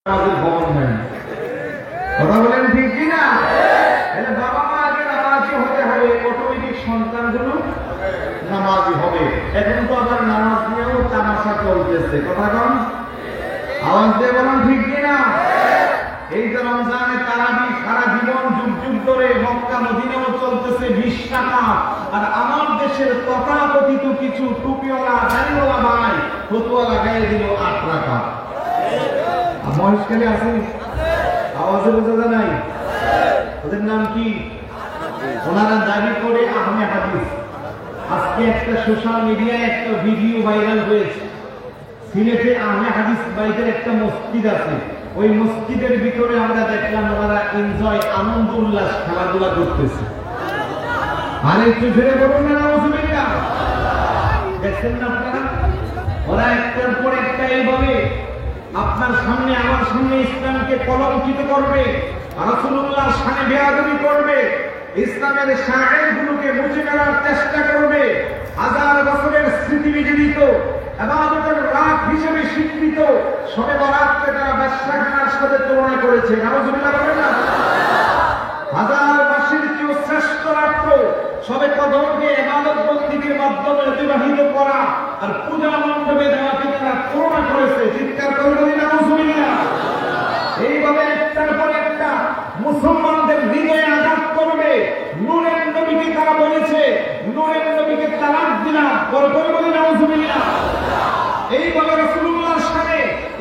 আমাদের ভবন নেন কথা বলেন ঠিক কিনা বাবা মা আগে নামাজি হতে হবে অটোমেটিক সন্তানগুলো নামাজি হবে এখন তো আবার নামাজ নিয়েও তামাশা চলতেছে কথা কম আওয়াজ দিয়ে বলেন ঠিক কিনা এই যে রমজানে তারাবি সারা জীবন যুগ যুগ ধরে মক্কা মদিনাও চলতেছে 20 টাকা আর আমার দেশের তথাকথিত কিছু টুপিওয়ালা দাড়িওয়ালা ভাই ফতুয়া লাগাই দিল 8 টাকা মহেশখালী আছে আওয়াজে বোঝা যায় নাই ওদের নাম কি ওনারা দাবি করে আহমে হাদিস আজকে একটা সোশ্যাল মিডিয়ায় একটা ভিডিও ভাইরাল হয়েছে সিলেটে আহমে হাদিস বাইকের একটা মসজিদ আছে ওই মসজিদের ভিতরে আমরা দেখলাম ওনারা এনজয় আনন্দ উল্লাস খেলাধুলা করতেছে আর একটু ফিরে বলুন না নাউজুবিল্লাহ দেখছেন না আপনারা ওরা একটার পর একটা এইভাবে আপনার সামনে আমার সামনে ইসলামকে কলঙ্কিত করবে রাসূলুল্লাহর শানে বেয়াদবি করবে ইসলামের শায়েরগুলোকে মুছে ফেলার চেষ্টা করবে হাজার বছরের স্মৃতি বিজড়িত ইবাদতের রাত হিসেবে স্বীকৃত শবে বরাতকে তারা ব্যবসাখানার সাথে তুলনা করেছে নাউজুবিল্লাহ বলেন না হাজার মাসের চেয়েও শ্রেষ্ঠ রাত্র শবে কদরকে ইবাদত বন্দেগীর মাধ্যমে অতিবাহিত করা আর পূজা মণ্ডপে দেওয়াকে তারা তুলনা করেছে চিৎকার করে নাউজুবিল্লাহ এইভাবে একটার পর একটা মুসলমানদের হৃদয়ে আঘাত করবে নূরের নবীকে তারা বলেছে নূরের নবীকে তালাক দিলাম বলে নাউজুবিল্লাহ এইভাবে রাসূলুল্লাহর শানে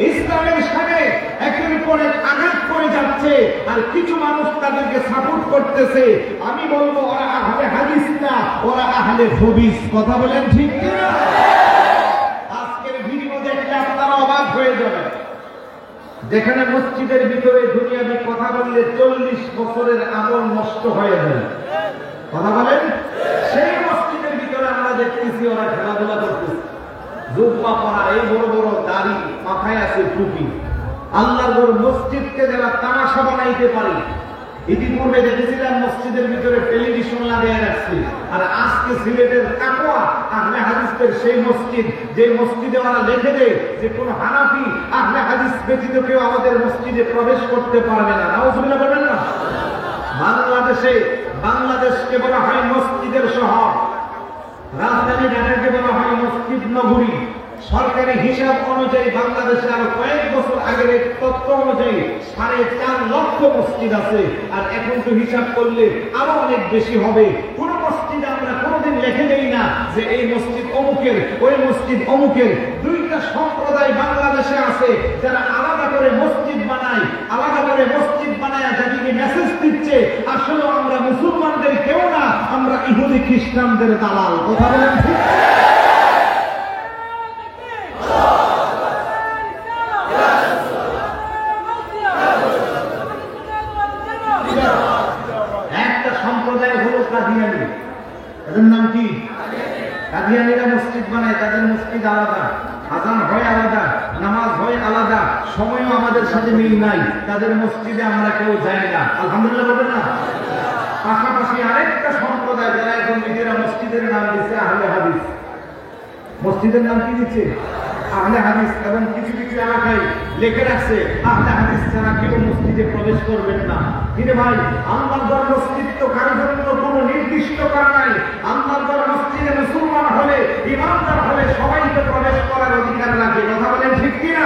ইসলামের শানে একের পর এক আঘাত করে যাচ্ছে আর কিছু মানুষ তাদেরকে সাপোর্ট করতেছে আমি বলবো ওরা আহলে হাদিস না ওরা আহলে হদিস কথা বলেন ঠিক কিনা আজকের ভিডিও দেখলে আপনারা অবাক হয়ে যাবেন যেখানে মসজিদের ভিতরে দুনিয়াবি কথা বললে 40 বছরের আমল নষ্ট হয়ে যায় কথা বলেন সেই মসজিদের ভিতরে আমরা দেখতেছি ওরা খেলাধুলা করতেছে জুব্বা পরা এই বড় বড় দাড়ি মাথায় আছে টুপি আল্লাহর ঘর মসজিদকে যারা তামাশা বানাইতে পারে ইতিপূর্বে দেখেছিলাম মসজিদের ভিতরে টেলিভিশন লাগিয়ে রাখছে আর আজকে সিলেটের কাকোয়া আহলে হাদিসের সেই মসজিদ যে মসজিদে ওরা লিখে দেয় যে কোন হানাফি আহলে হাদিস ব্যতীত কেউ আমাদের মসজিদে প্রবেশ করতে পারবে না নাউজুবিল্লাহ বলেন না বাংলাদেশকে বলা হয় মসজিদের শহর রাজধানী ঢাকাকে বলা হয় মসজিদ নগরী সরকারি হিসাব অনুযায়ী বাংলাদেশে আরো কয়েক বছর আগের তথ্য অনুযায়ী 4.5 লক্ষ মসজিদ আছে আর এখন তো হিসাব করলে আরো অনেক বেশি হবে কোন মসজিদে আমরা কোনোদিন লিখে দেই না যে এই মসজিদ অমুকের ওই মসজিদ অমুকের দুইটা সম্প্রদায় বাংলাদেশে আছে যারা আলাদা করে মসজিদ বানায় যাদেরকে মেসেজ দিচ্ছে আসলে আমরা মুসলমানদের কেউ না আমরা ইহুদি খ্রিস্টানদের দালাল কথা বলেন ঠিক একটা সম্প্রদায় হলো কাদিয়ানী এদের নাম কি কাদিয়ানীরা মসজিদ বানায় তাদের মসজিদ আলাদা আযান হয় আলাদা নামাজ হয় আলাদা সময়ও আমাদের সাথে মিল নাই তাদের মসজিদে আমরা কেউ যাই না আলহামদুলিল্লাহ বলেন না পাশাপাশি আরেকটা সম্প্রদায় যারা এখন নিজেরা মসজিদের নাম দিচ্ছে আহলে হাদিস মসজিদের নাম কি দিচ্ছে আহলে হাদিস এবং কিছু কিছু এলাকায় লিখে রাখছে আহলে হাদিস ছাড়া কেউ মসজিদে প্রবেশ করবেন না কিন্তু ভাই আল্লাহর মসজিদ তো কারোর জন্য কোনো নির্দিষ্ট করা নাই আল্লাহর মসজিদে মুসলমান হলে ইমানদার হলে সবাই তো প্রবেশ করার অধিকার রাখে কথা বলেন ঠিক কিনা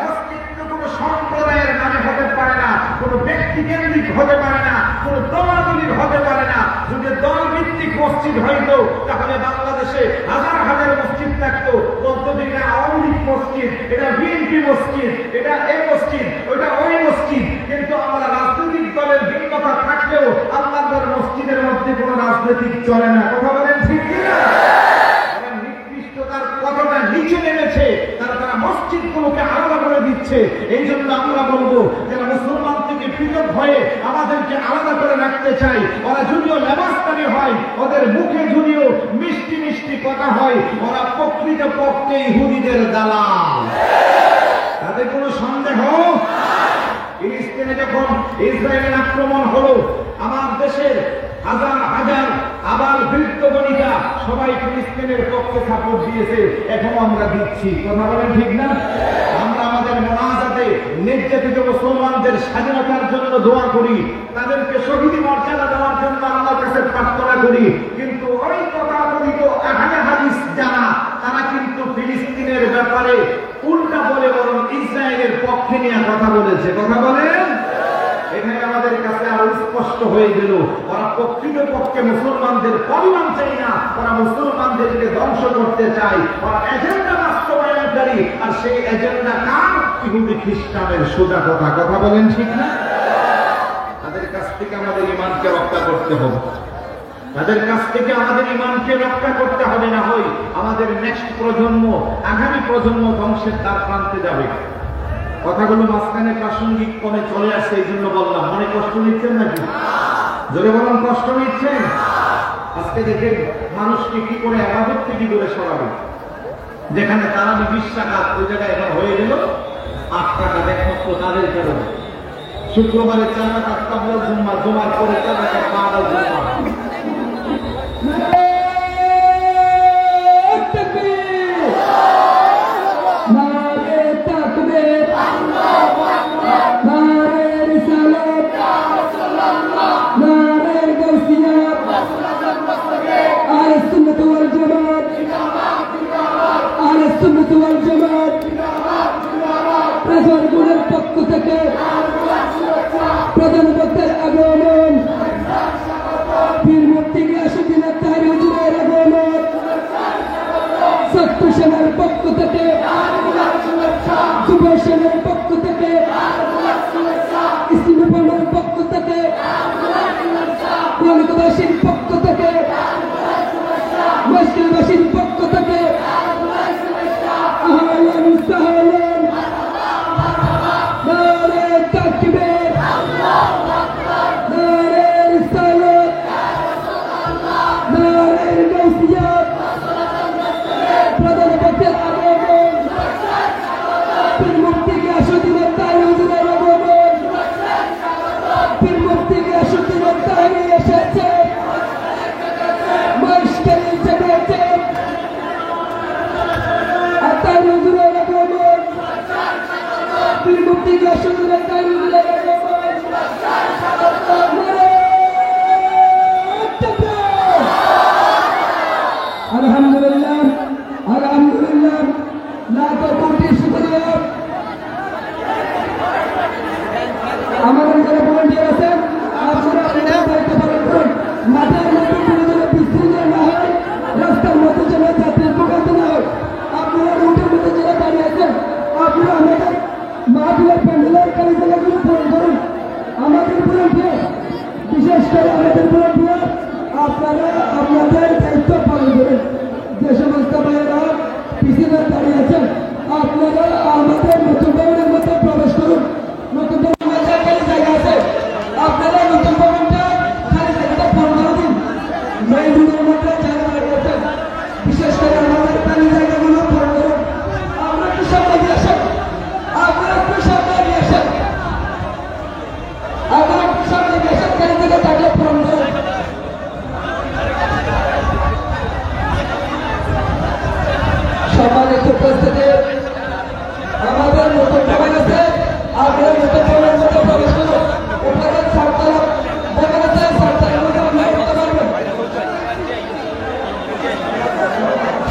মসজিদ তো কোনো সম্প্রদায়ের নামে হতে পারে না কোনো ব্যক্তি কেন্দ্রিক হতে পারে না কোনো দলাদলির হতে পারে না যদি দল ভিত্তিক মসজিদ হইতো তাহলে বাংলাদেশে হাজার হাজার মসজিদ থাকতো বলতো যে এটা আওয়ামী লীগ মসজিদ এটা বিএনপি মসজিদ এটা এই মসজিদ ওটা ওই মসজিদ কিন্তু আমরা রাজনৈতিক দলের ভিন্নতা থাকলেও আল্লাহর মসজিদের মধ্যে কোনো রাজনৈতিক চলে না কথা বলেন ঠিক কিনা নিকৃষ্টতার কতটা নিচে নেমেছে তারা মসজিদগুলোকে আলাদা করে দিচ্ছে এই জন্য আমরা বলবো যারা মুসলমান থেকে পৃথক হয়ে আমাদেরকে আলাদা করে রাখতে চাই ওরা যদিও লেবাসদারি হয় ওদের মুখে যদিও মিষ্টি মিষ্টি কথা হয় ওরা প্রকৃত পক্ষে ইহুদিদের দালাল তাদের কোনো সন্দেহ ফিলিস্তিনে যখন ইসরায়েলের আক্রমণ হলো আমার দেশের হাজার হাজার আবার বৃদ্ধ বনিতা সবাই ফিলিস্তিনের পক্ষে সাপোর্ট দিয়েছে এখনো আমরা দিচ্ছি কথা বলেন ঠিক না আমরা আমাদের মোনাজাত রাতে নির্যাতিত মুসলমানদের স্বাধীনতার জন্য দোয়া করি, তাদেরকে শহীদ মর্যাদা দেওয়ার জন্য আল্লাহর কাছে প্রার্থনা করি। কিন্তু ওই তথাকথিত আহলে হাদিস যারা, তারা কিন্তু ফিলিস্তিনের ব্যাপারে উল্টা বলে বরং ইসরায়েলের পক্ষে নিয়ে কথা বলেছে। কথা বলেন, এখানে আমাদের কাছে আরো স্পষ্ট হয়ে গেল, ওরা প্রকৃতপক্ষে মুসলমানদের কল্যাণ চাই না, ওরা মুসলমানদেরকে ধ্বংস করতে চায়। ওরা এজেন্ডা বাস্তবায়নকারী, আর সেই এজেন্ডা কার? ইহুদি খ্রিস্টানের। সোজা কথা। কথা বলেন, ঠিক না? তাদের কাছ থেকে আমাদের ঈমানকে রক্ষা করতে হবে, তাদের কাছ থেকে আমাদের ঈমানকে রক্ষা করতে হবে, না হয় আমাদের নেক্সট প্রজন্ম, আগামী প্রজন্ম ধ্বংসের দ্বার প্রান্তে যাবে। কথাগুলো মাঝখানে প্রাসঙ্গিক কোণে চলে আসছে, এই জন্য বললাম। মনে কষ্ট নিচ্ছেন নাকি? জোরে বলুন, কষ্ট নিচ্ছেন? আজকে দেখেন মানুষকে কি করে ইবাদত থেকে দূরে সরাবে। যেখানে তারা 20 টাকা, ওই জায়গায় এবার হয়ে গেল 8 টাকা, একমাত্র তাদের কারণে। শুক্রবারে 4 টাকা কাবলা জুম্মা, জুমার পরে 4 টাকা বাদা জুম্মা। প্রজন্মের পক্ষ থেকে প্রধান বক্তার আগমন, বীর মুক্তি গিয়াসউদ্দিনের তাহরি হুজুরের আগমন, ছাত্র সেনার পক্ষ থেকে, যুব সেনার পক্ষ থেকে, ইসলামী পণ্যের পক্ষ থেকে, কলকাতাবাসীর পক্ষ থেকে, মুশকিলবাসীর পক্ষ থেকে আহলান সাহলান, নারে তাকবীর, নারে রিসালাত, নারে গাউসিয়াত, প্রধান বক্তার আগমন, বীর মুক্তি গিয়াসউদ্দিনের তাহরি হুজুরের আগমন, বীর মুক্তি গিয়াসউদ্দিনের তাহরি এসেছে, মুশকিল জেগেছে, আর তাহরি হুজুরের আগমন, বীর মুক্তি গিয়াসউদ্দিনের তাহরি হুজুরের আগমন। আলহামদুলিল্লাহ, আলহামদুলিল্লাহ, লাখ কোটি শুকরিয়া। আমাদের যারা ভলান্টিয়ার আছেন, আপনারা আপনাদের দায়িত্ব পালন করুন। মাঠের মধ্যে কোনো যেন বিশৃঙ্খলা না হয়, রাস্তার মধ্যে যেন যাত্রীর ভোগান্তি না হয়। আপনারা রুটের মধ্যে যারা দাঁড়িয়ে আছেন, আপনারা আমাদের মাহফিলের প্যান্ডেলের কারিগরগুলো পূরণ করুন। আমাদের ভলান্টিয়ার, বিশেষ করে আমাদের ভলান্টিয়ার, আপনারা আপনাদের দায়িত্ব পালন করুন। যে সমস্ত ভাইয়েরা পিছনে দাঁড়িয়ে আছেন, আপনারা আমাদের নতুন ভবনের মধ্যে প্রবেশ করুন। নতুন ভবনের জায়গা আছে, আপনারা নতুন ভবনটা খালি জায়গাটা পূরণ করে দিন। মেইন রোডের মধ্যে যারা দাঁড়িয়ে আছেন, বিশেষ করে আমাদের খালি জায়গাগুলো পূরণ করুন। আপনারা একটু সামনে দিয়ে আসেন, আপনারা একটু সামনে দিয়ে আসেন, আপনারা একটু সামনে দিয়ে আসেন, খালি জায়গা থাকলে পূরণ করুন। সম্মানিত উপস্থিতি, আমাদের নতুন ভবন আছে, আপনারা নতুন ভবনের মধ্যে প্রবেশ করুন। ওখানে সারতলা ভবন আছে, সারতলার মধ্যে আপনারা উঠতে পারবেন।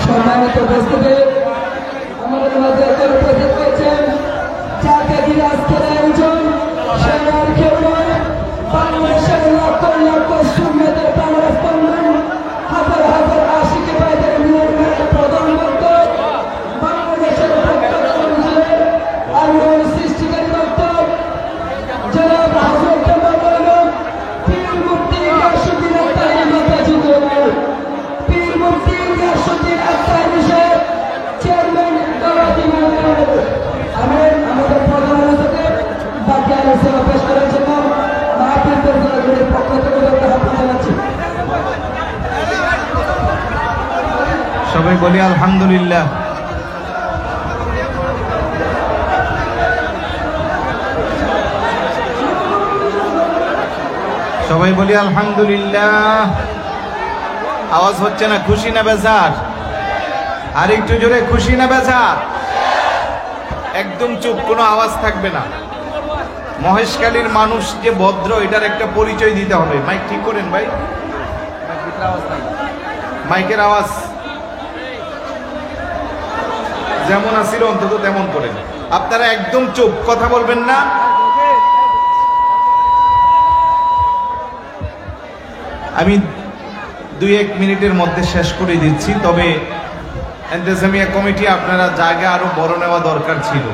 সম্মানিত উপস্থিতি, আমাদের মাঝে একজন উপস্থিত হয়েছেন, যাকে ঘিরে আজকের আয়োজন সেনার কেউ নয়, বাংলাদেশের লক্ষ লক্ষ সুন্নতের প্রাণের স্পন্দন, হাজার হাজার আশিকি ভাইদের নিয়ে প্রধান বক্তা, বাংলাদেশের আলোর সৃষ্টিকারী বক্তা জনাব হযরত মাওলানা পীর মুফতি গিয়াসউদ্দিন তাহরি মাতাজি দরবার, পীর মুফতি গিয়াসউদ্দিন তাহরি সাহেব, চেয়ারম্যান দাওয়াতি মাহফিল। আমি আমাদের প্রধান আলোচকের বাকি আলোচনা পেশ করার জন্য মাহফিল পরিচালকের পক্ষ থেকে আহ্বান জানাচ্ছি। সবাই বলি আলহামদুলিল্লাহ। সবাই বলি আলহামদুলিল্লাহ। আওয়াজ হচ্ছে না? খুশি না বেজার? আর একটু জোরে, খুশি না বেজার? একদম চুপ, কোনো আওয়াজ থাকবে না। মহেশখালীর মানুষ যে ভদ্র এটার একটা পরিচয় দিতে হবে। মাইক ঠিক করেন ভাই, মাইকের আওয়াজ যেমন আসিল অন্তত তেমন করেন। আপনারা একদম চুপ, কথা বলবেন না। আমি 2-1 মিনিটের মধ্যে শেষ করে দিচ্ছি। তবে ইন্তেজামিয়া কমিটি আপনারা জায়গা আরো বড় নেওয়া দরকার ছিল,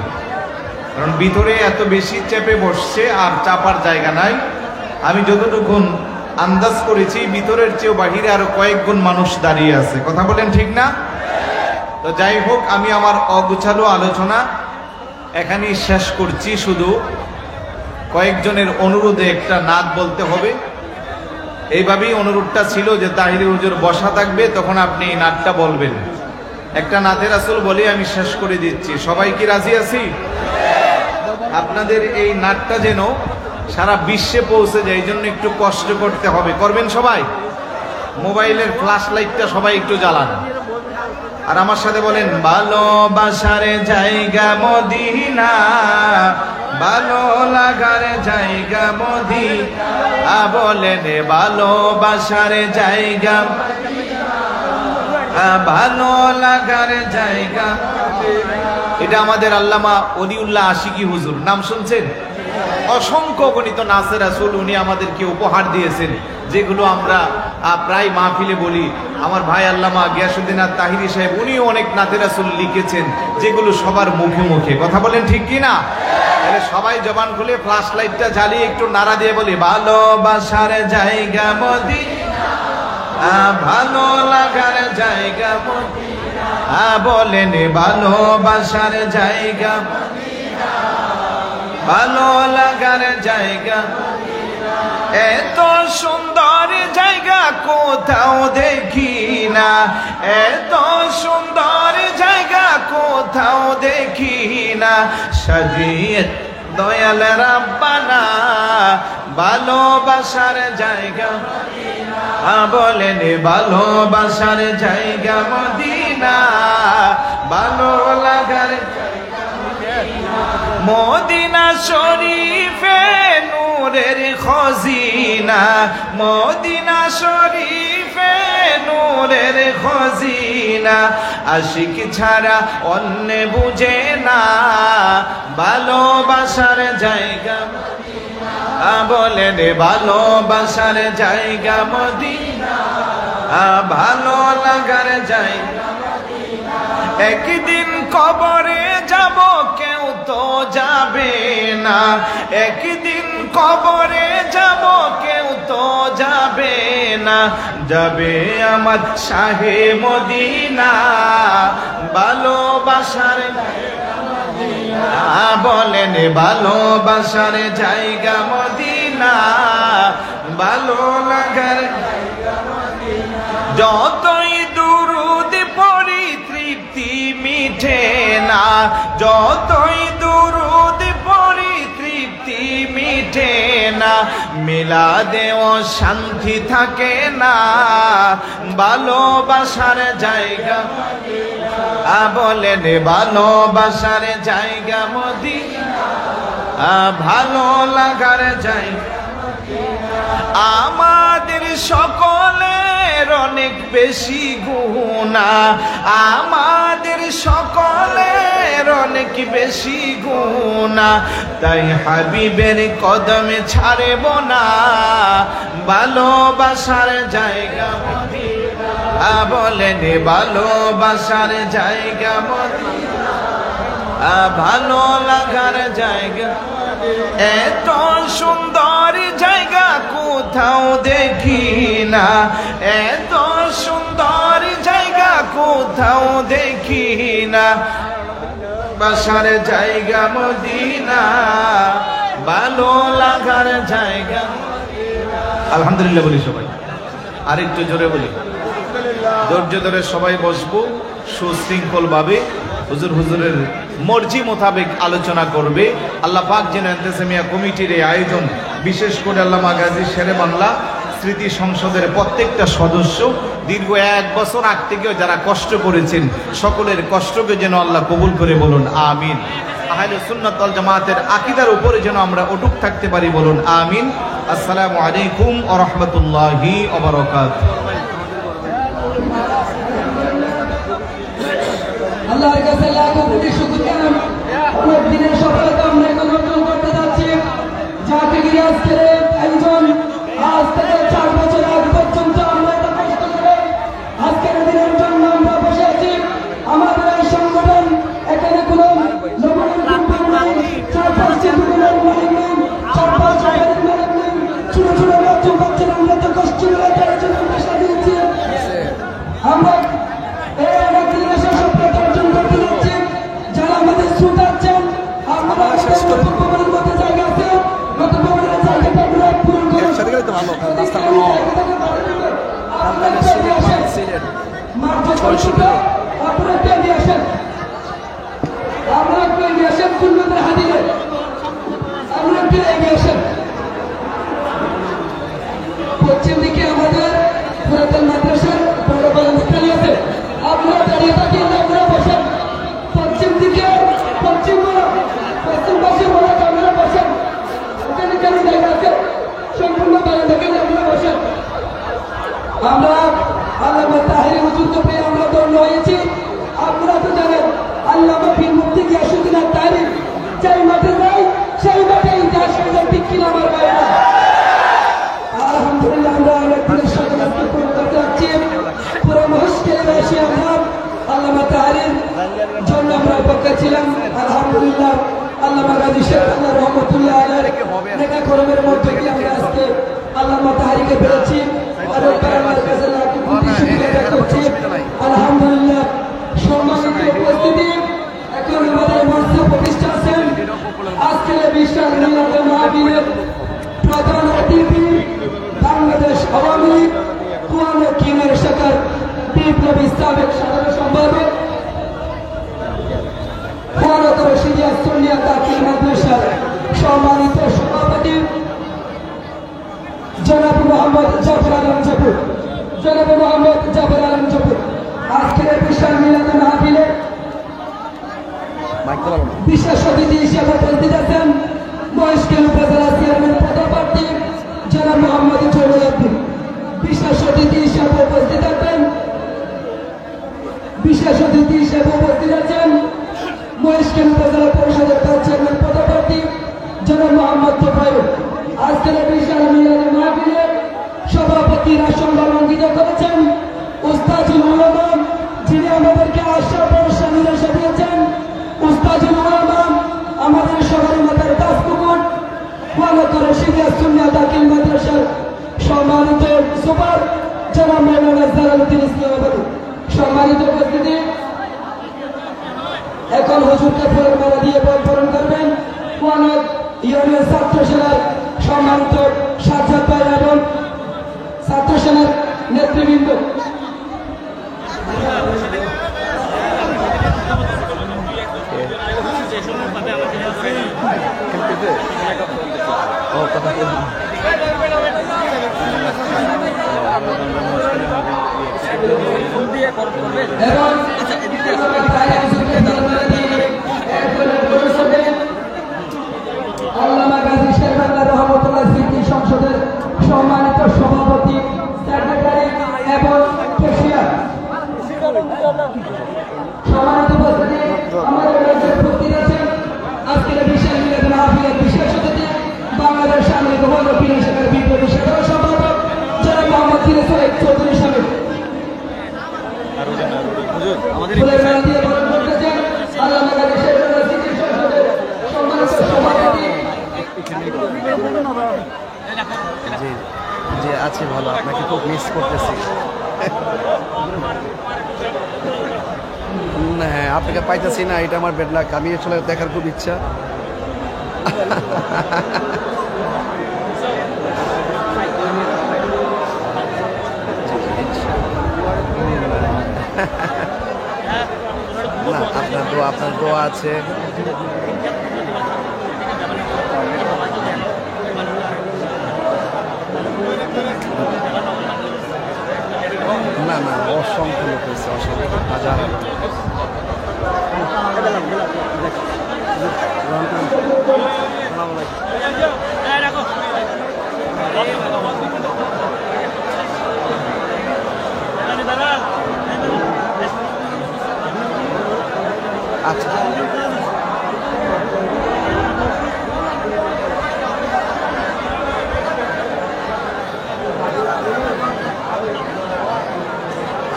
কারণ ভিতরে এত বেশি চেপে বসছে আর চাপার জায়গা নাই। আমি যতটুকু আন্দাজ করেছি ভিতরের চেয়েও বাহিরে আরো কয়েক গুণ মানুষ দাঁড়িয়ে আছে। কথা বলেন ঠিক না? তো যাই হোক, আমি আমার অগুছালো আলোচনা এখানেই শেষ করছি। শুধু কয়েকজনের অনুরোধে একটা নাত বলতে হবে। এইভাবেই অনুরোধটা ছিল যে তাহিরি হুজুর বসা থাকবে, তখন আপনি এই নাতটা বলবেন। একটা নাতে রাসূল বলে আমি শেষ করে দিচ্ছি। সবাই কি রাজি আছি? আপনাদের এই নাতটা যেন সারা বিশ্বে পৌঁছে যায়, এই জন্য একটু কষ্ট করতে হবে। করবেন সবাই? মোবাইলের ফ্ল্যাশ লাইটটা সবাই একটু জ্বালান, আর আমার সাথে বলেন ভালোবাসার জায়গা মদিনা, ভালো লাগার জায়গা মদিনা। বলেন ভালোবাসার জায়গা, ভালো লাগার জায়গা। এটা আমাদের আল্লামা ওলিউল্লাহ আশিকি হুজুর, নাম শুনছেন? অসংখ্য গণিত নাচে রাসূল উনি আমাদেরকে উপহার দিয়েছেন, যেগুলো আমরা প্রায় মাহফিলে বলি। আমার ভাই আল্লামা গিয়াসউদ্দিন আত-তাহিরি সাহেব উনিও অনেক নাতে রাসূল লিখেছেন, যেগুলো সবার মুখে মুখে। কথা বলেন ঠিক কি না? তাহলে সবাই জবান খুলে ফ্ল্যাশ লাইটটা জ্বালিয়ে একটু নারা দিয়ে বলি ভালোবাসার জায়গা মদিনা, ভালো লাগার জায়গা মদিনা। বলেন ভালোবাসার জায়গা মদিনা, ভালো লাগার জায়গা। এত সুন্দর জায়গা কোথাও দেখি না, এত সুন্দর জায়গা কোথাও দেখি না। সাজিয়ে দয়াল রাব্বানা ভালোবাসার জায়গা। বলেন ভালোবাসার জায়গা মদিনা, ভালো লাগার মদিনা শরীফে নূরের খজিনা, মদিনা শরীফে নূরের খজিনা। আশিক ছাড়া অন্য বুঝে না ভালোবাসার জায়গা মদিনা। বলেন ভালোবাসার জায়গা মদিনা, ভালো লাগার জায়গা। একদিন কবরে যাব কেউ তো যাবে না, একদিন কবরে যাব কেউ তো যাবে না। যাবে আমার শাহে মদিনা ভালোবাসার জায়গা মদিনা। বলেন ভালোবাসার জায়গা মদিনা, ভালো লাগার জায়গা মদিনা। যতই দুরূদ পড়ি তৃপ্তি মিঠে না, যতই দুরূদ পড়ি তৃপ্তি মিঠে না। মিলাদেও শান্তি থাকে না ভালোবাসার জায়গা মদিনা। বলেন ভালোবাসার জায়গা মদিনা, ভালো লাগার জায়গা। আমাদের সকলের অনেক বেশি গুনাহ, আমাদের সকলের অনেক বেশি গুনাহ। তাই হাবিবের কদমে ছাড়ব না ভালোবাসার জায়গা মদিনা। বলেন ভালোবাসার জায়গা মদিনা, ভালো লাগার জায়গা। এত সুন্দর জায়গা কোথাও দেখি না, এত সুন্দর জায়গা কোথাও দেখি না। বাসার জায়গা মদিনা, ভালো লাগার জায়গা। আলহামদুলিল্লাহ বলি সবাই, আরেকটু জোরে বলি। ধৈর্য ধরে সবাই বসবো সুশৃঙ্খল ভাবে। হুজুরের মর্জি মোতাবেক আলোচনা করবে। আল্লাহ পাক যেন ইন্তেজামিয়া কমিটির এই আয়োজন, বিশেষ করে আল্লামা গাজী শেরে বাংলা স্মৃতি সংসদের প্রত্যেকটা সদস্য দীর্ঘ 1 বছর আগ থেকেও যারা কষ্ট করেছেন, সকলের কষ্টকে যেন আল্লাহ কবুল করে বলুন আমিন। আহলে সুন্নাত ওয়াল জামাতের আকীদার উপরে যেন আমরা অটুট থাকতে পারি, বলুন আমিন। আসসালামু আলাইকুম ওয়া রাহমাতুল্লাহি ওয়া বারাকাতুহু। আল্লাহর কাছে লাখো কোটি শুকরিয়া। অনেক দিনের সফলতা আমরা এখন অর্জন করতে যাচ্ছি। যাকে ঘিরে আজকের আয়োজন, আজ থেকে 4 বছর আগে পর্যন্ত আমরা এত কষ্ট করে আজকের দিনের জন্য আমরা বসে আছি। আমাদের এই সংগঠন এখানে কোনো লবণের কোম্পানি নেই, 4-5টি দোকানের মালিক নেই, 4-5 গাড়ির মালিক নেই, ছোট ছোট বাচ্চা বাচ্চারা আমরা তো কষ্ট করে তার জন্য আমরা সাজিয়েছি। আমরা এই অনেক দিনের সফলতা অর্জন করতে যাচ্ছি। যারা আমাদের শ্রোতাচ্ছেন, আপনারা বক্তব্যের মধ্যে জায়গা আছে, বক্তব্যের জায়গাটা আমরা পূরণ করুন। একসাথে গেলে তো ভালো, কারণ রাস্তা কোনো আপনারা একটু এগিয়ে আসেন, আপনারা একটু এগিয়ে আসেন, সুন্নতের হাদিয়ে আপনারা একটু এগিয়ে আসেন। পশ্চিম দিকে আমাদের পুরাতন মাদ্রাসার বড় বড় মিত্রালি আছে, আপনারা দাঁড়িয়ে থাকেন, আপনারা বসেন। পশ্চিম দিকে পশ্চিম পাশে বড় আপনারা বসেন, ওখানে কেন জায়গা আছে, সম্পূর্ণ বাইরে দেখেন, আপনারা বসেন। আমরা আল্লামা তাহের হুজুরকে পেয়ে আমরা ধন্য হয়েছি। আপনারা তো জানেন আল্লামা পীর মুফতি গিয়াসউদ্দিন আত-তাহেরি যেই মাঠে যায় সেই মাঠে ইতিহাস হয়ে যায়, ঠিক কিনা আমার ভাইরা? আলহামদুলিল্লাহ, আমরা অনেক দিনের সফলতা পূরণ করতে যাচ্ছি। পুরো মুশকিলে এসে আমরা আল্লামা তাহেরির জন্য আমরা অপেক্ষা ছিলাম। আলহামদুলিল্লাহ, আল্লামা গাজী শেখ আল্লাহ রহমতুল্লাহ আলাইহির নেকা করমের মধ্যে দিয়ে আমরা আজকে আল্লামা তাহেরিকে পেয়েছি। আলহামদুলিল্লাহ, সম্মানিত উপস্থিতি, এখন আমাদের মঞ্চে প্রতিষ্ঠা আছেন আজকের বিশাল মিলাদে মাহফিলের প্রধান অতিথি, বাংলাদেশ আওয়ামী লীগ পুরানো কিমের শাখার বিপ্লবী সাবেক সাধারণ সম্পাদক, ভারত রশিদিয়া সুন্নিয়া দাখিল মাদ্রাসার সম্মানিত সভাপতি জনাব মোহাম্মদ জাফর আলম জাফর, জনাব মোহাম্মদ জাফর আলম জাফর আজকের বিশাল মিলাদে মাহফিলে বিশেষ অতিথি হিসেবে উপস্থিত আছেন মহেশখালী উপজেলা চেয়ারম্যান পদপ্রার্থী জনাব মোহাম্মদ জয়নুদ্দিন। বিশেষ অতিথি হিসেবে উপস্থিত আছেন মহেশখালী উপজেলা পরিষদের চেয়ারম্যান পদপ্রার্থী জনাব মোহাম্মদ তোফায়েল। আজকের বিশাল মিলাদে মাহফিলে সভাপতির আসন অলঙ্কিত করেছেন উস্তাদুল উলামা, যিনি আমাদেরকে আশা ভরসা নিরাশা দিয়েছেন। উস্তাদুল উলামা আমাদের শহরের মাথার দাসপুকুর ভারত রশিদিয়া সুন্নিয়া দাখিল মাদ্রাসার সম্মানিত সুপার জনাব মাওলানা জালালউদ্দিন ইসলামাবাদী। সম্মানিত উপস্থিতি, এখন হুজুরকে ফুলের মালা দিয়ে বরণ করবেন ওয়ানদ ইউনিয়ন ছাত্র সেনার সম্মানিত সাজ্জাদ ভাই এবং ছাত্র সেনার নেতৃবৃন্দ। এবং আল্লামা গাজী শেখ আল্লাহ রহমতুল্লাহ সিদ্দিকী সংসদের সম্মানিত সভাপতি, সেক্রেটারি এবং কেশিয়ার। সম্মানিত উপস্থিতি, আমাদের রাজ্যের উপস্থিত আছেন আজকের বিশাল মিলাদ মাহফিলের বিশেষ অতিথি বাংলাদেশ আওয়ামী লীগ পীর শাখার বিপ্লবী সাধারণ সম্পাদক জনাব মোহাম্মদ ফিরোজ চৌধুরী সাহেব। ফুলের মালা দিয়ে বরণ করতেছেন আল্লামা গাজী শেখ আল্লাহ সিদ্দিকী সংসদের সম্মানিত সভাপতি। যে আছে ভালো, আপনাকে খুব মিস করতেছি। হ্যাঁ, আপনাকে পাইতেছি না, এটা আমার বেড লাক। আমি আসলে দেখার খুব ইচ্ছা। না, আপনার দোয়া আছে। না না, অসংখ্য লোক হয়েছে, অসংখ্য হাজার। আচ্ছা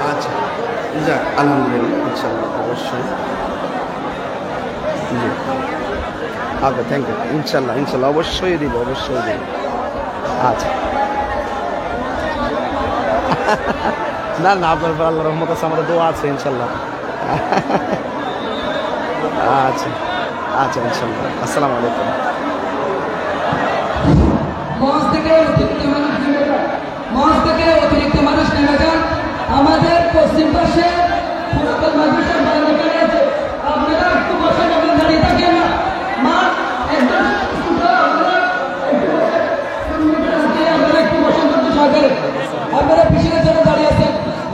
আচ্ছা যাক আলহামদুলিল্লাহ ইনশাআল্লাহ অবশ্যই জি ওকে থ্যাংক ইউ ইনশাআল্লাহ ইনশাআল্লাহ অবশ্যই দিব আচ্ছা না না আপনার আল্লাহর রহমত আছে আমাদের দোয়া আছে ইনশাআল্লাহ আচ্ছা আচ্ছা ইনশাআল্লাহ আসসালামু আলাইকুম মঞ্চ থেকে অতিরিক্ত মানুষ নেমে যান আমাদের পশ্চিম পাশে পুরাতন মাদ্রাসার বারান্দায় আছে আপনারা একটু বসে আপনারা দাঁড়িয়ে থাকেন না মা একদম আপনারা একটু বসেন সরকারে আপনারা পিছনে যারা দাঁড়িয়ে আছেন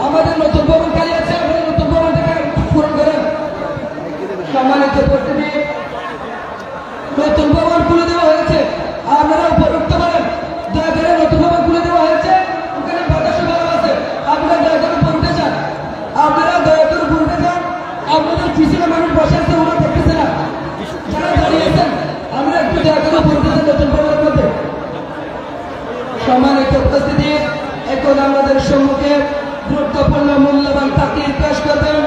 আমাদের নতুন ভবন খালি আছে আপনারা নতুন ভবনটাকে পূরণ করেন সম্মানিত উপস্থিতি নতুন ভবন খুলে দেওয়া হয়েছে আপনারা উপর উঠতে পারেন দয়া করে নতুন ভবন খুলে দেওয়া হয়েছে ওখানে বাতাস ভালো আছে আপনারা দয়া করে উপর উঠে যান আপনাদের পিছনে মানুষ বসে আছে ওরা দেখতেছে না যারা দাঁড়িয়ে আছেন আমরা একটু দয়া করে উপর উঠে যান নতুন ভবনের মধ্যে সম্মানিত উপস্থিতি এখন আমাদের সম্মুখে গুরুত্বপূর্ণ মূল্যবান তাকরীর পেশ করবেন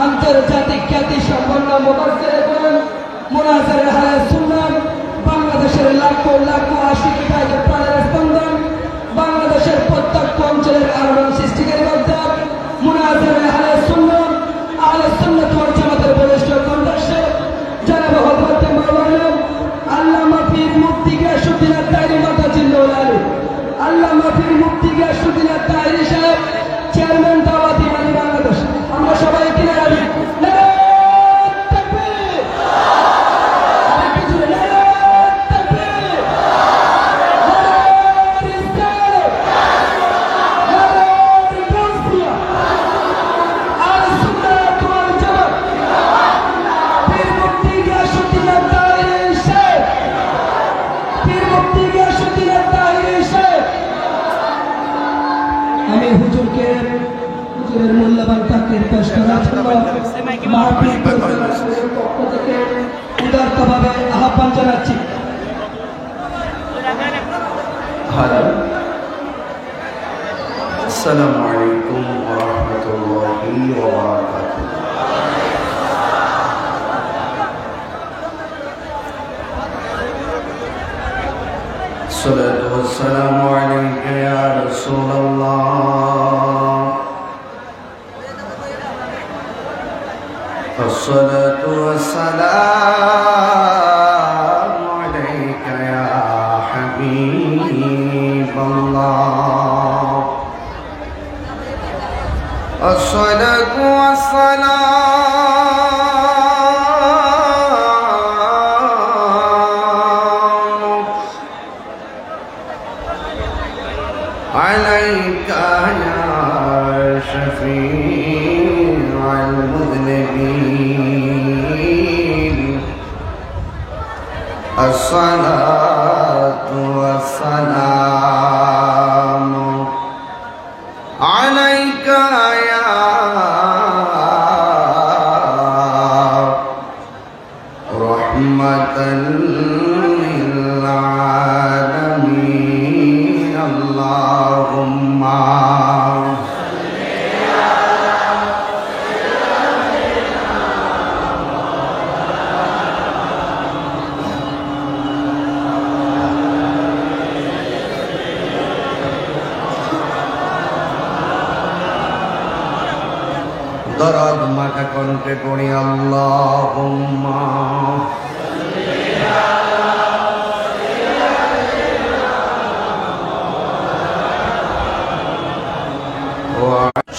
আন্তর্জাতিক খ্যাতি সম্পন্ন মুফাসসির কোরআন মুনাজ্জার আহলে সুন্নাহ বাংলাদেশের লাখো লাখো আশিকি ভাইদের প্রাণের স্পন্দন বাংলাদেশের প্রত্যেক অঞ্চলের আলোড়ন সৃষ্টিকারী বক্তা মুনাজ্জার আহলে সুন্নাহ ওয়াল জামাতের বরিষ্ঠ কণ্ঠস্বর জনাব হযরত মাওলানা আল্লামা পীর মুফতি গিয়াসউদ্দিন আত-তাহিরি মাতাজিল্লাহুল আলী আল্লামা পীর মুফতি গিয়াসউদ্দিন আত-তাহিরি সাহেব চেয়ারম্যান দাওয়াতি আলী বাংলাদেশ আমরা সবাই কিনে রাখি আমি হুজুরের মূল্যবান তাকরীর পেশ করার জন্য মাহফিল পরিচালকের পক্ষ থেকে উদারতভাবে আহ্বান জানাচ্ছি। হ্যালো আসসালামু আলাইকুম ওয়া রাহমাতুল্লাহি ওয়া বারাকাতুহু। الصلاة والسلام عليك يا رسول الله الصلاة والسلام عليك يا حبيب الله الصلاة والسلام عليك يا شفيع المذنبين الصلاة والسلام عليك يا رحمة للعالمين اللهم দরদ মাথা কণ্ঠে পড়ি আল্লাহুম্মা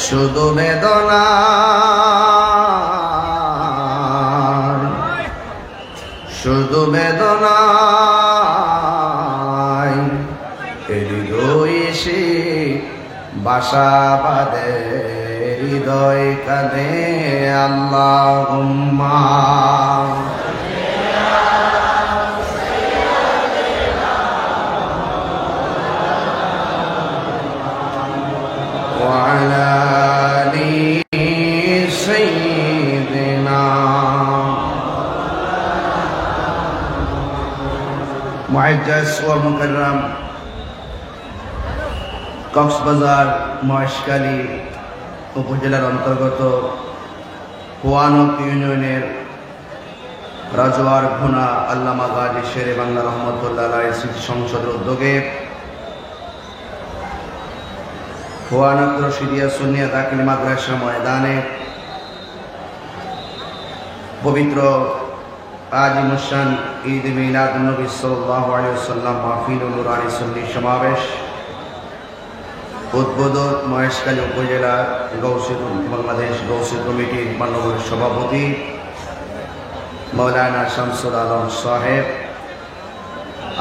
শুধু বেদনা শুধু বেদনা হৃদয় সে বাসা বাঁধে হৃদয় কাঁদে আল্লাহুম্মা মুআজ্জাজ ওয়া মুকাররম কক্সবাজার মহেশখালী উপজেলার অন্তর্গত হোয়ানক ইউনিয়নের রাজওয়ার ঘোনা আল্লামা গাজী শেরে বাংলা রহমতুল্লাহ আলাইহির স্মৃতি সংসদের উদ্যোগে হোয়ানক রশিদিয়া সুন্নিয়া দাখিল মাদ্রাসা ময়দানে পবিত্র আজিমুশান ঈদ মিলাদুন নবী সাল্লাল্লাহু আলাইহি ওয়াসাল্লাম মাহফিল ও নুরানি সুন্নি সমাবেশ উদ্বোধন মহেশখালী উপজেলা বাংলাদেশ গৌসী কমিটির মাননীয় সভাপতি মৌলানা শামসুল আলম সাহেব।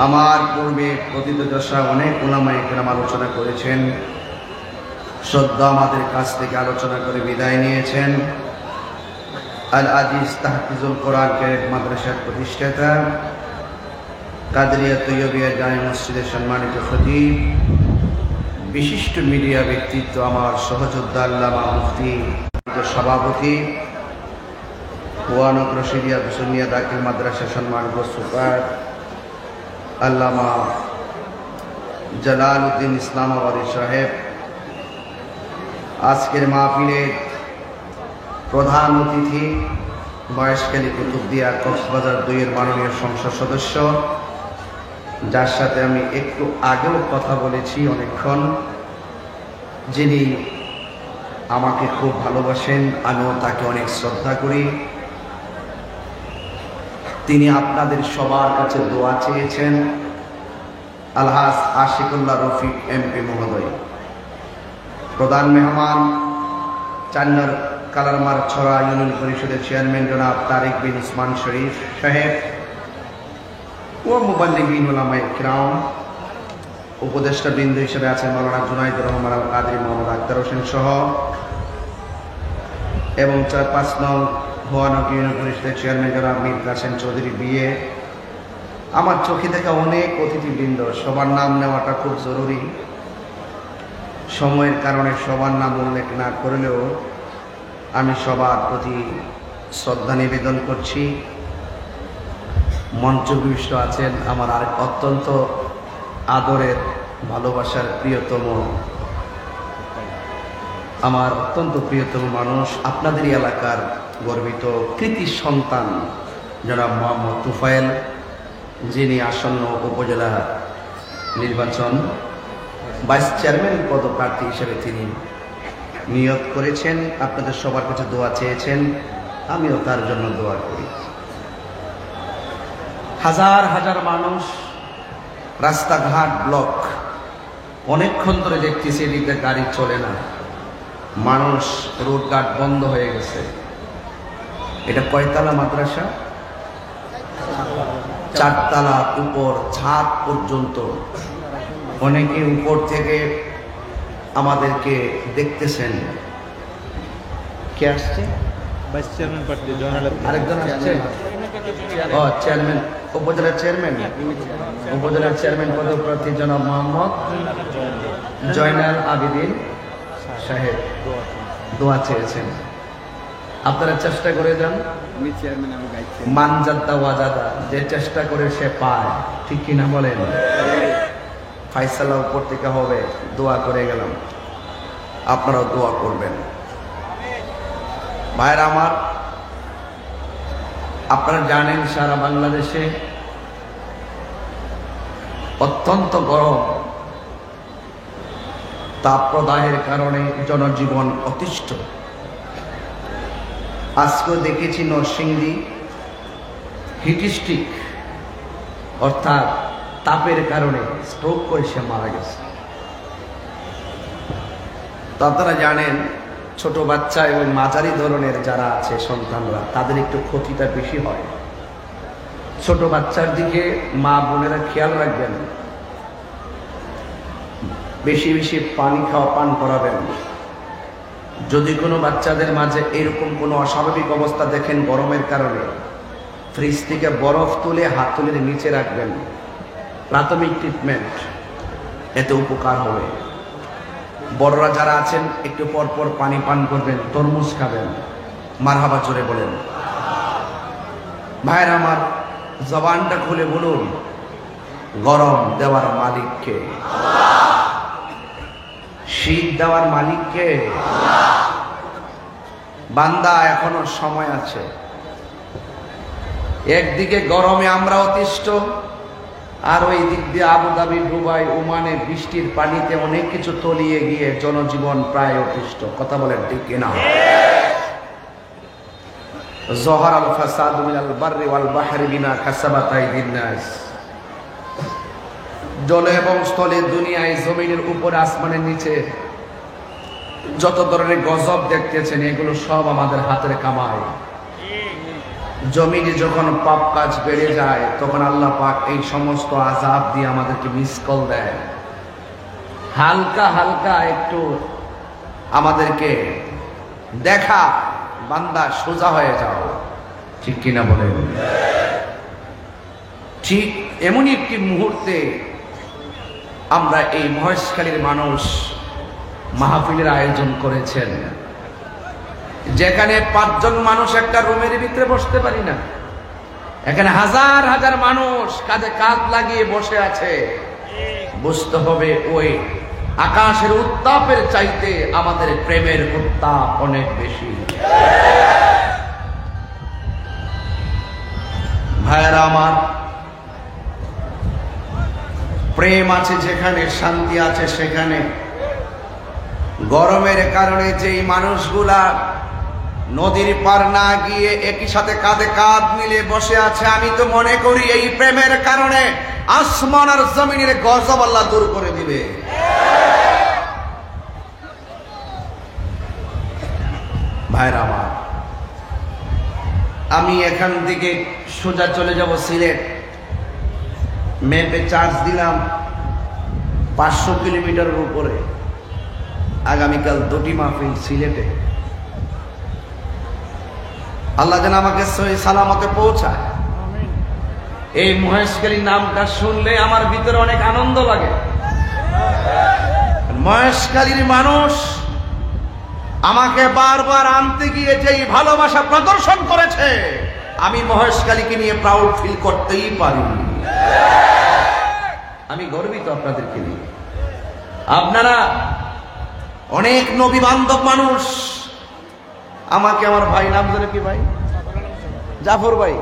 আমার পূর্বে প্রতিত দশা অনেক উলামায়ে কেরাম আলোচনা করেছেন, শ্রদ্ধা আমাদের কাছ থেকে আলোচনা করে বিদায় নিয়েছেন। আল আজিজ তাহফিজুল কোরআন কারীম মাদ্রাসার প্রতিষ্ঠাতা কাদরিয়া তৈয়বিয়া জামে মসজিদের সম্মানিত খতিব, বিশিষ্ট মিডিয়া ব্যক্তিত্ব আমার সহযোদ্ধা আল্লামা মুফতি সভাপতি ওয়ানক রশিদিয়া সুন্নিয়া দাখিল মাদ্রাসা সম্মানিত সুপার আল্লামা জালালউদ্দিন ইসলামাবাদী সাহেব, আজকের মাহফিলের প্রধান অতিথি মহেশখালী কুতুবদিয়া কক্সবাজার 2 এর মাননীয় সংসদ সদস্য, যার সাথে আমি একটু আগেও কথা বলেছি অনেকক্ষণ, যিনি আমাকে খুব ভালোবাসেন, আমিও তাকে অনেক শ্রদ্ধা করি। তিনি আপনাদের সবার কাছে দোয়া চেয়েছেন। আলহাজ আশিকুল্লাহ রফিক এমপি মহোদয়, প্রধান মেহমান চান্নার কালারমার ছড়া ইউনিয়ন পরিষদের চেয়ারম্যান জনাব তারেক বিন উসমান শরীফ সাহেব ও মুবাল্লিগিন উলামায়ে কিরাম, উপদেষ্টা বৃন্দ হিসেবে আছেন মাওলানা জুনাইদুর রহমান আল কাদরি, মোহাম্মদ আক্তার হোসেন সহ, এবং 4-5 নং হোয়ানক ইউনিয়ন পরিষদের চেয়ারম্যান জনাব মীর কাসেম চৌধুরী বিএ। আমার চোখে দেখা অনেক অতিথিবৃন্দ, সবার নাম নেওয়াটা খুব জরুরি। সময়ের কারণে সবার নাম উল্লেখ না করলেও আমি সবার প্রতি শ্রদ্ধা নিবেদন করছি। মঞ্চবিষ্ট আছেন আমার আর অত্যন্ত আদরের ভালোবাসার প্রিয়তম, আমার অত্যন্ত প্রিয়তম মানুষ, আপনাদেরই এলাকার গর্বিত কৃতি সন্তান জনাব মোহাম্মদ তুফায়েল, যিনি আসন্ন উপজেলা নির্বাচন ভাইস চেয়ারম্যান পদপ্রার্থী হিসেবে তিনি নিয়োগ করেছেন। আপনাদের সবার কাছে দোয়া চেয়েছেন, আমিও তার জন্য দোয়া করি। হাজার হাজার মানুষ, রাস্তাঘাট ব্লক, অনেকক্ষণ ধরে দেখতেছি এদিকে গাড়ি চলে না, মানুষ রোডঘাট বন্ধ হয়ে গেছে। এটা কয়তলা মাদ্রাসা? 4 তলা, উপর ছাদ পর্যন্ত। অনেকে উপর থেকে আমাদেরকে দেখতেছেন। কে আসছে? ভাইস চেয়ারম্যান প্রার্থী আরেকজন আসছে। ও চেয়ারম্যান, উপজেলার চেয়ারম্যান, উপজেলার চেয়ারম্যান পদপ্রার্থী জনাব মোহাম্মদ জয়নাল আবেদিন সাহেব দোয়া চেয়েছেন। আপনারা চেষ্টা করে যান। মানজাদা ওয়াজাদা, যে চেষ্টা করে সে পায়, ঠিক কিনা বলেন? ফাইসালা উপর থেকে হবে, দোয়া করে গেলাম, আপনারাও দোয়া করবেন। ভাইরা আমার, আপনারা জানেন সারা বাংলাদেশে অত্যন্ত গরম, তাপপ্রদাহের কারণে জনজীবন অতিষ্ঠ। আজকেও দেখেছি নরসিংদী হিটস্ট্রিক, অর্থাৎ তাপের কারণে স্ট্রোক করে সে মারা গেছে। তো আপনারা জানেন ছোট বাচ্চা এবং মাঝারি ধরনের যারা আছে সন্তানরা, তাদের একটু ক্ষতিটা বেশি হয়। ছোট বাচ্চার দিকে মা বোনেরা খেয়াল রাখবেন, বেশি বেশি পানি পান করাবেন। যদি কোনো বাচ্চাদের মাঝে এরকম কোনো অস্বাভাবিক অবস্থা দেখেন গরমের কারণে, ফ্রিজ থেকে বরফ তুলে হাতলের নিচে রাখবেন, প্রাথমিক ট্রিটমেন্ট, এতে উপকার হবে। বড়রা যারা আছেন একটু পর পর পানি পান করবেন, তরমুজ খাবেন। মারহাবা জোরে বলেন। ভাইরা আমার, জবানটা খুলে বলুন গরম দেওয়ার মালিককে, শীত দেওয়ার মালিককে। বান্দা এখনো সময় আছে। একদিকে গরমে আমরা অতিষ্ঠ, আর ওই দিক দিয়ে আবুধাবি, দুবাই, ওমানে বৃষ্টির পানিতে অনেক কিছু তলিয়ে গিয়ে জনজীবন প্রায় অতিষ্ঠ। কথা বলেন ঠিক কিনা? জহর আল ফাসাদু মিনাল বাররি ওয়াল বাহরি বিমা কাসাবাত আইদিন নাস। জলে এবং স্থলে, দুনিয়ায়, জমিনের উপরে, আসমানের নিচে যত ধরনের গজব দেখতেছেন, এগুলো সব আমাদের হাতের কামাই। জমিনে যখন পাপ কাজ বেড়ে যায়, তখন আল্লাহ পাক এই সমস্ত আযাব দিয়ে আমাদেরকে মিস কল দেয়। হালকা হালকা একটু আমাদেরকে দেখা, বান্দা সোজা হয়ে যাও। ঠিক কিনা বলেন? ঠিক এমনই একটি মুহূর্তে আমরা এই মহেশখালীর মানুষ মাহফিলের আয়োজন করেছেন, যেখানে 5 জন মানুষ একটা রুমের ভিতরে বসতে পারি না। এখানে হাজার হাজার মানুষ কাঁধে কাঁধ লাগিয়ে বসে আছে। বুঝতে হবে, ওই আকাশের উত্তাপের চাইতে আমাদের প্রেমের উত্তাপ অনেক বেশি। ভাইয়েরা আমার, প্রেম আছে যেখানে, শান্তি আছে সেখানে। গরমের কারণে যেই মানুষগুলা নদীর পার না গিয়ে একই সাথে কাঁধে কাঁধ মিলে বসে আছে, আমি তো মনে করি এই প্রেমের কারণে আসমান আর জমিনের গজব আল্লাহ দূর করে দিবে। ভাইরা আমার, আমি এখান থেকে সোজা চলে যাব সিলেট। ম্যাপে চার্জ দিলাম 500 কিলোমিটারের উপরে। আগামীকাল 2টি মাহফিল সিলেটে। আল্লাহ যেন আমাকে সহি সালামতে পৌঁছায়। এই মহেশখালী নামটা শুনলে আমার ভিতরে অনেক আনন্দ লাগে। মহেশখালীর মানুষ আমাকে বারবার আনতে গিয়ে যেই ভালোবাসা প্রদর্শন করেছে, আমি মহেশখালীকে নিয়ে প্রাউড ফিল করতেই পারি। আমি গর্বিত আপনাদেরকে নিয়ে। আপনারা অনেক নবী বান্ধব মানুষ। আমাকে আমার ভাই, নাম ধরে কি ভাই? জাফর ভাই,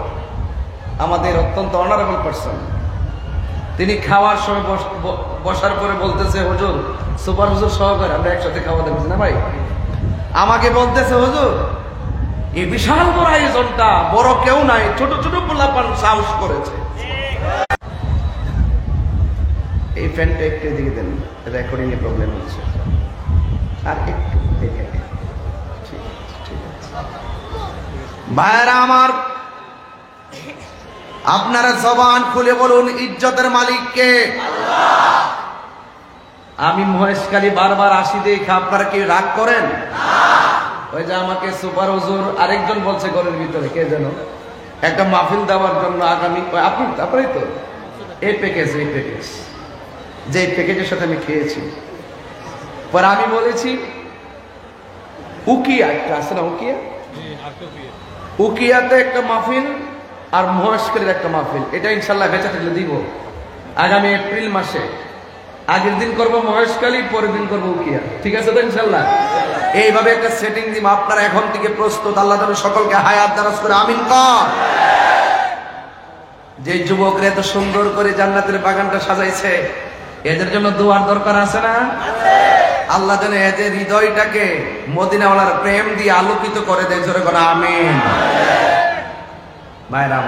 আমাদের অত্যন্ত অনারেবল পারসন। তিনি খাওয়ার সময় বসার পরে বলতেছে, হুজুর, সুপার হুজুর সহকারে আমরা একসাথে খাওয়া দেখছি না ভাই। আমাকে বলতেছে, হুজুর, এই বিশাল বড় আয়োজনটা বড় কেউ নাই, ছোট ছোট পোলাপান সাহস করেছে। এই ফ্যানটা একটু দিকে দেন, রেকর্ডিং এ প্রবলেম হচ্ছে। আর একটু দেখে, ঠিক আছে। ভাইরা আমার, আপনারা জবান খুলে বলুন, ইজ্জতের মালিক কে? আল্লাহ। আমি মহেশখালী বারবার আসি দেখে আপনারা কি রাগ করেন? ওই যে আমাকে সুপার হুজুর আরেকজন বলছে ঘরের ভিতরে, কে যেন, একটা মাহফিল দেওয়ার জন্য আগামী, আপনি তো এই প্যাকেজ, যে প্যাকেজের সাথে আমি খেয়েছি। পরে আমি বলেছি, উকিয়া একটা আছে না, উকিয়াতে একটা মাহফিল আর মহেশখালীর একটা মাহফিল, এটা ইনশাল্লাহ বেঁচে থাকলে দিব। আগামী এপ্রিল মাসে আগের দিন করবো মহেশখালী, পরের দিন করবো উকিয়া। ঠিক আছে তো ইনশাল্লাহ? এইভাবে একটা সেটিং দিব। আপনারা এখন থেকে প্রস্তুত। আল্লাহ যেন সকলকে হায়াত দারাজ করে, আমিন কর। যে যুবকরা এত সুন্দর করে জান্নাতের বাগানটা সাজাইছে, এদের জন্য দোয়ার দরকার আছে না? আল্লাহ যেন এদের হৃদয়টাকে মদিনাওয়ালার প্রেম দিয়ে আলোকিত করে দেয়। জোরে করে আমিন। ভাইরা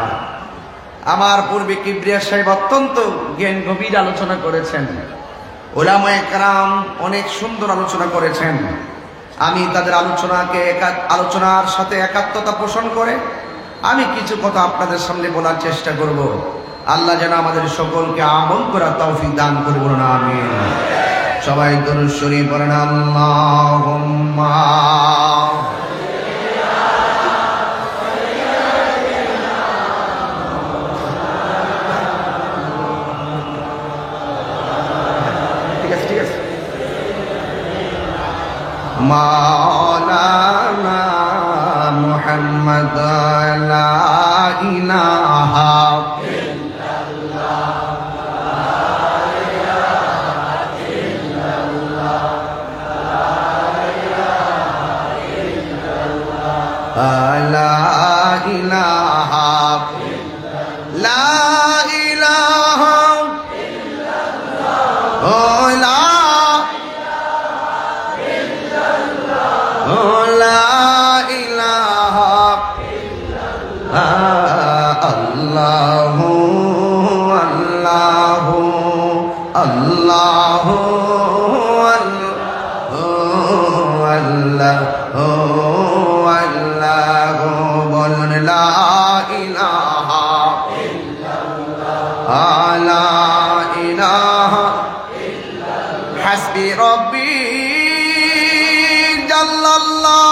আমার পূর্বে কিবরিয়া সাহেব অত্যন্ত জ্ঞান গভীর আলোচনা করেছেন। উলামায়ে কেরাম অনেক সুন্দর আলোচনা করেছেন। আমি তাদের আলোচনার সাথে একাত্মতা পোষণ করে আমি কিছু কথা আপনাদের সামনে বলার চেষ্টা করব। আল্লাহ যেন আমাদের সকলকে আমল করার তৌফিক দান করে, বলুন আমিন। সবাই দরুদ শরীফ পড়েন, আল্লাহুম্মা। ঠিক আছে। মাওলানা মুহাম্মদ লা ইলাহা ইল্লাল্লাহ আল্লাহ আল্লাহ আল্লাহ বলুন লা ইলাহা ইল্লাল্লাহ লা ইলাহা ইল্লাল্লাহ হাসবি রব্বি জাল্লাল্লাহ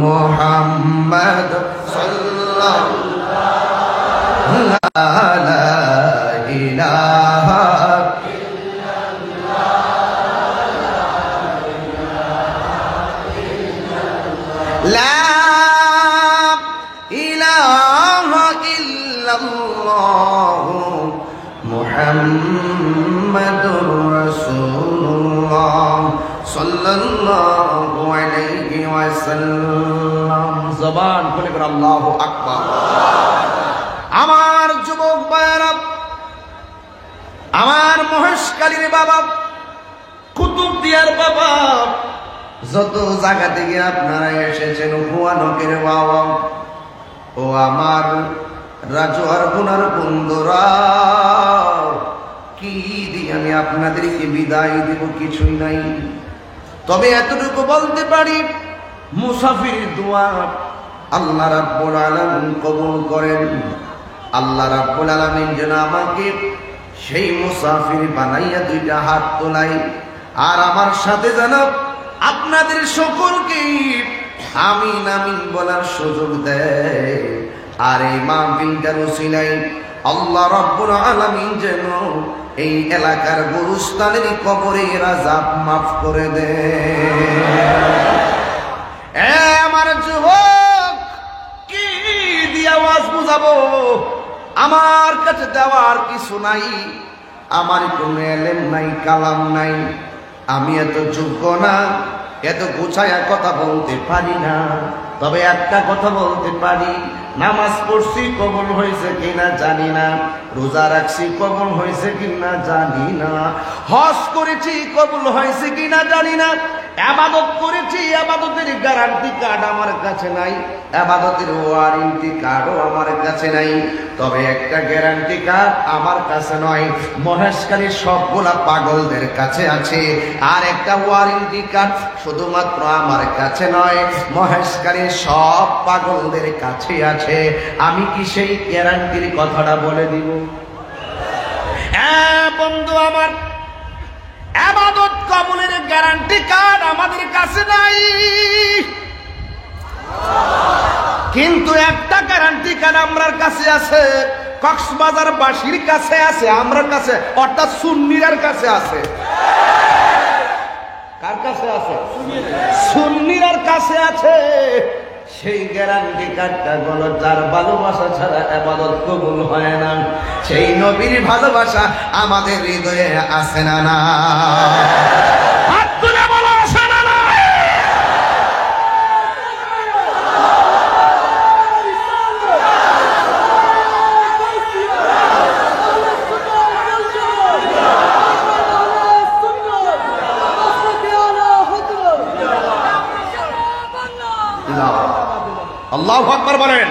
মোহাম্মদ সাল্লাল্লাহু আলাইহি ইলাহা লা ইলাহা ইল্লাল্লাহ মুহাম্মাদুর রাসূলুল্লাহ সাল্লাল্লাহু আলাইহি ওয়াসাল্লাম। জবান খুলে বলেন আল্লাহু আকবার। আমার যুবক ভাইরা, আমার মহেশকালীর বাবা, কুতুবদিয়ার বাবা, যত জায়গা থেকে আপনারা এসেছেন, হুয়ানকের বাবা ও আমার রাজুয়ার গুনার বন্ধুরা, কি দিয়ে আমি আপনাদেরকে বিদায় দেব? কিছুই নাই। তবে এতটুকু বলতে পারি, মুসাফির দোয়া আল্লাহ রাব্বুল আলামিন কবুল করেন। আল্লাহ রাব্বুল আলামিন যেন আমাকে সেই মুসাফির বানাইয়া দুইটা হাত তোলাই, আর আমার সাথে যেন আপনাদের সকলকে আমিন আমিন বলার সুযোগ দেয়। আর এই মাহফিলটার ওসিলায় আল্লাহ রাব্বুল আলামিন যেন এই এলাকার গুরুস্থানের কবরের আযাব মাফ করে দেয়। আমার যুবক, কি দিয়ে আওয়াজ বুঝাবো? আমার কাছে দেওয়ার কিছু নাই, আমার কোনো এলেম নাই, কালাম নাই, আমি এত যোগ্য না, এত গুছায়া কথা বলতে পারি না। তবে একটা কথা বলতে পারি, নামাজ পড়ছি কবুল হয়েছে কিনা জানি না, রোজা রাখছি কবুল হয়েছে কিনা জানি না, হজ করেছি কবুল হয়েছে কিনা জানি না, ইবাদত করেছি, ইবাদতের গ্যারান্টি কার্ড আমার কাছে নাই, ইবাদতের ওয়ারেন্টি কার্ডও আমার কাছে নাই। তবে একটা গ্যারান্টি কার্ড আমার কাছে নয়, মহেশখালীর সবগুলা পাগলদের কাছে আছে। আর একটা ওয়ারেন্টি কার্ড শুধুমাত্র আমার কাছে নয়, মহেশখালীর সব পাগলদের কাছে আছে। আমি কি সেই গ্যারান্টির কথাটা বলে দিব? বন্ধু আমার, ইবাদত কবুলের গ্যারান্টি কার্ড আমাদের কাছে নাই, কিন্তু একটা গ্যারান্টি কার্ড আমরার কাছে আছে, কক্সবাজার বাসীর কাছে আছে, আমরার কাছে, অর্থাৎ সুন্নির কাছে আছে। কার কাছে আছে? সুন্নির কাছে আছে। সেই গ্যারান্টি কার্ডটা হলো, যার ভালোবাসা ছাড়া ইবাদত কবুল হয় না, সেই নবীর ভালোবাসা আমাদের হৃদয়ে আছে না? না, হাত তুলে বলো, আছে না? না, আল্লাহু আকবার বলেন।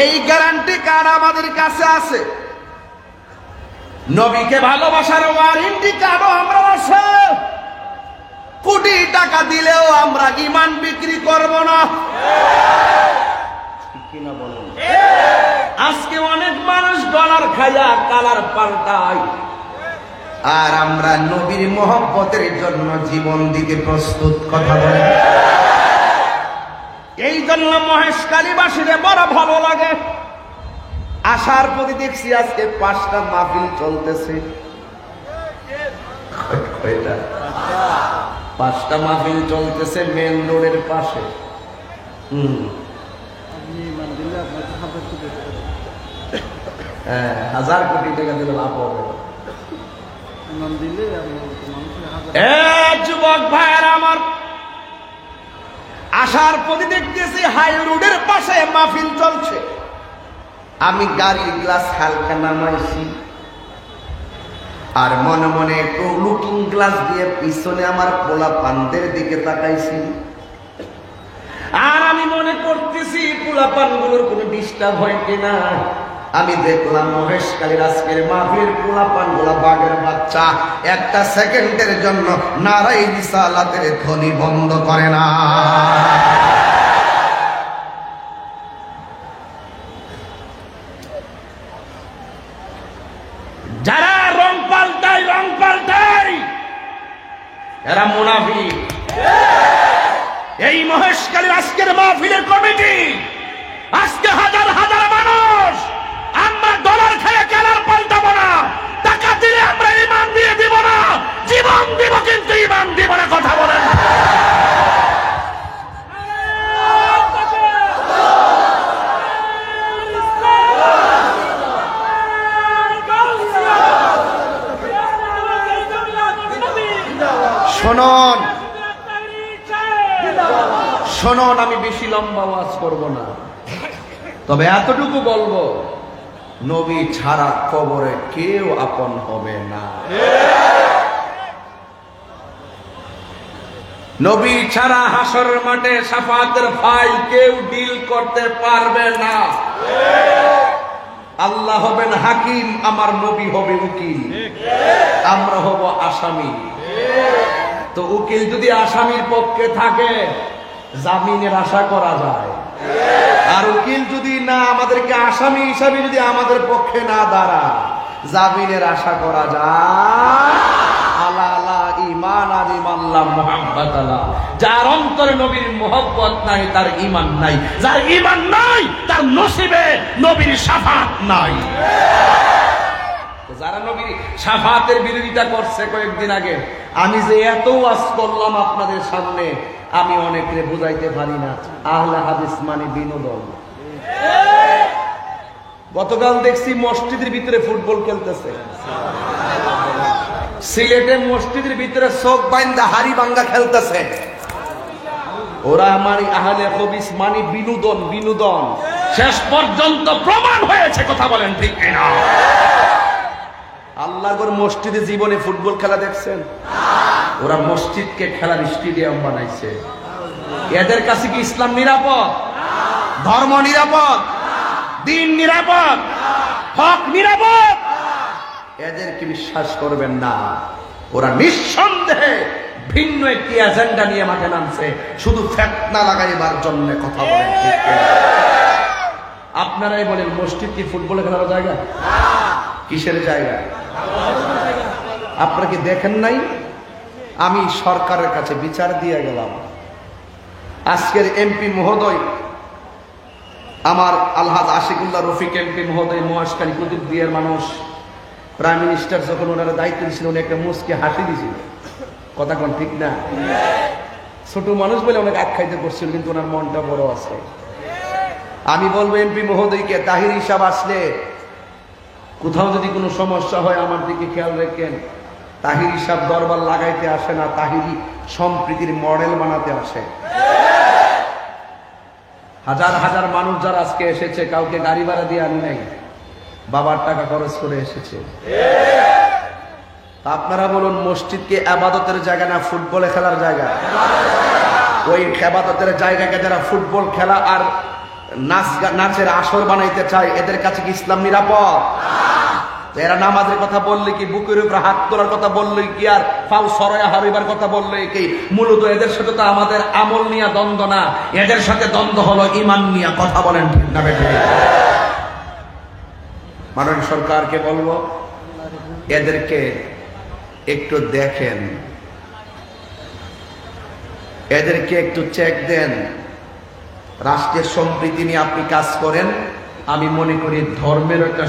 এই গ্যারান্টি কার্ড আমাদের কাছে আছে, নবীকে ভালোবাসার ওয়ারেন্টি কার্ডও আমরা আছে। কোটি টাকা দিলেও আমরা ঈমান বিক্রি করব না। কিনা বলেন? আজকে অনেক মানুষ ডলার খায়া কালার পাল্টায়, আর আমরা নবীর মহব্বতের জন্য জীবন দিতে প্রস্তুত। কথা বলেন। এই জন্য মহেশখালীবাসীরে বড় ভালো লাগে। আসার প্রতি দেখছি আজকে 5টা মাহফিল চলতেছে। কয়টা? 5টা মাহফিল চলতেছে মেন রোডের পাশে। হ্যাঁ, 1000 কোটি টাকা দিলে লাভ হবে। যুবক ভাইয়ের আমার, আসার পথে দেখতেছি হাই রোডের পাশে মাহফিল চলছে। আমি গাড়ির গ্লাস হালকা নামাইছি, আর মনে মনে একটু লুকিং গ্লাস দিয়ে পিছনে আমার পোলা পানদের দিকে তাকাইছি। আর আমি মনে করতেছি পোলা পানগুলোর কোনো ডিস্টার্ব হয় কিনা। আমি দেখলাম মহেশখালীর আজকের মাহফিলের পোলা পানগুলা বাঘের বাচ্চা, একটা সেকেন্ডের জন্য নারাই রিসালাতের ধ্বনি বন্ধ করে না। যারা রং পাল্টায় এরা মুনাফিক। এই মহেশখালীর আজকের মাহফিলের কমিটি, আজকে হাজার হাজার মানুষ, আমরা ডলার খেয়ে কেনার পাল্টাবো না, টাকা দিলে আমরা ইমান দিয়ে দিব না, জীবন দিব কিন্তু ইমান দিব না। কথা বলেন। শুনুন, আমি বেশি লম্বা ওয়াজ করব না, তবে এতটুকু বলবো, নবী ছাড়া কবরে কেউ আপন হবে না। নবী ছাড়া হাসরের মাঠে শাফাতের ফাইল কেউ ডিল করতে পারবে না। আল্লাহ হবেন হাকিম, আমার নবী হবে উকিল, আমরা হব আসামি। তো উকিল যদি আসামির পক্ষে থাকে জামিনের আশা করা যায়, আর উকিল যদি না আমাদেরকে আসামি হিসাবে যদি আমাদের পক্ষে না দাঁড়ায়, জামিনের আশা করা যায়। আলা ঈমান আর ঈমাল্লাহ মুহাব্বত আলা। যার অন্তরে নবীর মুহাব্বত নাই তার ঈমান নাই, যার ঈমান নাই তার নসিবে নবীর শাফাত নাই। যারা নবীর শাফাতের বিরোধিতা করছে কয়েকদিন আগে, আমি যে এত ওয়াজ করলাম আপনাদের সামনে, আমি অনেকরে বুঝাইতে পারি না। আহলে হাদিস মানে বিনোদন। গতকাল দেখছি মসজিদের ভিতরে ফুটবল খেলতেছে, সিলেটে মসজিদের ভিতরে চোখ বাইন্দা হাড়ি ভাঙ্গা খেলতেছে। ওরা মানে আহলে হাদিস মানে বিনোদন, বিনোদন। শেষ পর্যন্ত প্রমাণ হয়েছে। কথা বলেন ঠিক কিনা? আল্লাহর মসজিদে জীবনে ফুটবল খেলা দেখছেন? ওরা মসজিদকে খেলার স্টেডিয়াম বানাইছে। এদের কাছে কি ইসলাম নিরাপদ? ধর্ম নিরাপদ? দিন নিরাপদ? হক নিরাপদ? এদেরকে বিশ্বাস করবেন না। ওরা নিঃসন্দেহে ভিন্ন একটি এজেন্ডা নিয়ে মাঠে নামছে, শুধু ফিতনা লাগাইবার জন্য। কথা বলেন ঠিক কিনা? আপনারাই বলেন, মসজিদ কি ফুটবল খেলার জায়গা? কিসের জায়গা? আপনারা কি দেখেন নাই? আমি সরকারের কাছে বিচার দিয়ে গেলাম। আজকের এমপি মহোদয়, আমার আলহাজ আশিকুল্লাহ রফিক এমপি মহোদয়, মহেশখালী কুতুবদিয়ার মানুষ। প্রাইম মিনিস্টার যখন ওনারা দায়িত্ব দিয়েছিল, উনি একটা মুচকে হাসি দিয়েছিল। কথা কোন ঠিক না? ছোট মানুষ বলে অনেক আখ্যায়িত করছিল, কিন্তু ওনার মনটা বড় আছে। আমি বলবো এমপি মহোদয়কে, তাহির হিসাব আসলে কোথাও যদি কোনো সমস্যা হয় আমার দিকে খেয়াল রাখেন। তাহির হিসাব দরবার লাগাইতে আসে না, তাহিরি সম্প্রীতির মডেল বানাতে আসে। হাজার হাজার মানুষ যারা আজকে এসেছে, কাউকে গাড়ি ভাড়া দিয়ে আনি নাই, বাবার টাকা খরচ করে এসেছে। আপনারা বলুন, মসজিদকে আবাদতের জায়গা না ফুটবলে খেলার জায়গা? ওই আবাদতের জায়গাকে যারা ফুটবল খেলা আর নাচের আসর বানাইতে চায়, এদের কাছে কি ইসলাম নিরাপদ? এরা নামাজের কথা বললে কি, বুকের উপরে হাত তোলার কথা বললে কি, আর পাও সরয়া হারিবার কথা বললে কি, মূলত এদের সাথে তো আমাদের আমল নিয়ে দ্বন্দ্ব না, এদের সাথে দ্বন্দ্ব হলো ঈমান নিয়ে। কথা বলেন ঠিক না বেঠিক? মাননীয় সরকারকে বলবো, এদেরকে একটু দেখেন, এদেরকে একটু চেক দেন। রাষ্ট্রের সম্প্রীতি নিয়ে আপনি কাজ করেন। আমি মনে করি ধর্মের একটা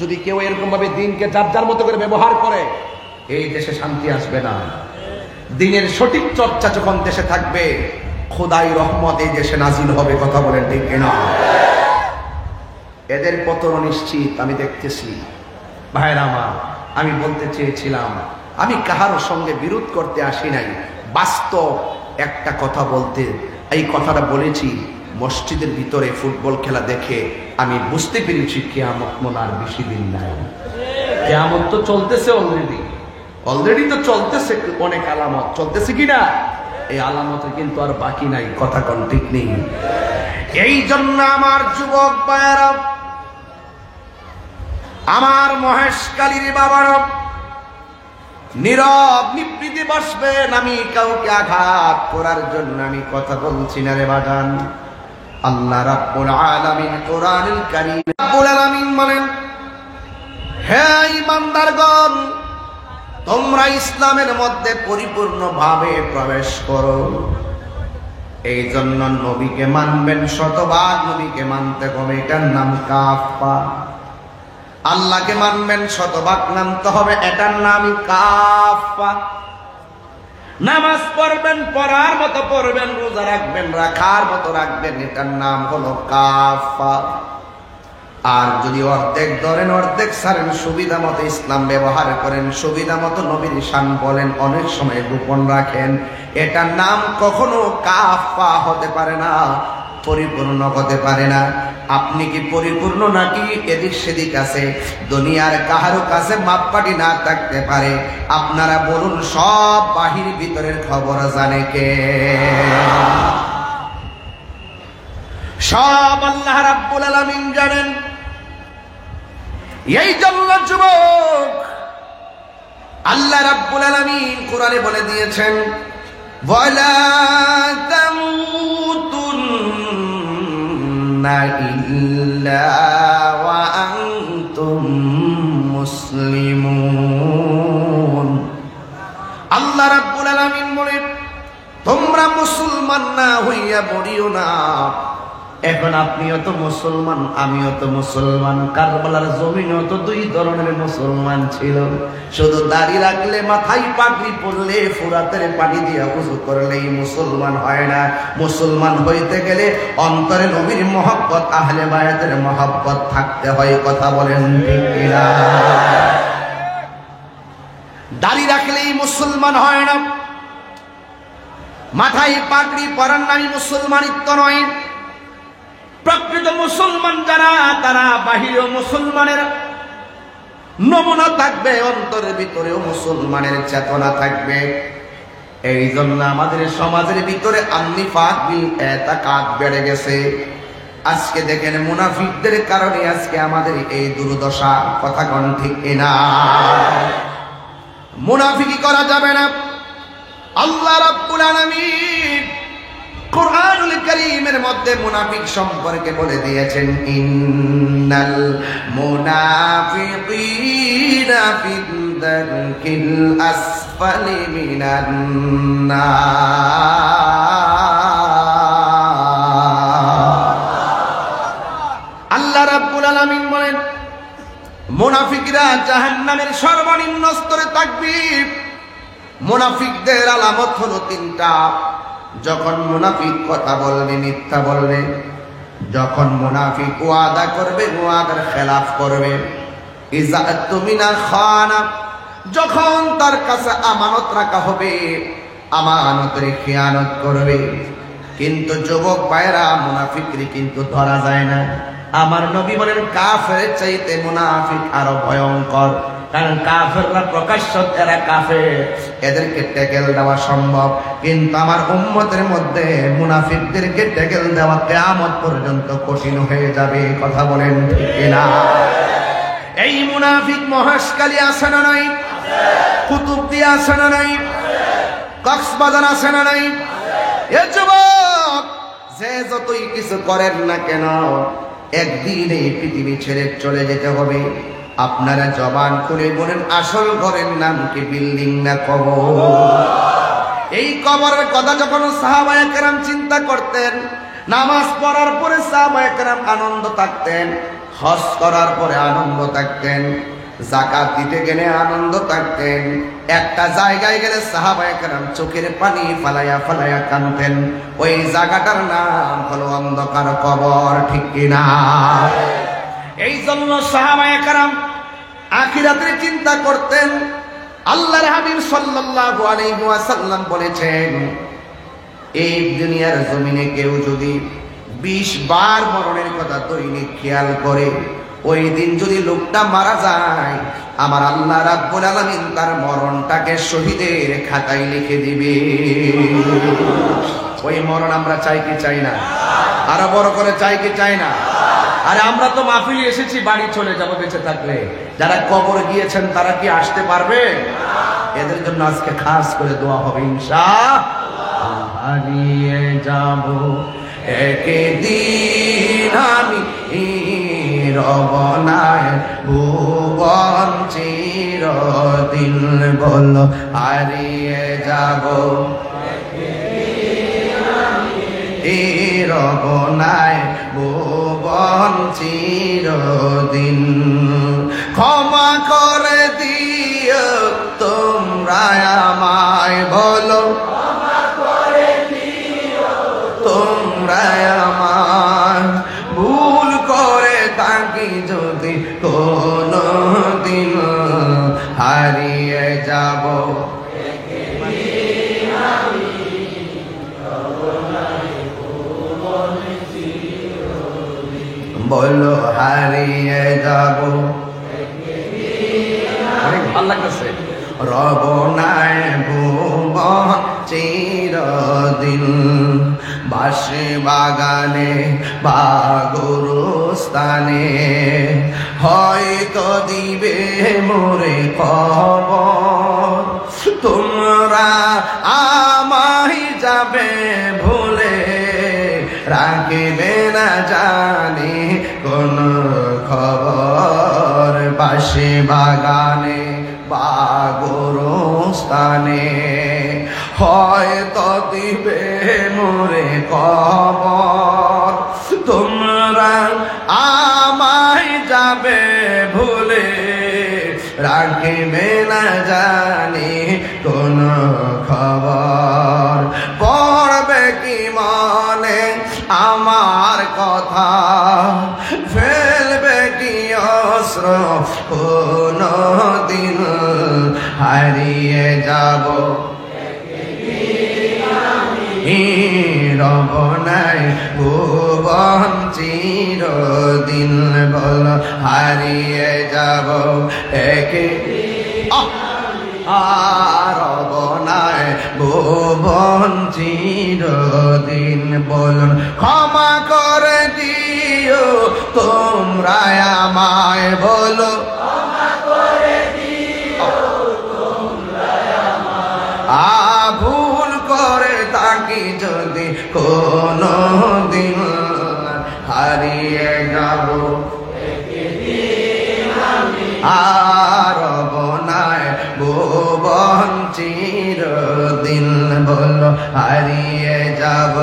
যদি কেউ এরকম ভাবে দিনকে যার যার মতো করে ব্যবহার করে, এই দেশে শান্তি আসবে না। দিনের সঠিক চর্চা যখন দেশে থাকবে, খোদাই রহমত এই দেশে নাজিল হবে। কথা বলেন ঠিক কিনা? এদের পতন নিশ্চিত আমি দেখতেছি। ভাইরা আমার, আমি বলতে চেয়েছিলাম, আমি কাহারও সঙ্গে বিরোধ করতে আসি নাই। বাস্তব একটা কথা বলতে, এই কথাটা বলেছি মসজিদের ভিতরে ফুটবল খেলা দেখে আমি বুঝতে পেরেছি কিয়ামত মনে আর বেশি দিন নাই। কিয়ামত তো চলতেছে অলরেডি তো চলতেছে, অনেক আলামত চলতেছে কিনা, এই আলামতে কিন্তু আর বাকি নাই, কথা কোন ঠিক নেই। এই জন্য আমার যুবক ভাইয়েরা, আমার মহেশকালীর বাবারা, নীরব নিবৃত্তি বসবেন। আমি কাউকে আঘাত করার জন্য আমি কথা বলছি না রে বাজান। আল্লাহ রাব্বুল আলামিন কোরআনুল কারীম রাব্বুল আলামিন বলেন, হে ঈমানদারগণ, তোমরা ইসলামের মধ্যে পরিপূর্ণভাবে প্রবেশ করো। এই জন্য নবীকে মানবেন, শতভাগ নবীকে মানতে হবে, এটার নাম কাফা। আল্লাহকে মানবেন, শতভাগ মানতে হবে, এটার নামই কাফা। নামাজ পড়বেন, পড়ার মতো পড়বেন, রোজা রাখবেন, রাখার মতো রাখবেন, এটার নাম হলো কাফা। আর যদি অর্ধেক ধরেন, অর্ধেক ছাড়েন, সুবিধা মতো ইসলাম ব্যবহার করেন, সুবিধা মতো নবীর শান বলেন, অনেক সময় গোপন রাখেন, এটার নাম কখনো কাফা হতে পারে না, পরিপূর্ণ হতে পারে না। আপনি কি পরিপূর্ণ নাকি এদিক সেদিক আছে? দুনিয়ার কাহারো কাছে মাপকাঠি না থাকতে পারে। আপনারা বলুন, সব বাহির ভিতরের খবর জানে কে? সব আল্লাহ রাব্বুল আলামিন জানেন। এই জন্য যুবক, আল্লাহ রাব্বুল আলামিন কোরআনে বলে দিয়েছেন, ওয়ালা তামুতুন্না ইল্লা ওয়া আনতুম মুসলিমুন। আল্লাহ রাব্বুল আলামিন বলেন, তোমরা মুসলমান না হইয়া মরিও না। এখন আপনিও তো মুসলমান, আমিও তো মুসলমান। কারবালার জমিনেও তো দুই ধরনের মুসলমান ছিল। শুধু দাড়ি রাখলে, মাথায় পাগড়ি পরলে, ফুরাতের পানি দিয়ে ওযু করলেই মুসলমান হয় না। মুসলমান হইতে গেলে অন্তরে নবীর মহব্বত, আহলে বায়াতের মহব্বত থাকতে হয়। কথা বলেন ঠিক কিনা? দাড়ি রাখলেই মুসলমান হয় না, মাথায় পাগড়ি পরার নামই মুসলমানিত্ব নয়। প্রকৃত মুসলমান যারা, তারা বাহিরে মুসলমানের নমুনা থাকবে, অন্তরের ভিতরেও মুসলমানের চেতনা থাকবে। এই জন্য আমাদের সমাজের ভিতরে আন্নিফাক বিল ইতিকাদ বেড়ে গেছে। আজকে দেখেন, মুনাফিকদের কারণে আজকে আমাদের এই দুর্দশা। কথা কোন ঠিক কিনা? মুনাফিকি করা যাবে না। আল্লাহ রাব্বুল আলামিন কুরআনুল কারীমের মধ্যে মুনাফিক সম্পর্কে বলে দিয়েছেন, ইন্নাল মুনাফিকিনা ফিদ দারকিল আসফালি মিনান নার। আল্লাহ রাব্বুল আলামিন বলেন, মুনাফিকরা জাহান্নামের সর্বনিম্ন স্তরে থাকবে। মুনাফিকদের আলামত হলো তিনটা। যখন মুনাফিক কথা বলবে, মিথ্যা বলবে। যখন মুনাফিক ওয়াদা করবে, ওয়াদার খেলাফ করবে। ইযা তুমিনা খানা, যখন তার কাছে আমানত রাখা হবে, আমানতের খেয়ানত করবে। কিন্তু যুবক ভাইরা, মুনাফিকরে কিন্তু ধরা যায় না। আমার নবী বলেন, কাফের চাইতে মুনাফিক আরো ভয়ঙ্কর। কারণ কাফেররা প্রকাশ্য, এরা কাফের, এদেরকে ট্যাকেল দেওয়া সম্ভব। কিন্তু আমার উম্মতের মধ্যে মুনাফিকদেরকে ট্যাকেল দেওয়া কিয়ামত পর্যন্ত কঠিন হয়ে যাবে। কথা বলেন ঠিক কিনা? এই মুনাফিক মহেশখালী আছে না নাই? কুতুবদিয়া আছে না নাই? কক্সবাজার আছে না নাই? এ যুবক, যে যতই কিছু করেন না কেন, একদিন এই পৃথিবী ছেড়ে চলে যেতে হবে। আপনারা জবান খুলে বলেন, আসল ঘরের নাম কি বিল্ডিং না কবর? এই কবরের কথা যখন সাহাবায়ে কেরাম চিন্তা করতেন, নামাজ পড়ার পরে সাহাবায়ে কেরাম আনন্দ থাকতেন, হজ করার পরে আনন্দ থাকতেন, যাকাত দিতে গেলে আনন্দ থাকতেন, একটা জায়গায় গেলে সাহাবায়ে কেরাম চোখের পানি ফালাইয়া ফালাইয়া কাঁদতেন। ওই জায়গাটার নাম হলো অন্ধকার কবর। ঠিক কিনা? এই জন্য সাহাবায়ে কেরাম আখিরাতের চিন্তা করতেন। আল্লাহর হাবিব সাল্লাল্লাহু আলাইহি ওয়াসাল্লাম বলেছেন, এই দুনিয়ার জমিনে কেউ যদি 20 বার মরণের কথা দৈনিক খেয়াল করে, ওই দিন যদি লোকটা মারা যায়, আমার আল্লাহ রাব্বুল আলামিন তার মরণটাকে শহীদের খাতায় লিখে দিবে। ওই মরণ আমরা চাই কি চাই না? আরো বড় করে চাই কি চাই না? আরে আমরা তো মাহফিলে এসেছি, বাড়ি চলে যাব বেঁচে থাকলে। যারা কবর গিয়েছেন তারা কি আসতে পারবে? এদের জন্য আজকে খাস করে দোয়া হবে ইনশাআল্লাহ। হারিয়ে যাব একদিন আমি রবনায় ভুবন চিরদিন, বলো হারিয়ে যাব রবনায় ভুবন চিরদিন। ক্ষমা করে দিও তোমরা আমায়, বলো তোমরা আমার ভুল করে থাকি যদি কোনো দিন, হারিয়ে যাব বলো হারিয়ে যাব। অনেক ভালো লাগতেছে। রবনায় ভুবন চিরদিন, বাসে বাগানে বা গুরুস্থানে হয়তো দিবে মোরে খবর। তোমরা আমায় যাবে ভুলে, রাখবে না জানি কোন খবর। বাসে বাগানে বা গোরস্থানে হয়তো দিবে মোরে খবর। তোমরা আমায় যাবে ভুলে, রাখবে না জানি কোন খবর। পড়বে কি মনে আমার কথা, ফেলবে কি অস্ত্র কোন দিন, হারিয়ে যাব রবনায় ভুবন চিরদিন, বল হারিয়ে যাব রবনায় ভুবন চিরদিন, বলুন ক্ষমা করে দিও তোমরা আমায়, বলো ভুল করে থাকি যদি কোনো দিন, হারিয়ে যাব রবনায় ভুবন চিরদিন, বলো হারিয়ে যাব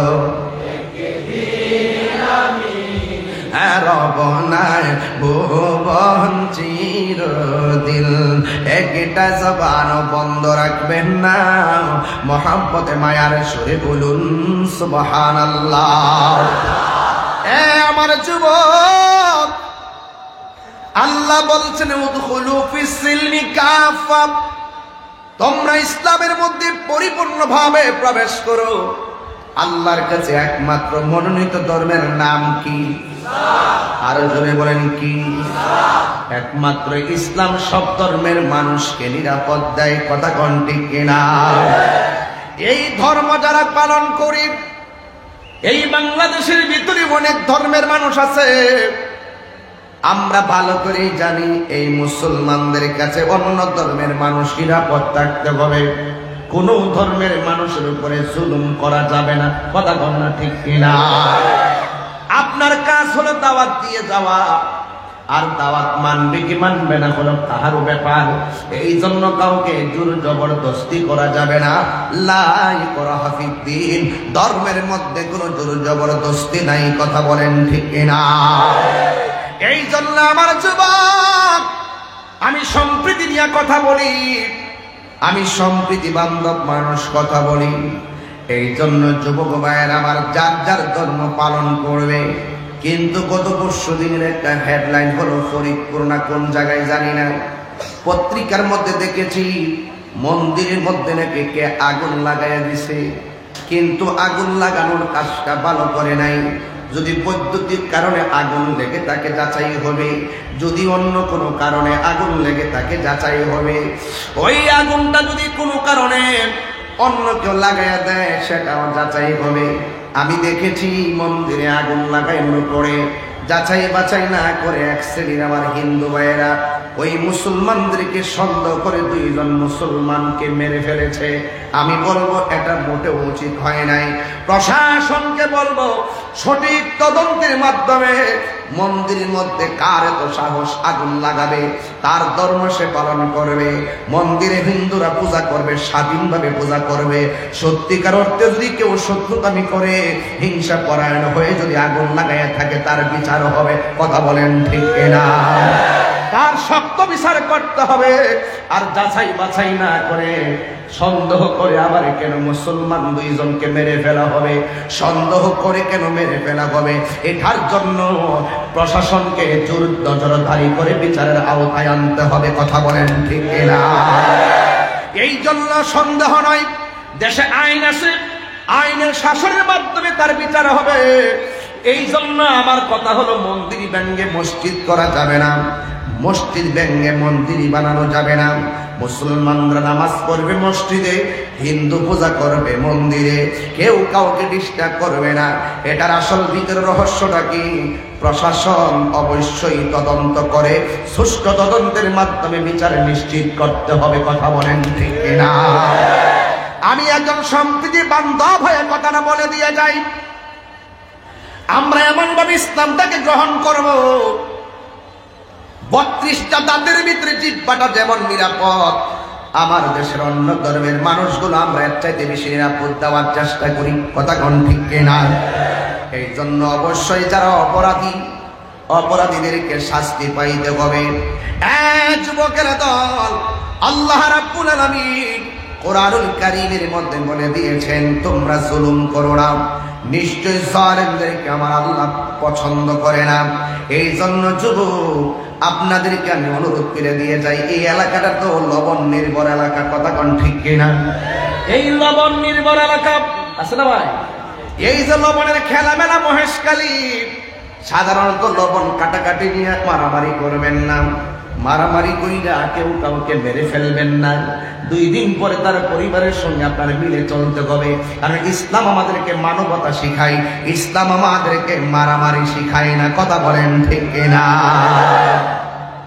রবনায় ভুবন চিরদিন। একটা জবান বন্ধ রাখবেন না, মহব্বতে মায়ার সুরে বলুন সুবহানাল্লাহ। আমার যুবক, আল্লাহ বলছেন উদখুলু ফিস সিলমি কাফা, তোমরা ইসলামের মধ্যে পরিপূর্ণভাবে প্রবেশ করো। আল্লাহর কাছে একমাত্র মনোনীত ধর্মের নাম কি? আরো জোরে বলেন কি? একমাত্র ইসলাম সব ধর্মের মানুষকে নিরাপদ দেয়, কথা কোন ঠিক কিনা? এই ধর্ম যারা পালন করি, এই বাংলাদেশের ভিতরে অনেক ধর্মের মানুষ আছে। আমরা ভালো করেই জানি এই মুসলমানদের কাছে অন্য ধর্মের মানুষ নিরাপদ থাকতে হবে, কোন ধর্মের মানুষের উপরে জুলুম করা যাবে না, কথা কোন না ঠিক কিনা? আপনার কাজ হলো দাওয়াত দিয়ে যাওয়া, আর দাওয়াত মানবে কি মানবে না হলো তাহারও ব্যাপার। এই জন্য কাউকে জোর জবরদস্তি করা যাবে না। লা ইকরাহা ফিদ্দীন, ধর্মের মধ্যে কোনো জোর জবরদস্তি নাই, কথা বলেন ঠিক কিনা? এই জন্য আমার যুবক, আমি সম্প্রীতি নিয়ে কথা বলি, আমি সম্প্রীতি বান্ধব মানুষ কথা বলি। এই জন্য যুবক ভাইয়ের আমার যার যার ধর্ম পালন করবে। কিন্তু গত পরশু দিনের একটা হেডলাইন হলো ফরিদপুর না কোন জায়গায় জানি না, পত্রিকার মধ্যে দেখেছি মন্দিরের মধ্যে নাকি কে আগুন লাগাইয়া দিছে। কিন্তু আগুন লাগানোর কাজটা ভালো করে নাই। যদি বৈদ্যুতিক কারণে আগুন লেগে তাকে যাচাই হবে, যদি অন্য কোনো কারণে আগুন লেগে তাকে যাচাই হবে। ওই আগুনটা যদি কোনো কারণে অন্য কেউ লাগাইয়া দেয় সেটাও যাচাই হবে। আমি দেখেছি মন্দিরে আগুন লাগানোর পরে যাচাই বাছাই না করে এক শ্রেণীর আমার হিন্দু ভাইয়েরা ওই মুসলমানদেরকে সন্দেহ করে 2 জন মুসলমানকে মেরে ফেলেছে। আমি বলবো এটা মোটেও উচিত হয় নাই। প্রশাসনকে বলবো সঠিক তদন্তের মাধ্যমে মন্দিরের মধ্যে কার এত সাহস আগুন লাগাবে, তার ধর্ম সে পালন করবে, মন্দিরে হিন্দুরা পূজা করবে, স্বাধীনভাবে পূজা করবে। সত্যিকার অর্থে যদি কেউ শত্রুতামি করে হিংসা পরায়ণ হয়ে যদি আগুন লাগাইয়া থাকে তার বিচার হবে। কথা বলেন ঠিক না? তার শক্ত বিচার করতে হবে। আর যাচাই বাছাই না করে সন্দেহ করে আবার কেন মুসলমান 2 জনকে মেরে ফেলা হবে, সন্দেহ করে কেন মেরে ফেলা হবে, এটার জন্য প্রশাসনকে জোর নজরদারি করে বিচারের আওতায় আনতে হবে। কথা বলেন ঠিক না? এই জন্য সন্দেহ নয়, দেশে আইন আছে, আইনের শাসনের মাধ্যমে তার বিচার হবে। এই জন্য আমার কথা হলো মন্দির ব্যঙ্গে মসজিদ করা যাবে না, মসজিদ ব্যঙ্গে মন্দিরই বানানো যাবে না। মুসলমানরা নামাজ পড়বে মসজিদে, হিন্দু পূজা করবে মন্দিরে, কেউ কাউকে ডিস্টার্ব করবে না। এটার আসল ভিতরের রহস্যটা কি? প্রশাসন অবশ্যই তদন্ত করে সুষ্ঠু তদন্তের মাধ্যমে বিচার নিশ্চিত করতে হবে। কথা বলেন ঠিক না? আমি একজন সম্প্রীতি বান্ধব হয়ে কথাটা বলে দিয়ে যাই, আমরা এমন ভাবে ইসলামটাকে গ্রহণ করব 32টা দাঁতের ভিতরে জিহ্বাটা যেমন নিরাপদ, আমার দেশের অন্য ধর্মের মানুষগুলো আমরা এর চাইতে বেশি নিরাপদ দেওয়ার চেষ্টা করি। কথা কোন ঠিক কিনা? এই জন্য অবশ্যই যারা অপরাধী, অপরাধীদেরকে শাস্তি পাইতে হবে। যুবকের দল, আল্লাহ রাব্বুল আলামিন কোরআনুল কারীমের মধ্যে বলে দিয়েছেন তোমরা জুলুম করো না, নিশ্চয় জালেমদেরকে আমার আল্লাহ পছন্দ করে না। এই জন্য যুবক আপনাদেরকে আমি অনুরোধ করে দিয়ে যাই, এই এলাকাটা তো লবণ নির্ভর এলাকা। কথা কোন ঠিক কিনা? এই লবণ নির্ভর এলাকা আছে না ভাই? এই যে লবণের খেলা মেলা মহেশখালী, সাধারণত লবণ কাটাকাটি নিয়ে মারামারি করবেন না, মারামারি কইরা কেউ কাউকে মেরে ফেলবেন না। 2 দিন পরে তার পরিবারের সঙ্গে আপনার মিলে চলতে হবে। কারণ ইসলাম আমাদেরকে মানবতা শিখায়, ইসলাম আমাদেরকে মারামারি শিখায় না। কথা বলেন ঠিক না?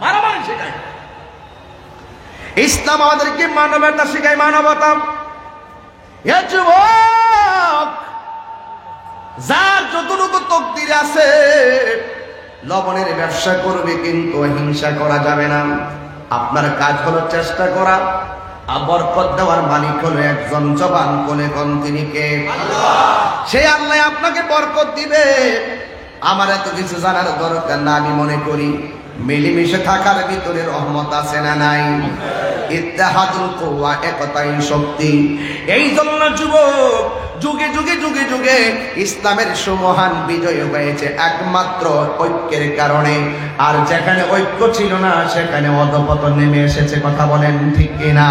মারামারি শিখায় ইসলাম, আমাদেরকে মানবতা শিখায়, মানবতা। এ যুবক, যার যতটুকু তকদির আছে লবণের ব্যবসা করবে, কিন্তু হিংসা করা যাবে না। আপনার কাজ হলো চেষ্টা করা, আর বরকত দেওয়ার মালিক হলো একজন। জবান কোনে কোন তিনি কে? সে আল্লাহ আপনাকে বরকত দিবে। আমার এত কিছু জানার দরকার না। আমি মনে করি মিলেমিশে থাকার ভিতরে রহমত আছে না নাই? ইত্তেহাদুল কুওয়া, একতাই শক্তি। এই জন্য যুবক, যুগে যুগে যুগে যুগে ইসলামের সুমহান বিজয় হয়েছে একমাত্র ঐক্যের কারণে। আর যেখানে ঐক্য ছিল না সেখানে অধপতন নেমে এসেছে। কথা বলেন ঠিক কিনা?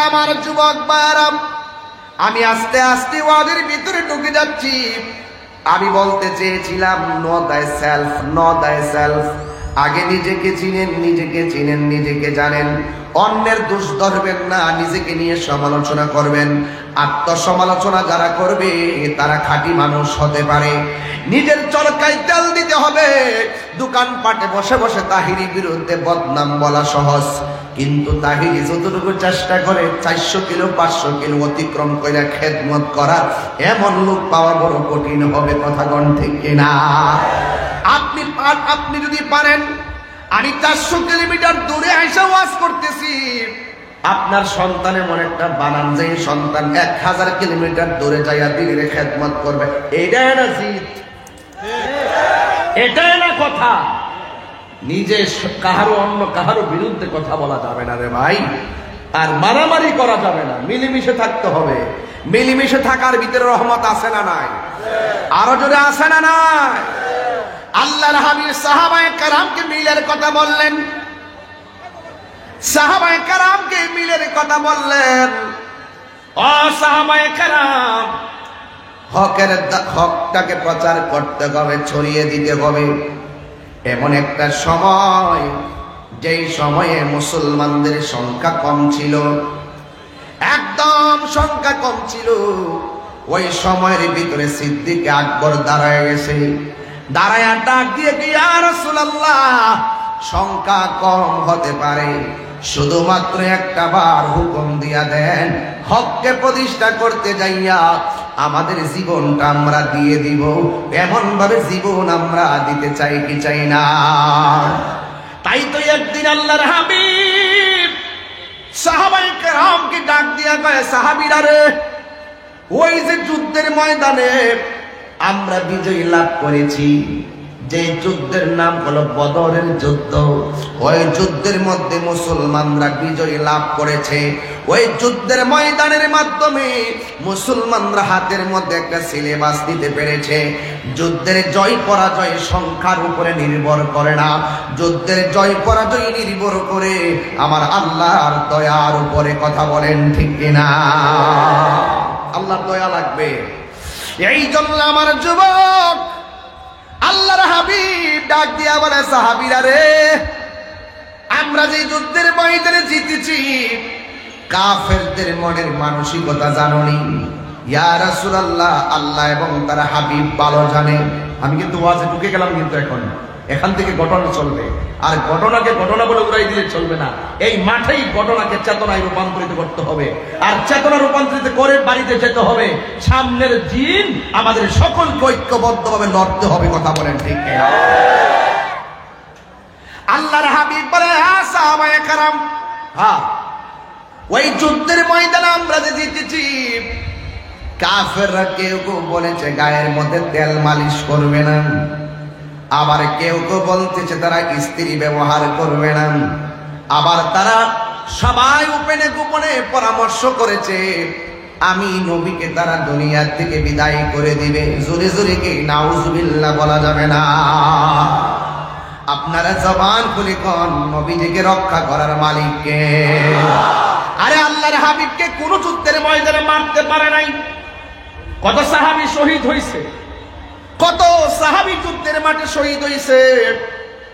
আমার যুবক ভাইরা, আমি আস্তে আস্তে ওয়াদের ভিতরে ঢুকে যাচ্ছি। আমি বলতে চেয়েছিলাম নো দাই সেলফ, নো দাই সেলফ। আগে নিজেকে চিনেন, নিজেকে চিনেন, নিজেকে জানেন, অন্যের দোষ ধরবেন না, নিজেকে নিয়ে সমালোচনা করবেন। আত্মসমালোচনা যারা করবে তারা খাঁটি মানুষ হতে পারে। নিজের চরকায় তেল দিতে হবে। দোকানপাটে বসে বসে তাহিরির বিরুদ্ধে বদনাম বলা সহজ, কিন্তু তাহিরি যতটুকু চেষ্টা করে 400 কিলো 500 কিলো অতিক্রম করে খেদমত করার এমন লোক পাওয়া বড় কঠিন হবে। কথা কোন ঠিক কিনা? আপনি যদি পারেন, আমি 400 কিলোমিটার দূরে আইসা ওয়াজ করতেছি, আপনার সন্তান এমন একটা বানান যে সন্তান 1000 কিলোমিটার দূরে যাইয়া দিনের খেদমত করবে। এটাই না জিত, এটাই না কথা। নিজে কাহারো অন্য কাহারো বিরুদ্ধে কথা বলা যাবে না রে ভাই, আর মারামারি করা যাবে না। মিলেমিশে থাকতে হবে। মিলেমিশে থাকার ভিতরে রহমত আছে না নাই? আরো জোরে আছে না নাই? আল্লাহর হাবিব সাহাবায়ে কেরামকে মিলের কথা বললেন, সাহাবায়ে কেরামকে মিলের কথা বললেন। ও সাহাবায়ে কেরাম, হকটাকে প্রচার করতে হবে, ছড়িয়ে দিতে হবে। এমন একটা সময়, যেই সময়ে মুসলমানদের সংখ্যা কম ছিল, একদম সংখ্যা কম ছিল, ওই সময়ের ভিতরে সিদ্দিক আকবর দাঁড়ায় গেছে। দাঁড়ায় ডাক দিয়ে কি, ইয়া রাসূলুল্লাহ, সংখ্যা কম হতে পারে, শুধুমাত্র একটা বার হুকুম দিয়া দেন, হককে প্রতিষ্ঠা করতে যাইয়া আমাদের জীবনটা আমরা দিয়ে দিব। এমন ভাবে জীবন আমরা দিতে চাই কি চাই না? তাই তো একদিন আল্লাহর হাবিব সাহাবায়ে কেরামকে ডাক দিয়া কয়, সাহাবীরা রে, ওই যে যুদ্ধের ময়দানে আমরা বিজয় লাভ করেছি, যে যুদ্ধের নাম হলো বদরের যুদ্ধ, ওই যুদ্ধের মধ্যে মুসলমানরা বিজয় লাভ করেছে। ওই যুদ্ধের ময়দানের মাধ্যমে মুসলমানরা হাতের মধ্যে একটা সিলেবাস দিতে পেরেছে। যুদ্ধের জয় পরাজয় সংখ্যার উপরে নির্ভর করে না, যুদ্ধের জয় পরাজয় নির্ভর করে আমার আল্লাহর দয়ার উপরে। কথা বলেন ঠিক কিনা? আল্লাহর দয়া লাগবে। এই জন্য আমার যুবক, আল্লাহর হাবিব ডাক দিয়া বলে, সাহাবীরা রে, আমরা যে যুদ্ধের ময়দানে জিতেছি, কাফেরদের মনের মানসিকতা জানোনি? ইয়া রাসূলুল্লাহ, আল্লাহ এবং তার হাবিব ভালো জানে। আমি কিন্তু ওয়াজে ঢুকে গেলাম, কিন্তু এখান থেকে ঘটনা চলবে, আর ঘটনাকে ঘটনা বলে উড়াই দিলে চলবে না। এই মাঠেই ঘটনাকে চেতনায় রূপান্তরিত করতে হবে, আর চেতনা রূপান্তরিত করে বাড়িতে যেতে হবে। সামনের দিন আমাদের সকলকে ঐক্যবদ্ধভাবে লড়তে হবে। কথা বলেন ঠিক কিনা? আল্লাহর হাবিব বলে, সাহাবায়ে কেরাম, হ্যাঁ, ওই যুদ্ধের ময়দানে আমরা যে জিতেছি, কাফেররা কেউ কেউ বলেছে গায়ের মধ্যে তেল মালিশ করবে না, আবার কেউ কেউ বলতেছে তারা স্ত্রী ব্যবহার করবে না, আবার তারা সবাই গোপনে গোপনে পরামর্শ করেছে আমি নবীকে তারা দুনিয়ার থেকে বিদায় করে দিবে। জোরে জোরে কি নাউজুবিল্লাহ বলা যাবে না? আপনারা জবান খুলে কোন নবীজিকে রক্ষা করার মালিককে? আরে আল্লাহর হাবিবকে কোন যুদ্ধের ময়দানে মারতে পারে নাই। কত সাহাবী শহীদ হইছে, কত সাহাবী যুদ্ধের মাঠে শহীদ হইছে,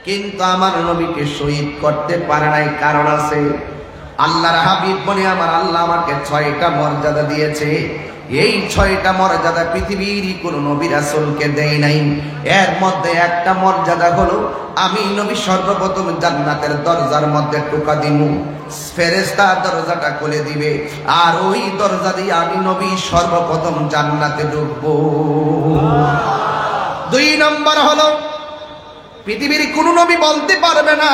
কিন্তু আমার নবীকে শহীদ করতে পারে নাই। কারণ আছে। আল্লাহর হাবিব বলে, আমার আল্লাহ আমাকে 6টা মর্যাদা দিয়েছে। এই 6টা মর্যাদা পৃথিবীর কোন নবী রাসূলকে দেয় নাই। এর মধ্যে একটা মর্যাদা হলো, আমি নবী সর্বপ্রথম জান্নাতের দরজার মধ্যে টোকা দিব, ফেরেশতা দরজাটা খুলে দিবে, আর ওই দরজা দিয়ে আমি নবী সর্বপ্রথম জান্নাতে ঢুকবো। 2 নম্বর হলো, পৃথিবীর কোন নবী বলতে পারবে না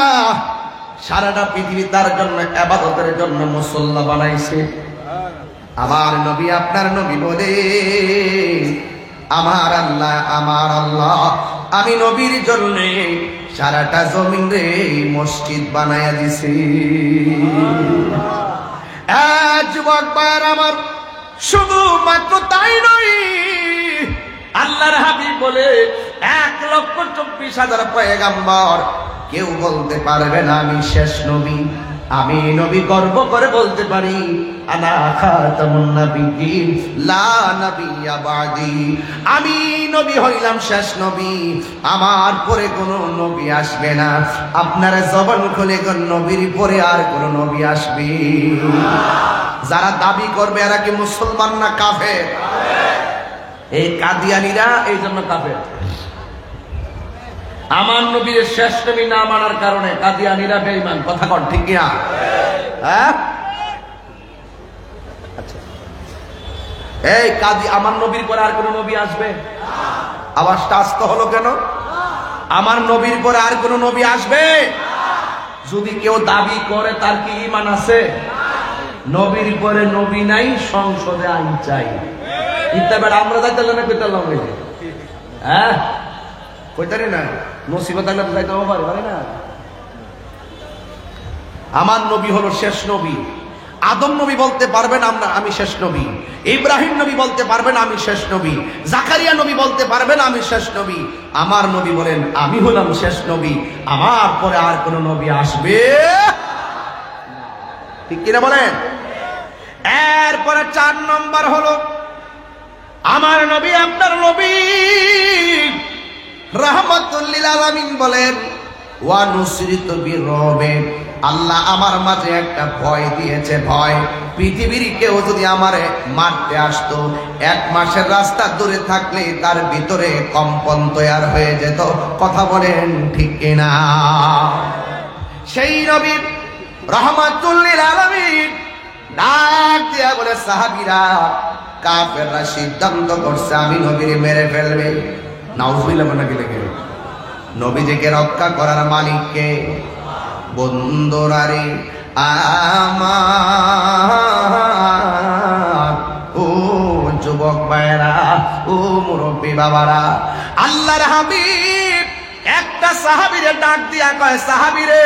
সারাটা পৃথিবী তার জন্য ইবাদতের জন্য মুসল্লা বানাইছে। আমার নবী, আপনার নবী বলে, আমার আল্লাহ আমি নবীর জন্য সারাটা জমিন রে মসজিদ বানায়া দিছি। যুবক ভাইরা আমার, শুধুমাত্র তাই নয়, আল্লাহর হাবিব বলে 1,24,000 পয়গাম্বর, কেউ বলতে পারবে না আমি শেষ নবী। আমি নবী গর্ব করে বলতে পারি, আনা খাতামুন নাবিয়্যিন লা নাবিয়্যা বাদি। আমি নবী হইলাম শেষ নবী, আমার পরে কোনো নবী আসবে না। আপনারা জবান খুলে কোন নবীর পরে আর কোন নবী আসবে? যারা দাবি করবে এরা কি মুসলমান না কাফের? এই কাদিয়ানীরা এই জন্য কাফের। আমার নবীর শেষ নবী না মানার কারণে কাদিয়ানীরা বেঈমান। কথা কন ঠিক কিনা? হ্যাঁ, আচ্ছা, এই কাদি আমার নবীর পরে আর কোন নবী আসবে? আওয়াজটা আস্তে হলো কেন? আমার নবীর পরে আর কোন নবী আসবে? যদি কেউ দাবি করে তার কি ঈমান আছে? নবীর পরে নবী নাই, সংসদে আইন চাই। ইত্যাবার আমরা যাইতে না কইতালাম না, হ্যাঁ কইতারি না, নসিবত আল্লাহ যাইতে পারে না। আমার নবী হলো শেষ নবী। আদম নবী বলতে পারবেন আমি শেষ নবী, ইব্রাহিম নবী বলতে পারবেন আমি শেষ নবী, জাকারিয়া নবী বলতে পারবেন আমি শেষ নবী। আমার নবী বলেন আমি হলাম শেষ নবী, আমার পরে আর কোন নবী আসবে? ঠিক কিনা বলেন? এরপরে 4 নম্বর হলো আমার নবী আপনার নবী রাহমাতুল লিল আলামিন বলেন ওয়া নুসরিতু বিরবে, আল্লাহ আমার মাঝে একটা ভয় দিয়েছে, ভয়। পৃথিবীর কেউ যদি আমারে মারতে আসতো, 1 মাসের রাস্তা দূরে থাকলে তার ভিতরে কম্পন তৈরি হয়ে যেত। কথা বলেন ঠিক কিনা? সেই নবী রাহমাতুল লিল আলামিন ডাক দিয়া বলে, সাহাবীরা কাফেররা সিদ্ধান্ত করছে আমি নবীরে মেরে ফেলবে। নাউজুবিল্লাহ নাকি লেগে নবীজিকে রক্ষা করার মালিককে। বন্ধুরারে আমার, ও যুবক ভাইরা, ও মুরব্বী বাবারা, আল্লাহর হাবিব একটা সাহাবীরে ডাক দিয়া কয়, সাহাবীরে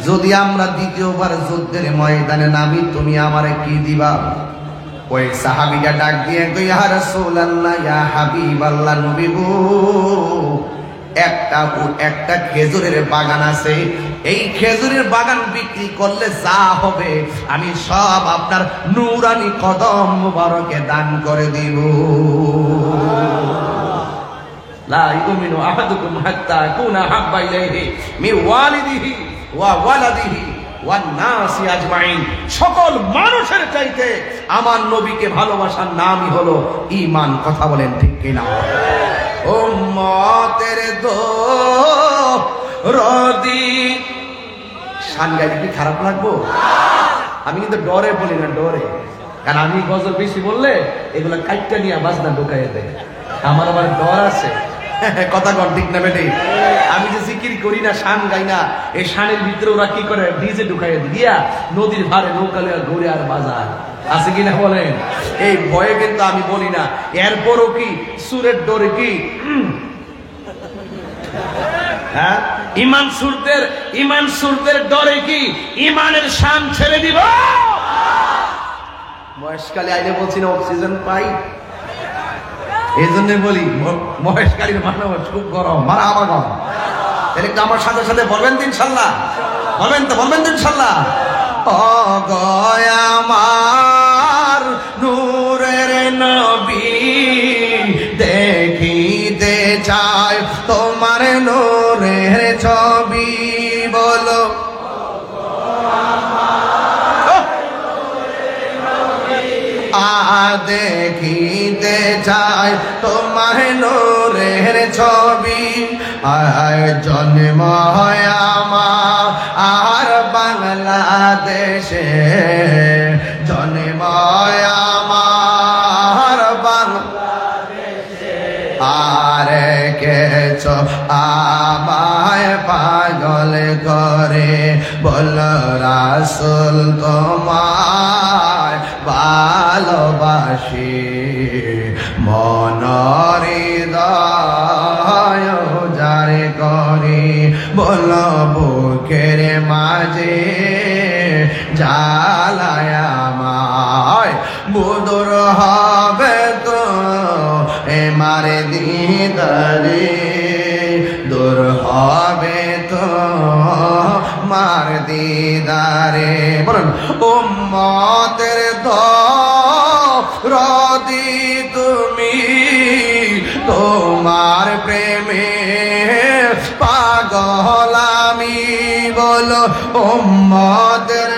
যদি আমরা দ্বিতীয়বার যুদ্ধের ময়দানে নামি তুমি আমারে কি দিবা? ওই সাহাবীটা ডাক দিয়ে কই, ইয়া রাসূলুল্লাহ, ইয়া হাবিবাল্লাহ, নবী গো, একটা খেজুরের বাগান আছে, এই খেজুরের বাগান বিক্রি করলে যা হবে আমি সব আপনার নূরানি কদম মুবারকে দান করে দিব। লা ইউমিনু আহাদুকুম হাত্তা কুনা হাব্বা ইলাইহি মিন ওয়ালিদিহি ওয়া ওয়ালাদিহি ওয়ান নাসি আজমাইন, সকল মানুষের চাইতে আমার নবীকে ভালোবাসার নামই হলো ঈমান। কথা বলেন ঠিক কিনা? উম্মতের দরদি শান গাইলে কি খারাপ লাগবো? আমি কিন্তু ডরে বলি না, ডরে, কারণ আমি গজল বেশি বললে এগুলা কাইটটা নিয়ে বাজনা ঢুকাইয়া দেয়, আমার আবার ডর আছে। কথা কন ঠিক না বেটে? আমি যে জিকির করি না, শান গাই না, এই শানের ভিতরে ওরা কি করে ডিজে ঢুকাইয়া দিয়া নদীর ধারে নৌকা লইয়া ঘুরে আর বাজার আছে কিনা বলেন? এই ভয়ে কিন্তু আমি বলি না। এরপরও কি সুরের ডরে কি হ্যাঁ ইমান সুরদের ডরে কি ইমানের শান ছেড়ে দিব? বয়সকালে আইলে বলছি না অক্সিজেন পাই, এই জন্য বলি মহেশকালীর মানুষ খুব গরম, মারা আমার গরম। তাহলে একটু আমার সাথে সাথে বলবেন তো ইনশাল্লাহ, বলবেন তো ইনশাল্লাহ। ও গয়া আমার নূরের নবী, দেখিতে চাই তোমার নূরের ছবি, বলো দেখিতে চাই তোমার নূরের ছবি। জন্ম আমার আর বাংলাদেশে, জন্ম আমার বাংলাদেশে, আর কেছ আমায় পাগল করে, বল রাসূল তোমায় ভালোবাসি, মনের হৃদয় যারে করে, বল বুকের মাঝে জ্বালায় আমায়, বুদুর হবে তো এমার দিদারে, দূর হবে তো মার দিদারে। বলুন উম্মতের দরদি তুমি, তোমার প্রেমে পাগল আমি, বলো উম্মতের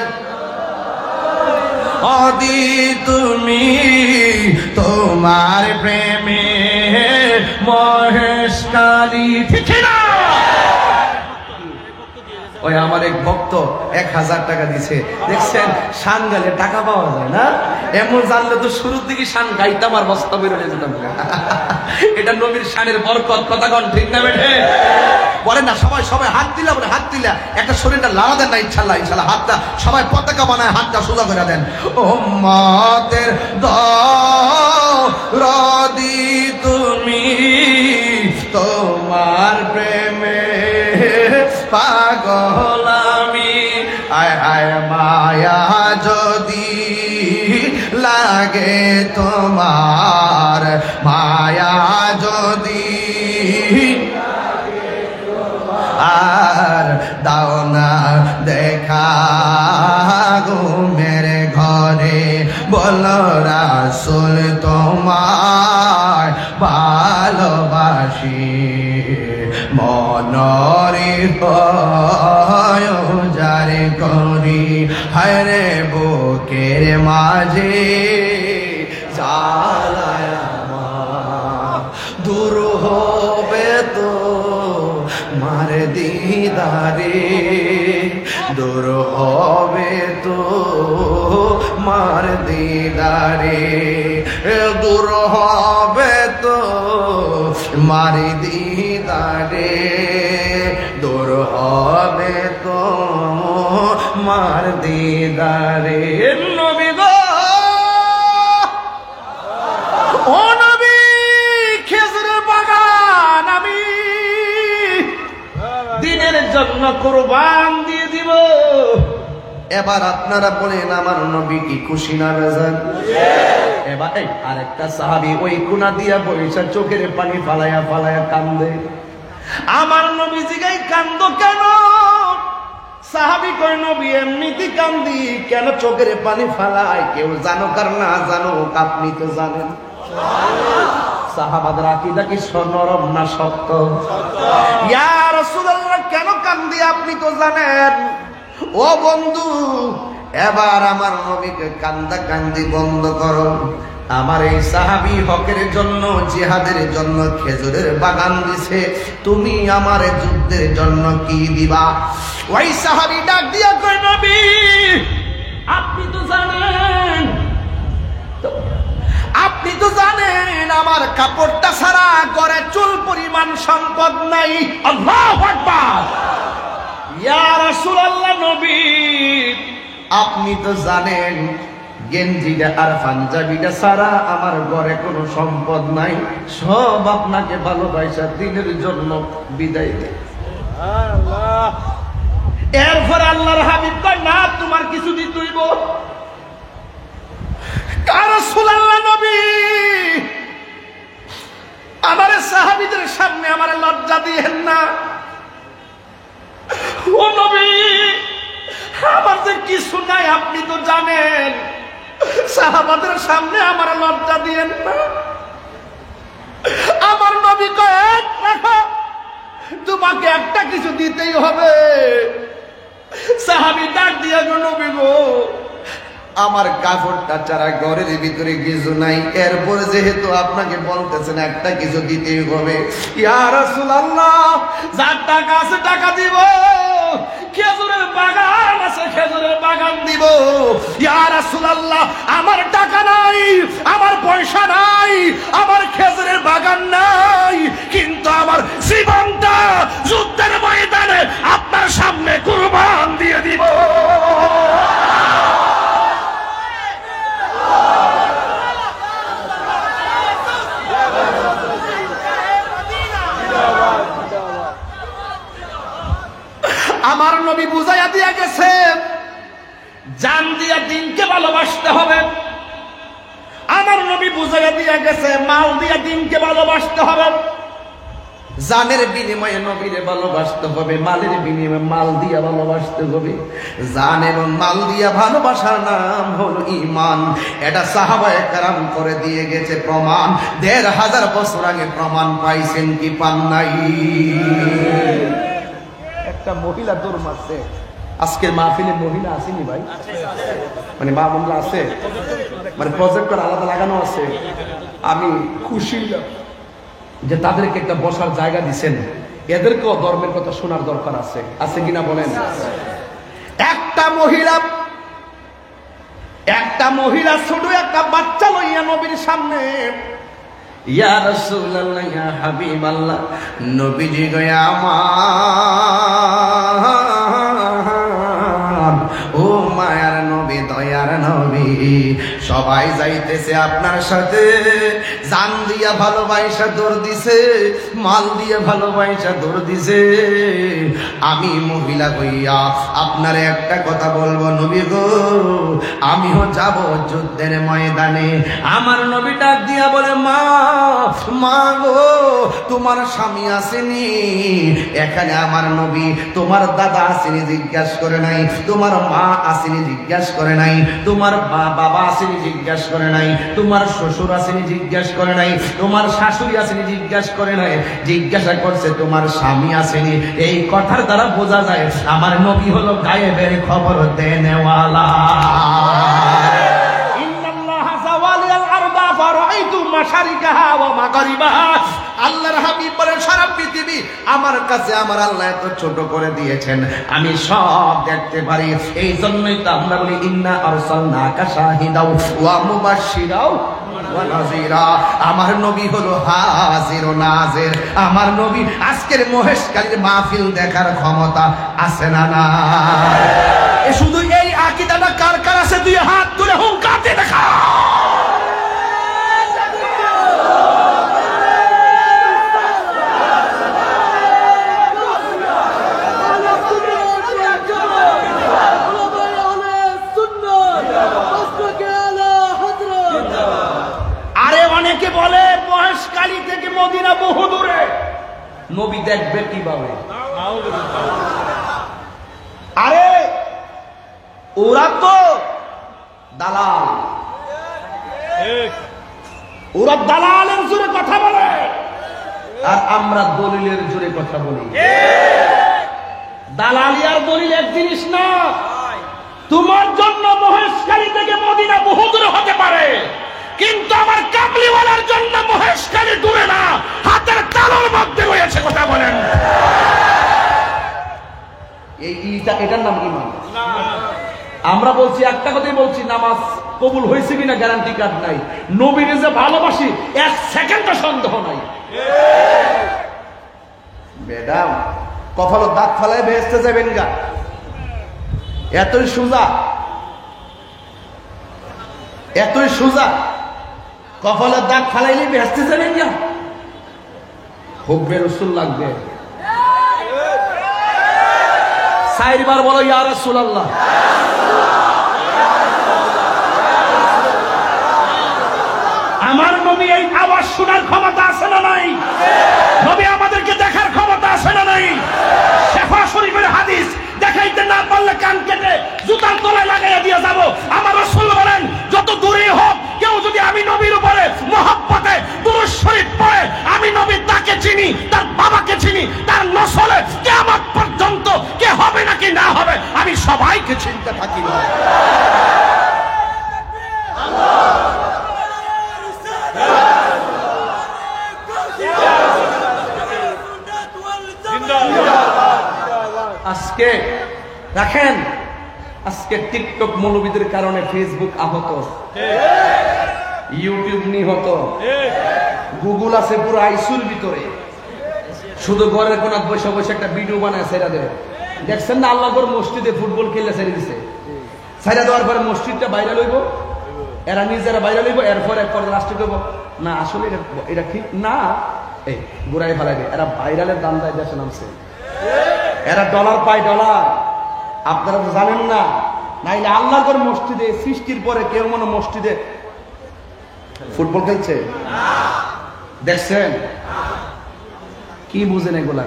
দরদি তুমি, তোমার প্রেমে মহেশকালী। ঠিক না? ওই আমার এক ভক্ত 1000 টাকা দিছে, দেখছেন শান গালে টাকা পাওয়া যায় না? এমন জানলে তো শুরুর দিকে শান গাইতাম আর বস্তা বেরোলে যেতাম। এটা নবীর শানের বরকত। কথা কন ঠিক না বেঠে? বলেন না সবাই হাত দিলা, বলে হাত দিলা একটা শরীরটা লাড়া দেন না, ইনশাল্লাহ হাতটা সবাই পতাকা বানায় হাতটা সোজা করে দেন। উম্মতের দরদি তুমি, তোমার প্রেমে পাগল আমি, আয় আয় মায়া যদি লাগে তোমার, মায়া যদি আর দাও না দেখা গো হাসি মনরে যারে করি হায় রে বুকের মাঝে জ্বালায় আমার দূর হবে তো মার দিদারে দূর হবে তো মার দিদারে দূর হবে তো মার দিদারে দূর হবে তো মার দিদারে নবী গো ও নবী খেজুরের বাগান আমি দিনের জন্য কুরবান দিয়ে দিব। এবার আপনারা বলেন আমার নবী কি খুশি না বেজান? এবার আরেকটা সাহাবী ওই কোনা দিয়া বইসা চোখের পানি ফালায়া ফালায়া কান্দে। আমার নবী জিগাই কান্দো কেন? সাহাবী কই নবী এমনিতে কান্দি, কেন চোখের পানি ফালায়? কেউ জানো কার না জানো আপনি তো জানেন। সাহাবাদের আকীদা কি নরম না শক্ত? ইয়া রাসূলুল্লাহ কেন কান্দি আপনি তো জানেন। ও বন্ধু এবার আমার নবীকে কান্দা কান্দি বন্ধ করো। আমার এই সাহাবী হকের জন্য জিহাদের জন্য খেজুরের বাগান দিছে, তুমি আমার যুদ্ধের জন্য কি দিবা? ওই সাহাবী ডাক দিয়া কয় নবী আপনি তো জানেন, আপনি তো জানেন আমার কাপড়টা ছাড়া ঘরে চুল পরিমাণ সম্পদ নাই। আল্লাহু আকবার। ইয়া রাসূলুল্লাহ নবী আপনি তো জানেন গেঞ্জিটা আর পাঞ্জাবিটা ছাড়া আমার ঘরে কোনো সম্পদ নাই, সব আপনাকে ভালোবাসা দিনের জন্য বিদায় দেয়। এরপর আল্লাহর হাবিব কয় না তোমার কিছু দিতেইব। রাসূলুল্লাহ নবী আমার সাহাবীদের সামনে আমার লজ্জা দিয়েন না। ও নবী আমার যে কিছু নাই আপনি তো জানেন, সাহাবাদের সামনে আমার লজ্জা দিয়েন না। আমার নবী কয় রাখো, তোমাকে একটা কিছু দিতেই হবে। সাহাবী ডাক দিয়া গো নবী গো আমার কাপড়টা ছাড়া ঘরের ভিতরে কিছু নাই, এরপর যেহেতু আপনাকে বলতেছেন একটা কিছু দিতেই হবে। ইয়া রাসূলুল্লাহ যার টাকা আছে টাকা দিব, খেজুরের বাগান আছে খেজুরের বাগান দিব। ইয়া রাসূলুল্লাহ আমার টাকা নাই, আমার পয়সা নাই, আমার খেজুরের বাগান নাই, কিন্তু আমার জীবনটা যুদ্ধের ময়দানে আপনার সামনে কুরবান দিয়ে দিব। আমার নবী বুঝাইয়া দিয়া গেছে জান দিয়া দিনকে ভালোবাসতে হবে। আমার নবী বুঝাইয়া দিয়া গেছে মাল দিয়া দিনকে ভালোবাসতে হবে। জানের বিনিময়ে নবীরে ভালোবাসতে হবে, মালের বিনিময়ে মাল দিয়া ভালোবাসতে হবে। জান এবং মাল দিয়া ভালোবাসার নাম হলো ঈমান। এটা সাহাবায়ে কেরাম করে দিয়ে গেছে প্রমাণ। ১৫০০ বছর আগে প্রমাণ পাইছেন কি পান নাই? একটা মহিলা দৌড় মারছে। আজকের মাহফিলে মহিলা আসেনি ভাই? মানে মা বোনরা আছে, মানে প্রজেক্টর আলাদা লাগানো আছে। আমি খুশি যে তাদেরকে একটা বসার জায়গা দিচ্ছেন। এদেরকেও ধর্মের কথা শোনার দরকার আছে, আছে কিনা বলেন? একটা মহিলা ছোট একটা বাচ্চা লইয়া নবীর সামনে, ইয়া রাসূলুল্লাহ ইয়া হাবিবাল্লাহ নবীজি গো আমার ও মায়ার নবী দয়ার নবী সবাই যাইতেছে আপনার সাথে, জান দিয়া ভালোবাসা দৌড় দিছে, মাল দিয়া ভালোবাসা দৌড় দিছে। আমি মহিলা হইয়া আপনারে একটা কথা বলবো নবী গো, আমিও যাব যুদ্ধের ময়দানে। আমার নবী ডাক দিয়া বলে মা, মা গো তোমার স্বামী আসেনি? এখানে আমার নবী তোমার দাদা আসেনি জিজ্ঞাসা করে নাই, তোমার মা আসেনি জিজ্ঞাসা করে নাই, তোমার বাবা আসেনি জিজ্ঞাসা করে নাই, তোমার শ্বশুর আসেনি জিজ্ঞাসা করে নাই, তোমার শাশুড়ি আসেনি জিজ্ঞাসা করে নাই, জিজ্ঞাসা করছে তোমার স্বামী আসেনি। এই কথার দ্বারা বোঝা যায় আমার নবী হলো গায়েবের খবর দেনেওয়ালা। আল্লাহর হাবিব বলেন সারা পৃথিবী আমার কাছে আমার আল্লাহ এত ছোট করে দিয়েছেন, আমি সব দেখতে পারি। এই জন্যই তো আমরা বলি ইন্না আরসালনাকা শাহিদাও ওয়া মুবাশশিরাও ওয়া নাযীরা। আমার নবী হলো হাজির ও নাজির। আমার নবী আজকের মহেশখালীর মাহফিল দেখার ক্ষমতা আছে না না? শুধু এই আকীদাটা কার কার আছে? দুই হাত তুলে হুঙ্কার দিয়ে দেখা। আরে অনেকে বলে মহেশখালী থেকে মদিনা বহু দূরে, নবী দেখবে কিভাবে? আরে ওরা তো দালাল, ওরা দালালের জোরে কথা বলে আর আমরা দলিলের জোরে কথা বলি। দালালি আর দলিল এক জিনিস না। তোমার জন্য মহেশখালী থেকে মদিনা বহু দূরে হতে পারে, কিন্তু আমার কামলিওয়ালার জন্য মহেশখালী দূরে না, হাতের তালুর মধ্যে রয়েছে। কথা বলেন, এটার নাম ঈমান। আমরা বলছি একটা কথাই বলছি, নামাজ কবুল হয়েছে কিনা গ্যারান্টি কার্ড নাই। নবীর যে ভালোবাসি এক সেকেন্ডও সন্দেহ নাই। ম্যাডাম কপাল দাঁত ফালায় বেহেশতে যাবেন গা, এতই সোজা, এতই সোজা। কপালের দাগ ফালাইলে বেহেশতে যাবেন গা। হুব্বে রাসূল লাগবে। 4 বার বলো ইয়া রাসূলুল্লাহ। আমার নবী এই আওয়াজ শোনার ক্ষমতা আছে না নাই? নবী আমাদেরকে দেখার ক্ষমতা আছে না নাই? শেফা শরীফের হাদিস দেখাইতে না পারলে কান কেটে জুতার তলায় লাগাইয়া দিয়ে যাব। আমার রাসূল বলেন যত দূরেই হোক কেউ যদি আমি নবীর উপরে মহব্বতে দুরূদ শরীফ পড়ে, আমি নবী তাকে চিনি, তার বাবাকে চিনি, তার নসলে কিয়ামত পর্যন্ত কে হবে নাকি না হবে আমি সবাইকে চিনতে থাকি। আজকে দেখেন, আজকে টিকটক মৌলবীদের কারণে ফেসবুক আহত, ইউটিউব নিহত, গুগল আছে পুরো আইসুর ভিতরে। শুধু ঘরের কোনাত বসে বসে একটা ভিডিও বানায় ছেড়ে দেয়। দেখছেন না আল্লাহর মসজিদে ফুটবল খেলে ছেড়ে দিছে। ছেড়ে দেওয়ার পরে মসজিদটা বাইরে লইব, এরা নিজেরা বাইরে লইব, এরপরে লাস্টে করবো না আসলে এটা ঠিক না, এই ঘুরাই ফেলাইবে। এরা ভাইরালের দাম দেয়, দেশে নামছে। এরা ডলার পায় ডলার, আপনারা তো জানেন না। নাইলে আল্লাহর মসজিদে সৃষ্টির পরে কেউ মনে মসজিদে ফুটবল খেলছে দেখছেন? কি বুঝেন এগুলা?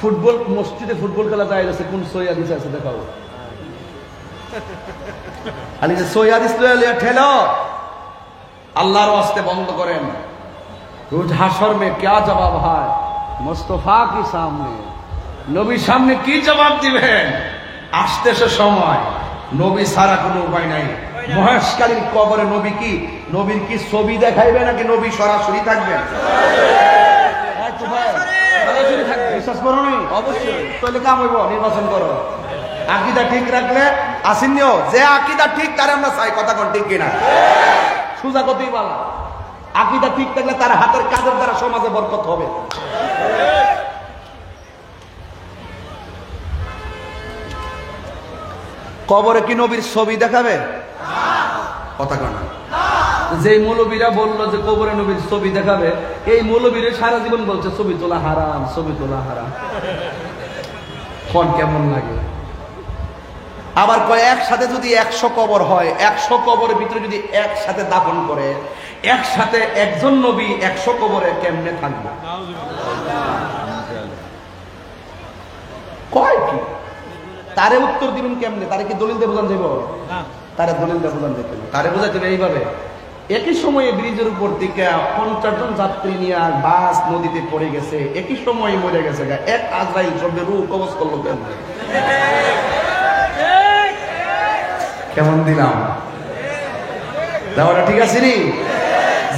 ফুটবল মসজিদে ফুটবল খেলা যায় যাচ্ছে, কোন সই হাদিস আছে দেখাও। খালি যে সই হাদিস ঠেলো, আল্লাহর ওয়াস্তে বন্ধ করেন। রোজ হাশর মে क्या জবাব হয় মুস্তাফা কি সামনে, নবীর সামনে কি জবাব দিবেন? আসতেছে সময়, নবী ছাড়া কোনো উপায় নাই। মহেশখালীর কবরে নবী কি, নবীর কি ছবি দেখাইবে নাকি নবী সরাসরি থাকবেন? বিশ্বাস করো নি? অবশ্যই। তাহলে কাম হইব, নির্বাচন করো। আকীদা ঠিক রাখলে আসিনিও, যে আকীদা ঠিক তারে আমরা চাই। কথা কোন ঠিক কিনা? সুজা কতই বলা। আকীদা ঠিক থাকলে তার হাতের কাজের দ্বারা সমাজে বরকত হবে। কবরে কি নবীর ছবি দেখাবে? কথা কনা। যে মৌলবীরা বললো যে কবরে নবীর ছবি দেখাবে, এই মৌলবীরা সারা জীবন বলছে ছবি তোলা হারাম, ছবি তোলা হারাম। কোন কেমন লাগে? আবার কয় একসাথে যদি 100 কবর হয়, 100 কবরের ভিতরে যদি একসাথে দাফন করে, একসাথে একজন নবী 100 কবরে কেমনে থাকবে? কয় কি তারে উত্তর দিবেন কেমনে? তারে কি দলিল দিয়ে বোঝান যাব? তারে দলিল দিয়ে বোঝান যেত না, তারে বোঝাতে হবে এইভাবে। একই সময়ে ব্রিজের উপর থেকে 50 জন যাত্রী নিয়ে বাস নদীতে পড়ে গেছে, একই সময়ে মরে গেছে, এক আজরাইল সঙ্গে রূহ কবজ করলো কেমনে? কেমন দিলাম দাওয়াটা? ঠিক আছে নি?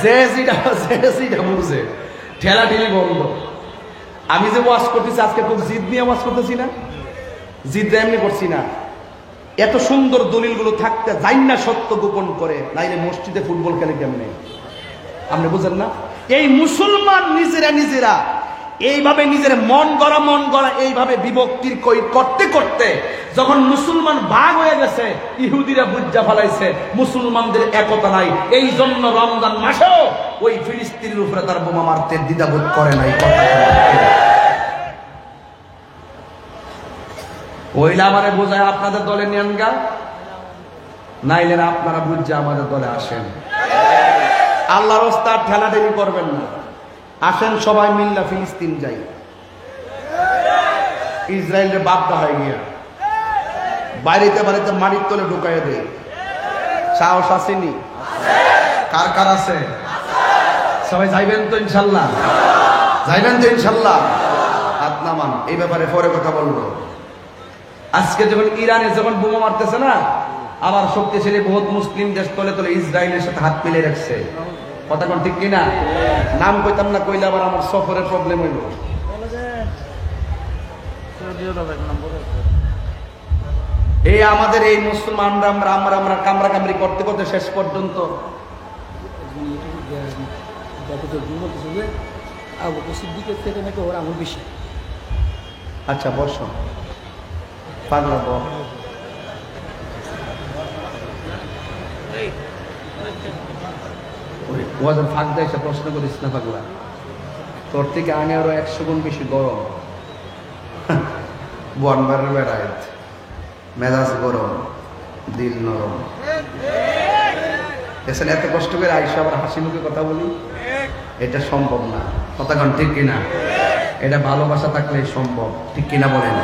যে যেটা বুঝে ঠেলা ঠেলি বন্ধ। আমি যে ওয়াজ করতেছি আজকে খুব জিদ নিয়ে ওয়াজ করতেছি না, জিদ এমনি করছি না। এত সুন্দর দলিলগুলো থাকতে যাই না সত্য গোপন করে, নাইলে মসজিদে ফুটবল খেলে কেমনে? আপনি বুঝেন না? এই মুসলমান নিজেরা এইভাবে নিজের মন গড়া এইভাবে বিভক্তির করতে করতে যখন মুসলমান ভাগ হয়ে গেছে, ইহুদিরা বুঝা ফেলাইছে মুসলমানদের একতা নাই। এই জন্য রমজান মাসেও ওই ফিলিস্তিনের উপরে তার বোমা মারতে দ্বিধাবোধ করে নাই। কথা ওইলা আমারে বোঝায় আপনাদের দলে নিয়েন গা, নাইলে আপনারা বুঝছে আমাদের দলে আসেন। আল্লাহর ওস্তাদ ঠেলাঠেলি করবেন না, আসেন সবাই মিল্লা ফিলিস্তিন যাই। ইসরায়েলের বাপটা হয়ে গিয়া বাড়িতে মাটির তলে ঢুকাইয়া দেয়। সাহস আসেনি? কার কার আছে? সবাই যাইবেন তো ইনশাল্লাহ? যাইবেন তো ইনশাল্লাহ? হাত নামান, এই ব্যাপারে পরে কথা বলবো। আজকে যখন ইরানে যখন বোমা মারতেছে না, আবার শক্তিশালী বহুত মুসলিম দেশ তলে তলে ইসরায়েলের সাথে হাত মিলে রাখছে। কথা কোন ঠিক কিনা? নাম কইতাম না, কইলে আবার আমার সফরের প্রবলেম হইল। এই আমাদের এই মুসলমানরা আমরা কামরা কামড়ি করতে করতে শেষ পর্যন্ত আচ্ছা বর্ষ পাগলা বল ওয়াদের ফাঁক দেয় সে প্রশ্ন করিস না পাগলা, তোর থেকে আমি আরো 100 গুণ বেশি গরম। বনবারের বেড়ায় মেজাজ গরম, দিল নরম। এছাড়া এত কষ্ট করে আইসা আবার হাসি মুখে কথা বলি, এটা সম্ভব না। কথা কন ঠিক কিনা? এটা ভালোবাসা থাকলে সম্ভব, ঠিক কিনা বলেন?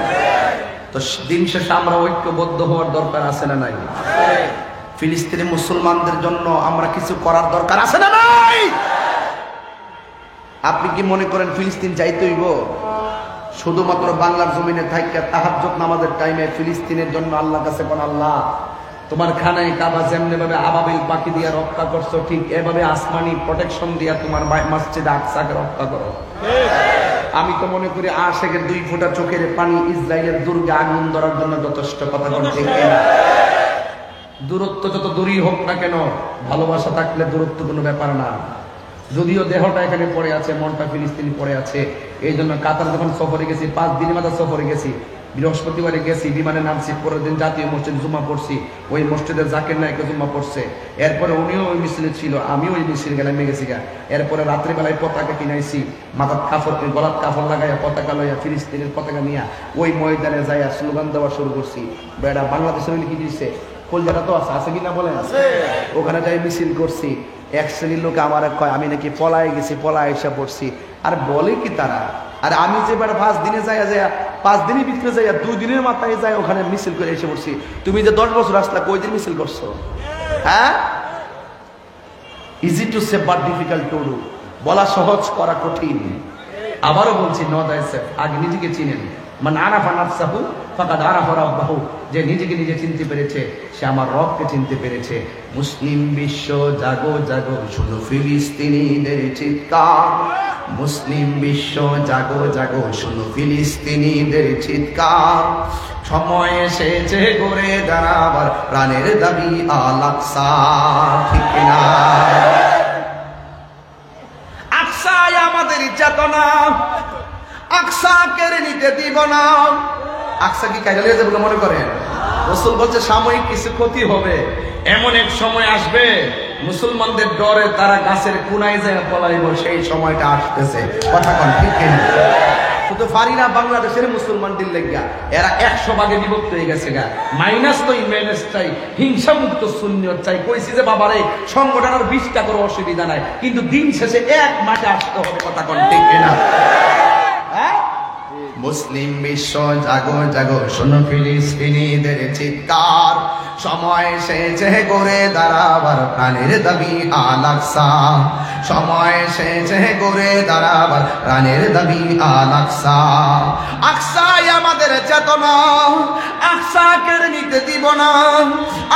তো দিন শেষে আমরা ঐক্যবদ্ধ হওয়ার দরকার আছে না নাই? ফিলিস্তিনি মুসলমানদের জন্য আমরা কিছু করার দরকার আছে না নাই? আপনি কি মনে করেন ফিলিস্তিন যাইতে হইব? শুধুমাত্র বাংলার জমিনে থাইকা তাহাজ্জুদ নামাজের টাইমে ফিলিস্তিনের জন্য আল্লাহর কাছে কোন আল্লাহ তোমার খানায় কাবা যেমনি ভাবে আবাবিল পাখি দিয়া রক্ষা করছো, ঠিক এভাবে আসমানি প্রোটেকশন দিয়া তোমার মসজিদ আকসাকে রক্ষা করো। আমি তো মনে করি আশেকের 2 ফোঁটা চোখের পানি ইসরায়েলের দুর্গে আগুন ধরার জন্য যথেষ্ট। কথা বলতে ঠিক কিনা? দূরত্ব যত দূরই হোক না কেন, ভালোবাসা থাকলে দূরত্ব কোনো ব্যাপার না। যদিও দেহটা এখানে পড়ে আছে, মনটা ফিলিস্তিনি পড়ে আছে। এই জন্য কাতার যখন সফরে গেছি, 5 দিনের মাথা সফরে গেছি, বৃহস্পতিবারে গেছি, বিমানে নামছি, পরের দিন জাতীয় মসজিদ জুম্মা পড়ছি, ওই মসজিদের জাকির নায়কে জুম্মা পড়ছে। এরপরে উনিও ওই মিছিলে ছিল, আমিও ওই মিছিলে গেলাম গেছি গা। এরপরে রাত্রিবেলায় পতাকা কিনাইছি, মাথার কাপড় গলার কাপড় লাগাইয়া পতাকা লইয়া ফিলিস্তিনের পতাকা নিয়ে ওই ময়দানে যাইয়া স্লোগান দেওয়া শুরু করছি। বেড়া বাংলাদেশের কি দিচ্ছে, কলজাটা তো আছে কিনা বলেন? ওখানে যাই মিছিল করছি। এক শ্রেণীর লোকে আমার কয় আমি নাকি পলায় গেছি, পলায় এসে পড়ছি। আর বলে কি তারা? আর আমি যে বেড়া 5 দিনে যাইয়া 5 দিনের ভিতরে যাইয়া 2 দিনের মাথায় যাই ওখানে মিছিল করে এসে পড়ছি। তুমি যে 10 বছর আসলা, কই দিন মিছিল করছো? হ্যাঁ, easy to say but difficult to do. বলা সহজ, করা কঠিন। আবারও বলছি, নো দাইসেলফ, আগে নিজেকে চিনেন। মান আরাফা নাফসাহু ফাকাদ আরাফা রাব্বাহু, যে নিজেকে নিজে চিনতে পেরেছে সে আমার রবকে চিনতে পেরেছে। মুসলিম বিশ্ব জাগো জাগো, শুধু ফিলিস্তিনিদের চিৎকার। মুসলিম বিশ্ব জাগো জাগো, শুধু ফিলিস্তিনিদের চিৎকার। সময় এসেছে গড়ে দাঁড়াবার, প্রাণের দাবি আল আকসা। ঠিক কিনা? আকসায় আমাদের চেতনা, আকসা কেড়ে নিতে দিব না। আকসা কি কাইরা লিয়ে যাবে মনে করেন? রাসূল বলছে সাময়িক কিছু ক্ষতি হবে, এমন এক সময় আসবে মুসলমানদের ডরে তারা গাছের কোনায় যায় পলাইব, সেই সময়টা আসতেছে। কথা কোন ঠিক কিনা? শুধু পারি না বাংলাদেশের মুসলমানদের লেগা, এরা 100 ভাগে বিভক্ত হয়ে গেছে গা। মাইনাস তো ইমেনেস চাই, হিংসা মুক্ত সুন্নিয়ত চাই। কইছি যে বাবারে সংগঠনের 20টা করে অসুবিধা নাই, কিন্তু দিন শেষে এক মাঠে আসতে হবে। কথা কোন ঠিক কিনা? মুসলিম বিশ্ব জাগো জাগো, শোনো ফিলিস্তিনিদের চিৎকার, সময় এসেছে করে দাঁড়াবার প্রাণের দাবি আল আকসা। সময় এসেছে করে দাঁড়াবার প্রাণের দাবি আল আকসা। আকসাই আমাদের চেতনা, আকসাকে নিতে দিব না।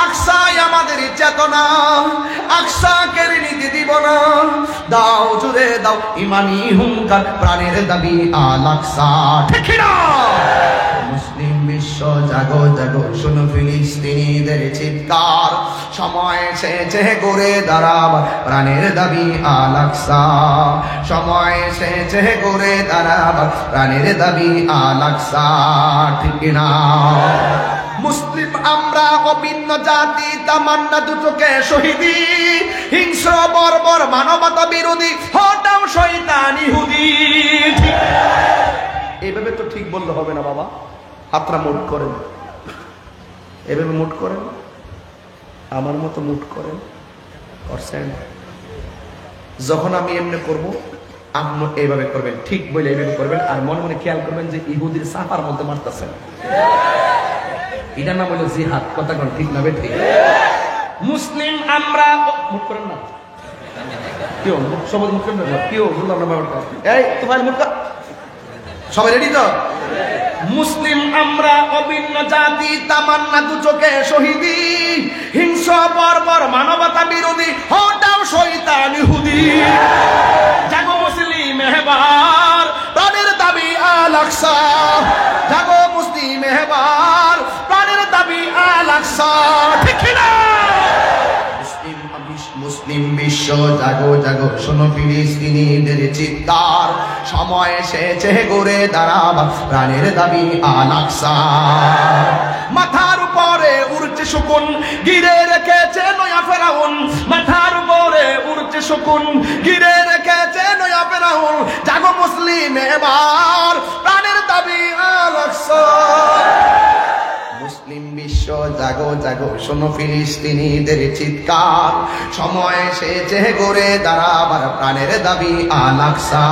আকসাই আমাদের চেতনা, আকসাকে নিতে দিব না। দাও জুড়ে দাও ইমানি হুঙ্কার, প্রাণের দাবি আল আকসা। ঠিক না? মুসলিম বিশ্ব জাগো জাগো, শোনো ফিলিস্তিনিদের চিৎকার, সময় এসেছে করে দাঁড়াবার প্রাণের দাবি আল আকসা। সময় এসেছে করে দাঁড়াবার প্রাণের দাবি আল আকসা। ঠিক না? মুসলিম আমরা অভিন্ন জাতি, তামান্না দুটোকে শহীদি, হিংস্র বর্বর মানবতা বিরোধী, হটাও শয়তান ইহুদি। এইভাবে তো ঠিক বললে হবে না বাবা, হাতরা মুট করেন, এভাবে মুট করেন, আমার মতো মুট করেন, করছেন। যখন আমি এমনি করব, আপনি এইভাবে করবেন, ঠিক বলে এইভাবে করবেন। আর মনে মনে খেয়াল করবেন যে ইহুদির সাফার মধ্যে মারতেছেন, এটার নাম হলো জিহাদ। কথা কোন ঠিক না? ঠিক। মুসলিম আমরা মুখ করেন না, কেউ সবাই মুখ করেন না, কেউ বললাম না ব্যাপারটা। এই তোমার মুখ, সবাই রেডি তো? মুসলিম আমরা অভিন্ন জাতি, তামান্না দু চোখে শহীদি, হিংস্র বর্বর মানবতা বিরোধী, হটাও শয়তান ইহুদি। জাগো মুসলিম এবার, প্রাণের দাবি আল আকসা। জাগো মুসলিম এবার, প্রাণের দাবি আল আকসা। ঠিক না? মুসলিম বিশ্ব জাগো জাগো, শোনো ফিলিস্তিনিদের চিৎকার, সময় এসেছে করে দাঁড়াবা প্রাণের দাবি আল আকসা। মাথার উপরে উড়ছে শকুন, গিরে রেখেছে নয়া ফেরাউন। মাথার উপরে উড়ছে শকুন, গিরে রেখেছে নয়া ফেরাউন। জাগো মুসলিম এবার, প্রাণের দাবি আল আকসা। মুসলিম বিশ্ব জাগো জাগো, শোনো ফিলিস্তিনিদের চিৎকার, সময় এসেছে করে দাঁড়াবার প্রাণের দাবি আল আকসা।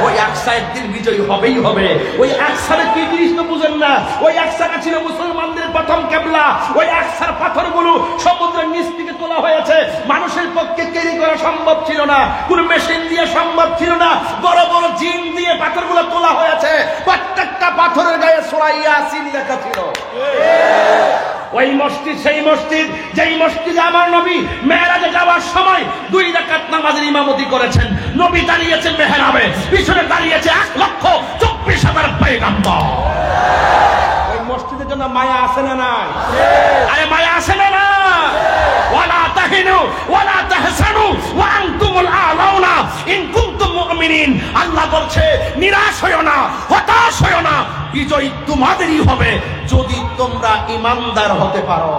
ওই আকসা একদিন বিজয়ী হবেই হবে। ওই আকসার কি জিনিস তো বুঝেন না? ওই আকসাটা ছিল মুসলমানদের প্রথম কেবলা। ওই আকসার পাথরগুলো সমুদ্রের নিচ থেকে তোলা হয়েছে, মানুষের পক্ষে ক্যারি করা সম্ভব ছিল না, কোন মেশিন দিয়ে সম্ভব ছিল না। বড় বড় জিন দিয়ে পাথরগুলো তোলা হয়েছে, প্রত্যেকটা পাথরের গায়ে সূরা ইয়াসিন লেখা ছিল। ওই মসজিদ সেই মসজিদ, যেই মসজিদে আমার নবী মেরাজে যাওয়ার সময় 2 রাকাত নামাজের ইমামতি করেছেন। নবী দাঁড়িয়েছেন মেহরাবে, পিছনে দাঁড়িয়েছে 1,24,000 পয়গম্বর। ওই মসজিদের জন্য মায়া আছে না নাই? আরে মায়া আছে না না? ওয়ালা তাহিনু ওয়ালা তাহসানু ওয়া আনতুমুল আলাউনা ইন কুনতুম মুমিনিন। আল্লাহ বলছে নিরাশ হয়ো না, হতাশ হয়ো না, বিজয় তোমাদেরই হবে যদি তোমরা ঈমানদার হতে পারো।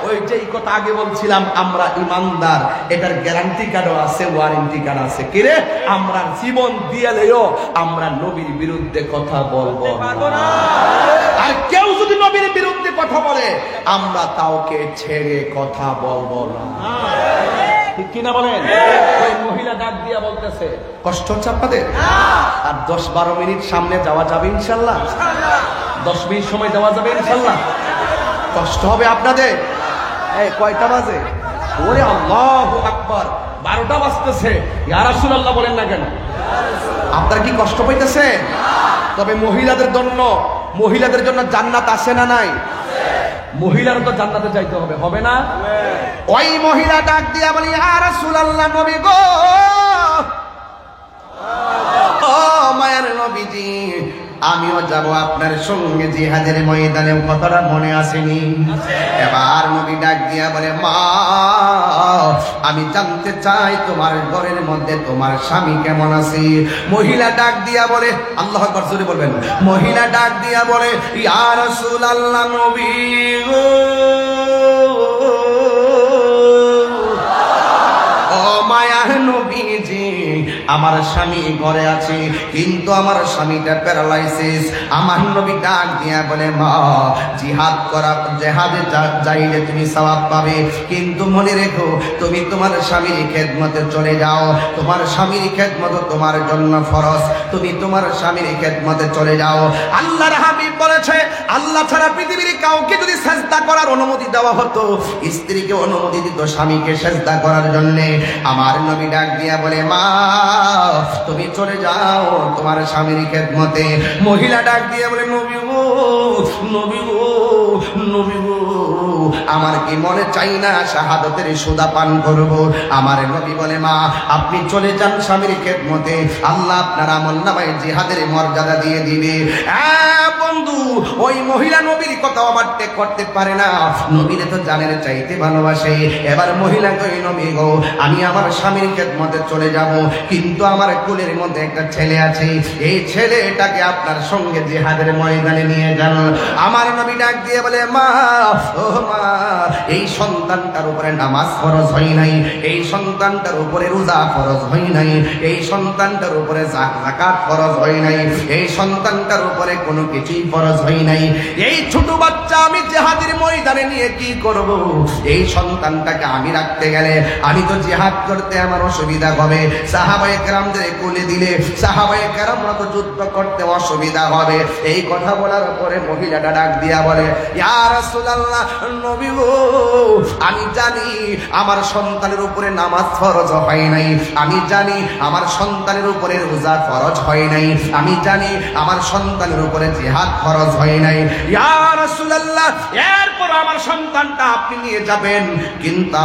ওই যেই কথা আগে বলছিলাম, আমরা ঈমানদার, এটার গ্যারান্টি কার্ডও আছে, ওয়ারেন্টি কার্ড আছে। কিরে, আমরা জীবন দিয়েলেও আমরা নবীর বিরুদ্ধে কথা বলবো না। আর কেউ যদি নবীর বিরুদ্ধে কথা বলে, আমরা তাওকে ছেড়ে কথা বলবো না। ঠিক কিনা বলেন? ওই মহিলা ডাক দিয়া বলতেছে, কষ্ট হচ্ছে আপনাদের? আর 10-12 মিনিট সামনে যাওয়া যাবে ইনশাল্লাহ? 10 মিনিট সময় দেওয়া যাবে ইনশাল্লাহ? কষ্ট হবে আপনাদের? এই কয়টা বাজে? ওরে আল্লাহু আকবার, 12টা বাজতেছে। ইয়া রাসূলুল্লাহ বলেন না কেন? আপনারা কি কষ্ট পাইতেছে? তবে মহিলাদের জন্য জান্নাত আছে না নাই? মহিলারা তো জান্নাতে যাইতে হবে, হবে না? ওই মহিলা ডাক দিয়া বলি, ইয়া রাসূলুল্লাহ, নবী গো, ও মায়ের নবীজি, আমিও যাব আপনার সঙ্গে জিহাদের ময়দানে। কথাটা মনে আসেনি? এবার নবী ডাক দিয়া বলে, মা, আমি জানতে চাই তোমার ঘরের মধ্যে তোমার স্বামী কেমন আছে। মহিলা ডাক দিয়া বলে, আল্লাহু আকবার জোরে বলবেন। মহিলা ডাক দিয়া বলে, ইয়া রাসূলুল্লাহ, নবী গো, ও মায়ার নবীজি, আমার স্বামী ঘরে আছে, কিন্তু আমার স্বামীটা প্যারালাইসিস। আমার নবী ডাক দিয়া বলে, মা জিহাদ করা, জিহাদে যাইলে তুমি সওয়াব পাবে, কিন্তু মনে রেখো তুমি তোমার স্বামীর খেদমতে চলে যাও। তোমার স্বামীর খেদমত তোমার জন্য ফরজ, তুমি তোমার স্বামীর খেদমতে চলে যাও। আল্লাহর হাবিব বলেছে, আল্লাহ ছাড়া পৃথিবীর কাউকে যদি সেজদা করার অনুমতি দেওয়া হতো, স্ত্রীকে অনুমতি দিত স্বামীকে সেজদা করার জন্য। আমার নবী ডাক দিয়া বলে, মা তুমি চলে যাও তোমার স্বামীর খেদমতে। মহিলা ডাক দিয়া বলে, নবী গো, নবী গো, নবী গো, আমার কি মনে চাই না শাহাদাতের সুদা পান করব? আমার নবী বলে, মা আপনি চলে যান স্বামীর খেদমতে, আল্লাহ আপনার আমলনামায় জিহাদের মর্যাদা দিয়ে দিবে। বন্ধু, ওই মহিলা নবীর কথা ওভারটেক করতে পারে না, নবীরে তো জানের চাইতে ভালোবাসে। এবার মহিলা কই, নবী গো আমি আমার স্বামীর খেদমতে চলে যাব, কিন্তু আমার কুলের মধ্যে একটা ছেলে আছে, এই ছেলেটাকে আপনার সঙ্গে জিহাদের ময়দানে নিয়ে যান। আমার নবী ডাক দিয়ে বলে, মা ও মা, এই সন্তানটার উপরে নামাজ ফরজ হয় নাই, এই সন্তানটার উপরে রোজা ফরজ হয় নাই, এই সন্তানটার উপরে যাকাত ফরজ হয় নাই, এই সন্তানটার উপরে কোনো কিছুই ফরজ হয় নাই। এই ছোট বাচ্চা আমি জিহাদের ময়দানে নিয়ে কি করব? এই সন্তানটাকে আমি রাখতে গেলে আমি তো জিহাদ করতে আমার অসুবিধা হবে, সাহাবায়ে কেরামদের কোলে দিলে সাহাবায়ে কেরামরা তো যুদ্ধ করতে অসুবিধা হবে। এই কথা বলার পরে মহিলাটা ডাক দিয়া বলে, ইয়া রাসূলুল্লাহ, নবী গো আমি জানি আমার সন্তানের উপরে নামাজ ফরজ হয় নাই, আমি জানি আমার সন্তানের উপরে রোজা ফরজ হয় নাই, আমি জানি আমার সন্তানের উপরে জিহাদ ফরজ হয় নাই। ইয়া রাসূলুল্লাহ, এরপর আমার সন্তানটা আপনি নিয়ে যাবেন, কিন্তু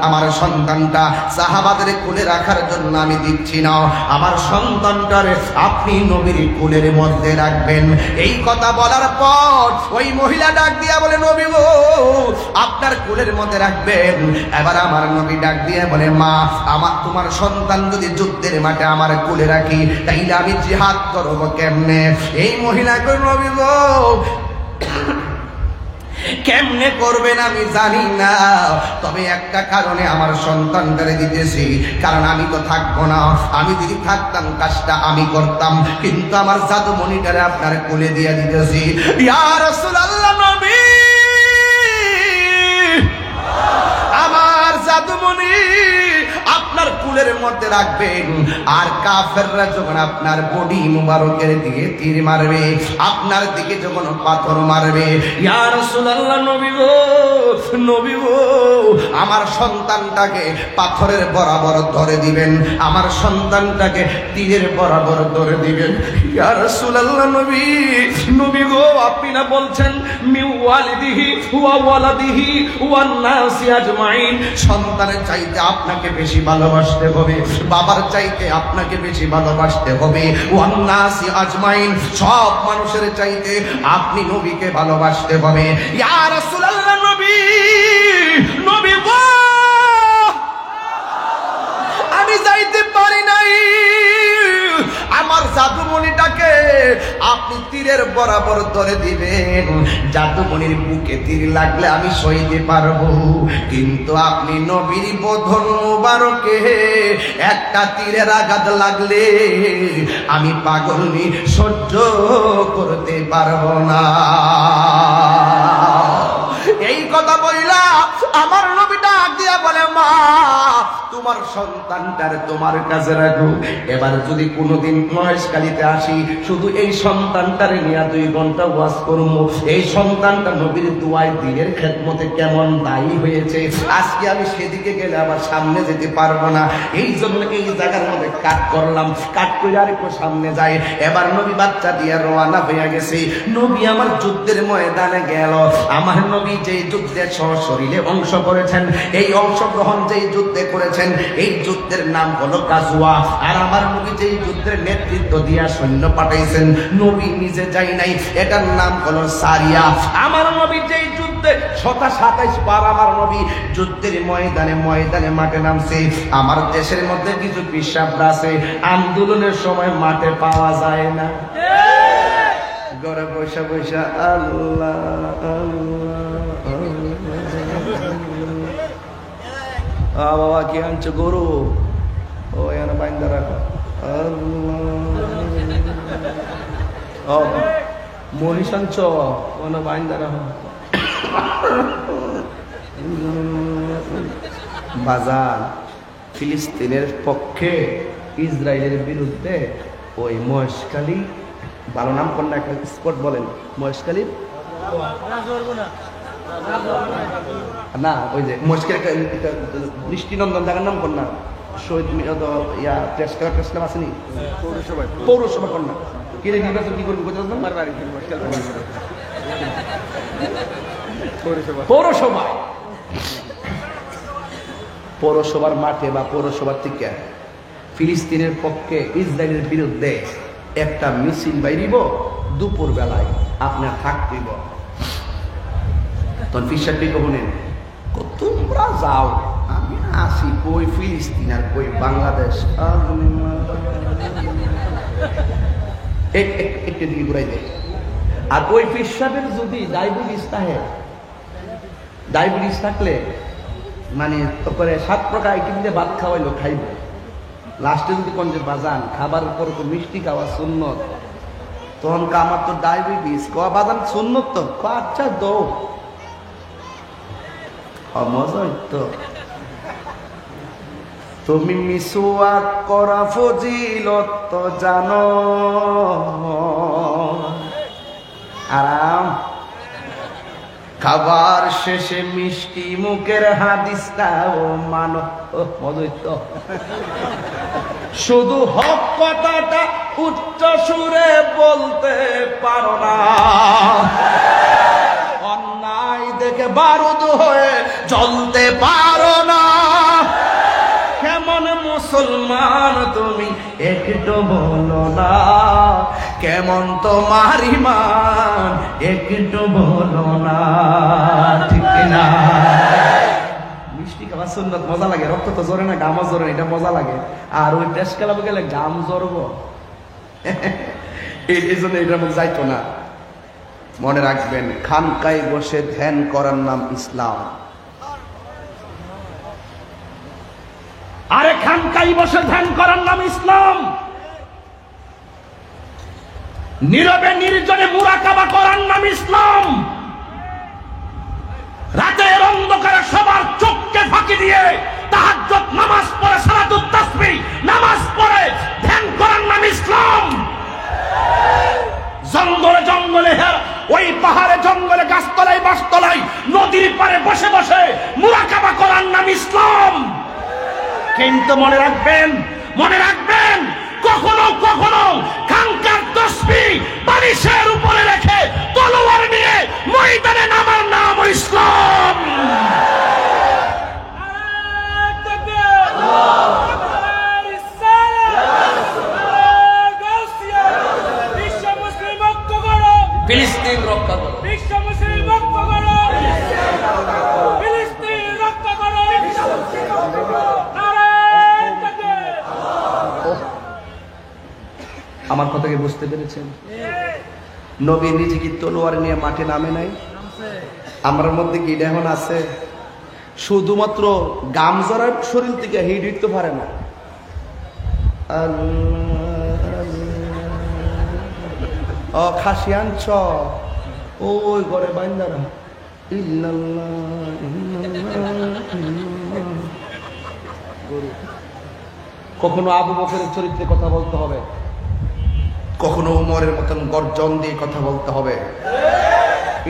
আমার সন্তানটা সাহাবাদের কোলে রাখার জন্য আমি দিচ্ছি না, আমার সন্তানটারে আপনি নবীর কোলের মধ্যে রাখবেন। এই কথা বলার পর ওই মহিলা ডাক দিয়া বলে, নবী গো আপনার কোলের মধ্যে রাখবেন। এবার আমার নবী ডাক দিয়ে বলে, মা আমার তোমার সন্তান যদি যুদ্ধের মাঠে আমার কোলে রাখি, তাইলে আমি জিহাদ করব কেমনে? এই মহিলা কই, নবী গো কেমনে করবেন আমি জানি না, তবে একটা কারণে আমার সন্তানটারে দিতেছি, কারণ আমি তো থাকবো না, আমি যদি থাকতাম কাজটা আমি করতাম, কিন্তু আমার জাদুমণিটারে আপনার কোলে দিয়ে দিতেছি। ইয়া রাসূলুল্লাহ, নবী আমার জাদুমণি আপনার কুলের মধ্যে রাখবেন, আর কাফেররা যখন আপনার বডি মুবারকের দিকে তীর মারবে, আপনার দিকে যখন পাথর মারবে, ইয়া রাসূলুল্লাহ, নবী গো, নবী গো আমার সন্তানটাকে পাথরের বরাবর ধরে দিবেন, আমার সন্তানটাকে তীরের বরাবর ধরে দিবেন। ইয়া রাসূলুল্লাহ, নবী, নবী গো আপনি না বলছেন মি ওয়ালিদিহি ওয়া ওয়ালাদিহি ওয়ান নাসি আজমাইন, সন্তানের চাইতে আপনাকে বেশি ভালোবাসতে হবে, বাবার চাইতে আপনাকে বেশি ভালোবাসতে হবে, ওয়ান নাসি আজমাইন সব মানুষের চাইতে আপনি নবীকে ভালোবাসতে হবে। ইয়া রাসূলুল্লাহ, নবী, নবী গো আমি যাইতে পারি নাই, আমার জাদুমণিটাকে আপনি তীরের বরাবর ধরে দিবেন, জাদুমণির বুকে তীর লাগলে আমি সইতে পারবো, কিন্তু আপনি নবীর বদন মুবারকে একটা তীরের আঘাত লাগলে আমি পাগলনি সহ্য করতে পারবো না। এই কথা বইলা আমার নবী ডাক দিয়া বলে, মা তোমার সন্তানটার তোমার কাছে রাখো, এবার যদি কোনোদিন মহেশখালীতে আসি শুধু এই সন্তানটারে নিয়ে 2 ঘন্টা ওয়াজ করবো, এই সন্তানটা নবীর দুয়ায় দিনের খেদমতে কেমন দায়ী হয়েছে, আজকে আমি সেদিকে গেলে আবার সামনে যেতে পারবো না, এই জন্য এই জায়গার মধ্যে কাট করলাম, কাট করে আরেকটু সামনে যাই। এবার নবী বাচ্চা দিয়ে রওনা হয়ে গেছে, নবী আমার যুদ্ধের ময়দানে গেল। আমার নবী যেই যুদ্ধে সশরীরে অংশ করেছেন, এই অংশগ্রহণ যেই যুদ্ধে করেছেন, এই যুদ্ধের নাম হলো গাজওয়া। আর আমার নবী যেই যুদ্ধের নেতৃত্ব দিয়া সৈন্য পাঠাইছেন, নবী নিজে যাই নাই, এটার নাম হলো সারিয়া। আমার নবী যেই যুদ্ধে 27 বার আমার নবী যুদ্ধের ময়দানে ময়দানে মাঠে নামছে। আমার দেশের মধ্যে কিছু পিসাবরা আছে, আন্দোলনের সময় মাঠে পাওয়া যায় না, ঘরে বসে বসে আল্লাহ বাবা কি আনছো গরু, ও এখানে বাইন্দা রাখো। মহিষাঞ্চ কোন বাইন্দারা বাজার ফিলিস্তিনের পক্ষে ইসরায়েলের বিরুদ্ধে ওই মহেশখালী, ভালো নাম কন্যা একটা স্পট বলেন মহেশখালীর না, ওই যে মহেশখালী একটা দৃষ্টিনন্দন জায়গার নাম কন্যা শহীদ ইয়া প্রেস ক্লাব আসেনি পৌরসভা কন্যা কি রে নির্বাচন কি করবো পৌরসভার মাঠে বা পৌরসভার থেকে ফিলিস্তিনের পক্ষে ইসরায়েলের বিরুদ্ধে একটা মিছিল বাইরিব দুপুর বেলায় আপনার থাকতেইব। তখন ফিসার বলেন তোমরা যাও, আমি আসি কই ফিলিস্তিন আর কই বাংলাদেশ। একটু দিকে ঘুরাই দেয়। আর ওই ফিসাবের যদি ডায়াবেটিস থাকলে মানে তারপরে 7 প্রকার আইটেম দিয়ে ভাত খাওয়াইলো খাইব, লাস্টে যদি কোন যে বাজান খাবার পর মিষ্টি খাওয়া সুন্নত, তখন আমার তো ডায়াবেটিস কয়া বাজান সুন্নত তো আচ্ছা দো মজা তো তুমি মিসওয়াক করা ফজিলত তো জানো, আরাম খাবার শেষে মিষ্টি মুখের হাদিসটাও মানো, মজাই তো শুধু হক কথাটা উচ্চ সুরে বলতে পারো না, অন্যায় দেখে বারুদ হয়ে জ্বলতে পারো না। কেমন মুসলমান তুমি একটু বলো না, কেমন তোমার ঈমান একটু বলো না, ঠিক না? মিষ্টি খাওয়া সুন্নত মজা লাগে, রক্ত তো জোরে না গামও জোরে না, এটা মজা লাগে। আর ওই দেশ খেলাবো গেলে গাম জড়ব, এই জন্য এটার মধ্যে যাইতো না। মনে রাখবেন, খানকায় বসে ধ্যান করার নাম ইসলাম। আরে খানকায় বসে ধ্যান করার নাম ইসলাম, নীরবে নির্জনে মুরাকাবা করার নাম ইসলাম, রাতের অন্ধকারে সবার চোখকে ফাঁকি দিয়ে তাহাজ্জুদ নামাজ পড়ে সালাতুত তাসবিহ নামাজ পড়ে ধ্যান করার নাম ইসলাম। জঙ্গলে জঙ্গলে ওই পাহাড়ে জঙ্গলে গাছতলায় বাসতলায় নদীর পারে বসে বসে মুরাকাবা করার নাম ইসলাম। কিন্তু মনে রাখবেন কখনো কখনো খানকার তাসবিহ বালিশের উপরে রেখে তলোয়ার নিয়ে ময়দানে নামার নাম ইসলাম। ফিলিস্তিন রক্ষা করো, বিশ্ব মুসলিম রক্ষা করো, ফিলিস্তিন রক্ষা করো। আমার কথাকে বুঝতে পেরেছেন? নবী নিজে কি তলোয়ার নিয়ে মাঠে নামে নাই? আমার মধ্যে কি এটা এখন আছে? শুধুমাত্র গাম জড়ার শরীর থেকে হিট হইতে পারে না। ও খাসি আনছ ওই ঘরে বান্দারা কখনো আবু বকরের চরিত্রে কথা বলতে হবে, কখনো উমরের মতন গর্জন দিয়ে কথা বলতে হবে।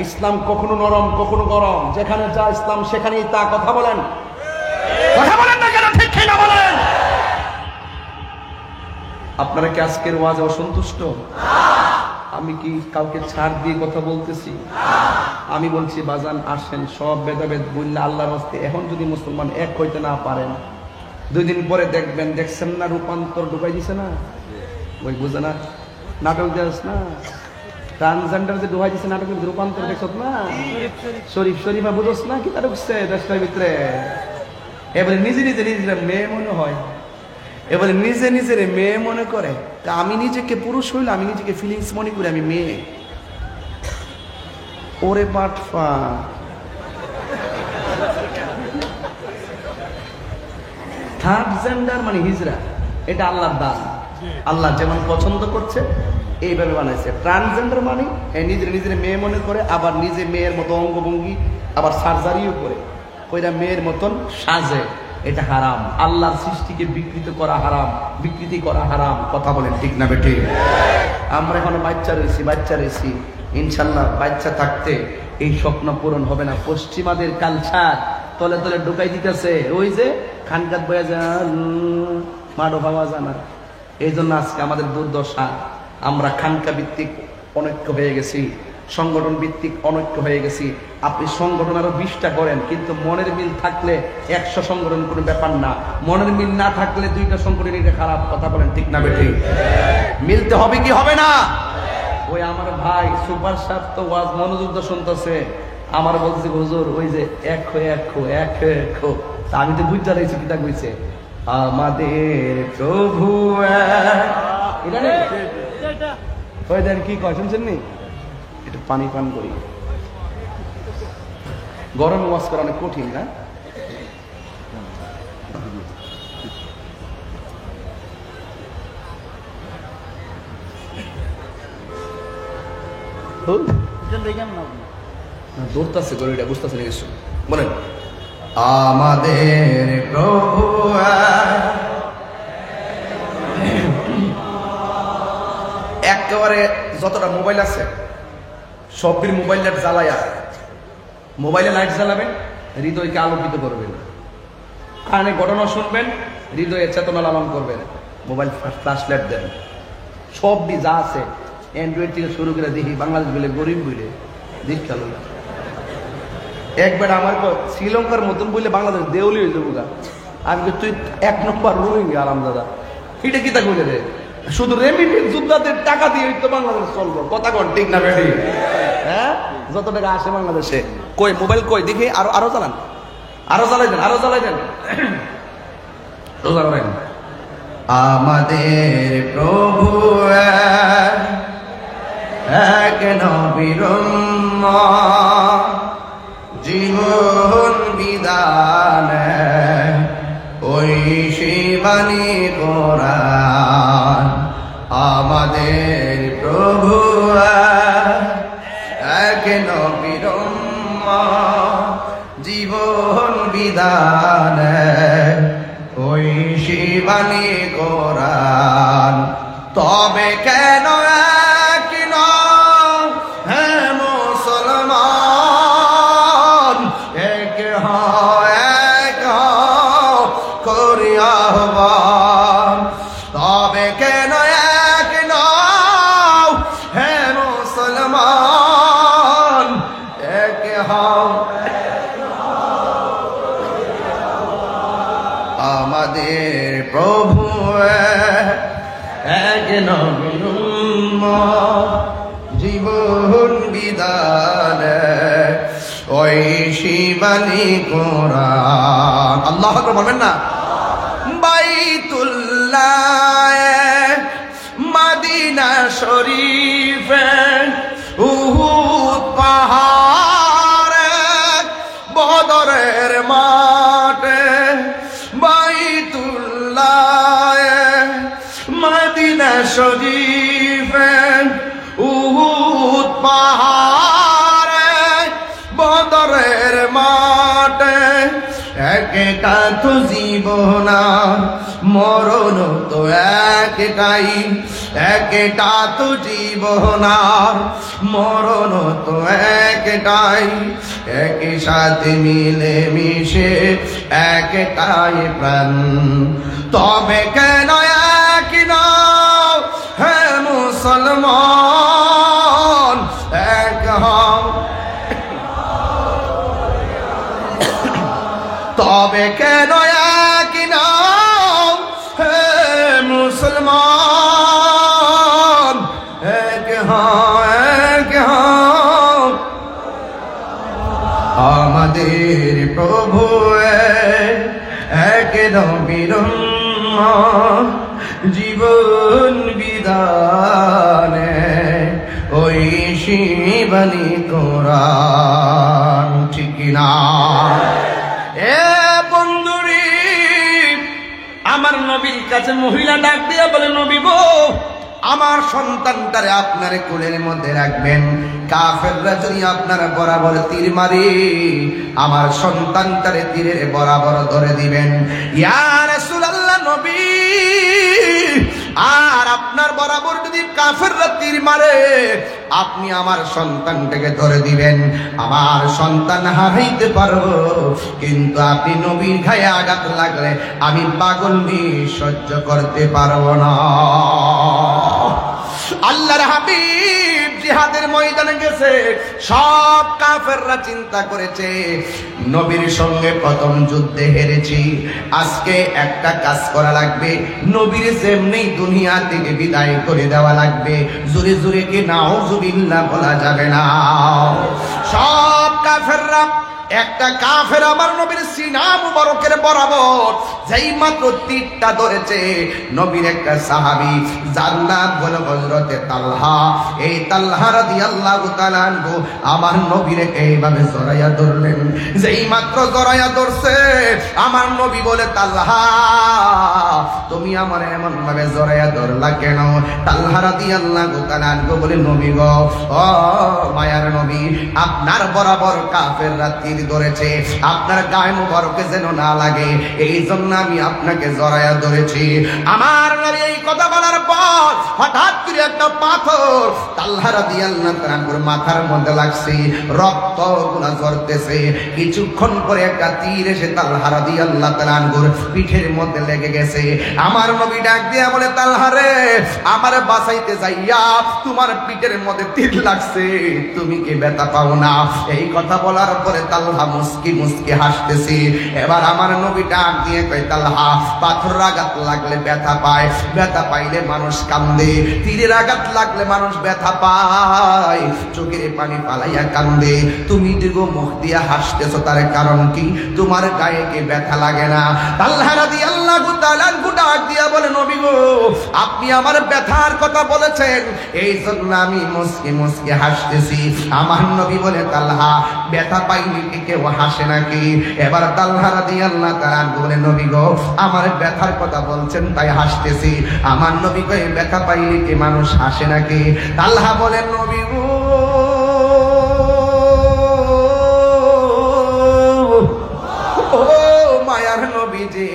ইসলাম কখনো নরম কখনো গরম, যেখানে যা ইসলাম সেখানেই তা। কথা বলেন না কেন? ঠিক না বলেন? আপনারা কি আজকের ওয়াজে অসন্তুষ্ট? আমি কি কাউকে ছাড় দিয়ে কথা বলতেছি? আমি বলছি বাজান আসেন, সব ভেদাভেদ বললে আল্লাহর রাস্তে এখন যদি মুসলমান এক হইতে না পারেন, 2 দিন পরে দেখছেন না রূপান্তর ঢুকাই দিছে না? ওই বুঝে না নাটক দেখ না, ট্রান্সজেন্ডার যে ঢুকাই দিছে নাটকের রূপান্তর দেখছ না? শরীফা বুঝোস না কি তা ঢুকছে দেশটার ভিতরে? এবারে নিজে মেয়ে মনে হয়, এবারে নিজের মেয়ে মনে করে। তা আমি নিজেকে পুরুষ হইলে আমি নিজেকে ফিলিংস মনে করি আমি মেয়ে। ওরে বাটফা, থার্ড জেন্ডার মানে হিজরা, এটা আল্লাহর দান। আল্লাহ যেমন পছন্দ করছে এইভাবে বানাইছে। ট্রান্সজেন্ডার মানে নিজের নিজের মেয়ে মনে করে, আবার নিজে মেয়ের মতো অঙ্গভঙ্গি, আবার সার্জারিও করে, কইরা মেয়ের মতন সাজে। এটা হারাম। আল্লাহর সৃষ্টিকে বিকৃতি করা হারাম, বিকৃতি করা হারাম। কথা বলেন ঠিক না বেঠিক? আমরা এখন বাচ্চা রয়েছি, ইনশাল্লাহ বাচ্চা থাকতে এই স্বপ্ন পূরণ হবে না। পশ্চিমাদের কালচার তলে তলে ঢুকাই দিতেছে, ওই যে খানকাত বয়া যান মাডো পাওয়া জানা। এই জন্য আজকে আমাদের দুর্দশা। আমরা খানকা ভিত্তিক অনৈক্য হয়ে গেছি, সংগঠন ভিত্তিক অনৈক্য হয়ে গেছি। আপনি সংগঠন আরো 20টা করেন, কিন্তু মনের মিল থাকলে 100 সংগঠন কোনো ব্যাপার না। মনের মিল না থাকলে 2টা সংগঠন, এটা খারাপ। কথা বলেন ঠিক না বেঠিক? মিলতে হবে কি হবে না? ওই আমার ভাই সুপার সাহেব তো ওয়াজ মনোযোগ দিয়ে শুনতেছে, আমার বলছে হুজুর ওই যে এক আমি তো বুঝতে রয়েছি কিতা কইছে, আমাদের প্রভু এটা নেই ওই দেন কি কয় শুনছেন নি? একটু পানি পান করি। গরমে ওয়াজ করা অনেক কঠিন না? দৌড়তাছে গরুটা, বুঝতেছে না কিছু। বলেন আমাদের প্রভু একেবারে যতটা মোবাইল আছে সবটির মোবাইল লাইট জ্বালায়া, মোবাইলে লাইট জ্বালাবেন, হৃদয়কে আলোকিত করবেন। কানে ঘটনা শুনবেন, হৃদয়ে চেতনা লালন করবেন। মোবাইল ফ্ল্যাশ লাইট দেন। সবটি যা আছে অ্যান্ড্রয়েড থেকে শুরু করে দেখি বাংলাদেশ বলে গরিব বলে দীক্ষা লই। একবার আমার শ্রীলঙ্কার মতন বললে বাংলাদেশ দেউলি হয়ে যাবো গা। আমি তুই 1 নম্বর রোহিঙ্গা আরাম দাদা। এটা কি তা কইলে রে? শুধু রেমিটেন্স যোদ্ধাদের টাকা দিয়ে তো বাংলাদেশ চলবো। কথা কন ঠিক না বেটি? হ্যাঁ, যত টাকা আসে বাংলাদেশে কই মোবাইল কই দেখি, আরো চালান, আরো জ্বালাই দেন রোজা করেন। আমাদের প্রভু এক নবীর উম্মত, জীবন বিধান ওই শিবানী কোরআন। আমাদের প্রভু এক নবীর উম্মত, জীবন বিধান ওই শিবানী কোরআন। তবে কেন এক নও হে মুসলমান, এক করি আহ্বান। তবে কেন এক নও হে মুসলমান, এক হও। আমাদের প্রভু এক নবীর উম্মত, জীবন বিধান ওই শিবানী কোরআন। আল্লাহু আকবার বলবেন না? বাইতুল্লাহ মদিনা শরীফে উহুদ পাহাড়ে বদরের মাঠে, বাইতুল্লাহ মদিনা শরীফে উহুদ পাহাড়ে বদরের মাঠে, একটা তো জীবন মরণ তো একটাই, একটা তো জীবন মরণ তো একটাই, একই সাথে মিলে মিশে একটাই প্রাণ। তবে কেন এক নও হে মুসলমান, এক হও। তবে কেন এক নও হে মুসলমান, এক হও, এক হও। আমাদের প্রভু এক নবীর উম্মত, জীবন বিধান ওই শিবানী কোরআন। ঠিক না? এ বন্ধুরি, আমার নবীর কাছে মহিলা ডাক দিয়া বলে নবী গো আমার সন্তানটারে আপনার কোলের মধ্যে রাখবেন, কাফেররা যদি আপনার বরাবর তীর মারে আমার সন্তানটারে তীরের বরাবর ধরে দিবেন। ইয়া রাসূলুল্লাহ নবী, আর আপনার বরাবর যদি কাফেররা তীর মারে আপনি আমার সন্তানটাকে ধরে দিবেন। আমার সন্তান হারাইতে পারবো, কিন্তু আপনি নবীর গায়ে আঘাত লাগলে আমি পাগলনি সহ্য করতে পারবো না। আল্লাহর হাবিব জিহাদের ময়দানে গেছে, সব কাফেররা চিন্তা করেছে নবীর সঙ্গে প্রথম যুদ্ধে হেরেছি, আজকে একটা কাজ করা লাগবে, নবীর যেমনি দুনিয়া থেকে বিদায় করে দেওয়া লাগবে। জোরে জোরে কি নাউজুবিল্লাহ বলা যাবে না? সব কাফেররা, একটা কাফের আমার নবীর সিনা মুবারকের বরাবর যেই মাত্র তীরটা ধরেছে, নবীর একটা সাহাবী যার নাম হলো হযরতে তালহা, এই তালহা রাদিয়াল্লাহু তাআলা আনহু আমার নবীরে এইভাবে জড়াইয়া ধরলেন। যেই মাত্র জড়াইয়া ধরছে আমার নবী বলে, তালহা তুমি আমার এমন ভাবে জড়াইয়া ধরলা কেন? তালহা রাদিয়াল্লাহু তাআলা আনহু বলে, নবী গো, ও মায়ার নবী, আপনার বরাবর কাফেররা তীর ধরেছে, আপনার গায়ে মুবারকে যেন না লাগে এই জন্য আমি আপনাকে জড়াইয়া ধরেছি। আমার নবী এই কথা বলার পর হঠাৎ করে একটা পাথর তালহা রাদিয়াল্লাহু তাআলার মাথার মধ্যে লাগছে, রক্তগুলো ঝরতেছে। কিছুক্ষণ পরে একটা তীর এসে তালহা রাদিয়াল্লাহু তাআলার পিঠের মধ্যে লেগে গেছে। আমার নবী ডাক দিয়া বলে, তালহা রে, আমার বাঁচাইতে যাইয়া তোমার পিঠের মধ্যে তীর লাগছে, তুমি কি ব্যথা পাও না? এই কথা বলার পরে তালহা মুস্কি মুস্কি হাসতেছি। এবার আমার নবী ডাক দিয়ে কয়, তালহা, পাথরের আঘাত লাগলে ব্যথা পায়, ব্যথা পাইলে মানুষ কান্দে, তীরের আঘাত লাগলে মানুষ ব্যথা পায়, চোখের পানি পালাইয়া কান্দে, তুমি দিগো মুখ দিয়া হাসতেছো, তার কারণ কি? তোমার গায়ে কি ব্যথা লাগে না? তালহা রাদিয়াল্লাহু তাআলা ডাক দিয়া বলে, নবী গো, আপনি আমার ব্যথার কথা বলেছেন, এই জন্য আমি মুস্কি মুস্কি হাসতেছি। আমার নবী বলে, তালহা, ব্যথা পাইলে কি কেউ হাসে নাকি? এবার তালহা রাদিয়াল্লাহু তাআলা বলে, নবী গো, আমার ব্যথার কথা বলছেন তাই হাসতেছি। আমার নবী কই, ব্যথা পাইলে কি মানুষ হাসে নাকি? তালহা বলে, নবী গো, ও মায়ার নবীজি,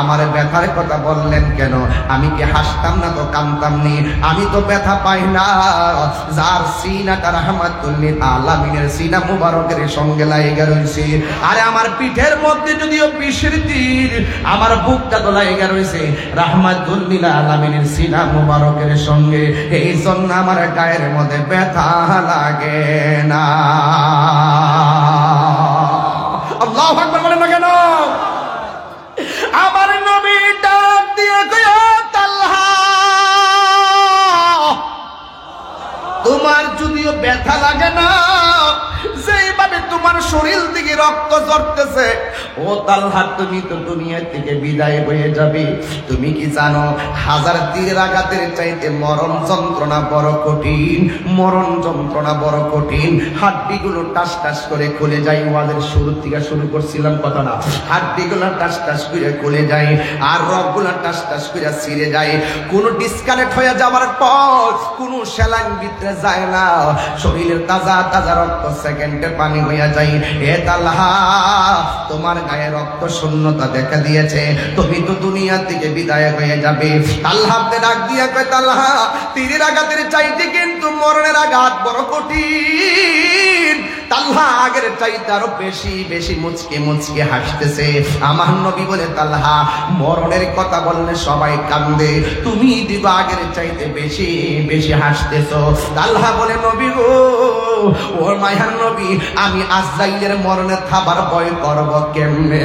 আমার ব্যথার কথা বললেন কেন? আমি কি হাসতাম না তো কাঁদতাম নি? আমি তো ব্যথা পাই না। যার সিনাটা রাহমাতুল লিল আলামিনের সিনা মুবারকের সঙ্গে লাগা রইছে, আরে আমার পিঠের মধ্যে যদিও বিষের তীর, আমার বুকটা তো লাগা রইছে রাহমাতুল লিল আলামিনের সিনা মুবারকের সঙ্গে, এই জন্য আমার গায়ের মধ্যে ব্যথা লাগে না। আল্লাহু আকবার বলেন না কেন? আমার নবী ডাক দিয়ে কয়, তালহা, তোমার যদিও ব্যথা লাগে না, যেইভাবে তোমার শরীর থেকে রক্ত ঝরতেছে, ও তালহা, তুমি তো দুনিয়া থেকে বিদায় হয়ে যাবে। তুমি কি জানো, হাজার তীরের আঘাতের চাইতে মরণ যন্ত্রণা বড় কঠিন, মরণ যন্ত্রণা বড় কঠিন। হাড্ডিগুলো টাস টাস করে খুলে যায়। ওয়াজের শুরু থেকে শুরু করছিলাম কথাটা, হাড্ডিগুলো টাস টাস করে খুলে যায়, আর রগগুলো টাস টাস করে ছিঁড়ে যায়। কোনো ডিসকানেক্ট হয়ে যাওয়ার পর কোনো সেলাইন ভিতরে যায় না, শরীরের তাজা তাজা রক্ত সেকেন্ডে পানি হইয়া যায়। এ তালহা, তোমার গায়ে রক্ত শূন্যতা দেখা দিয়েছে, তুমি তো দুনিয়া থেকে বিদায় হয়ে যাবে। তালহাতে ডাক দিয়া কয়, তালহা, তীরের আঘাতের চাইতে কিন্তু মরণের আঘাত বড় কঠিন। তালহা আগের চাইতে আরো বেশি বেশি মুচকে মুচকে হাসতেছে। আমার নবী বলে, তালহা, মরণের কথা বললে সবাই কান্দে, তুমি দিবা আগের চাইতে বেশি বেশি হাসতেছো। তালহা বলে, নবী গো, ও মায়ার নবী, আমি আজরাইলের মরণে থাবার ভয় করব কেমনে?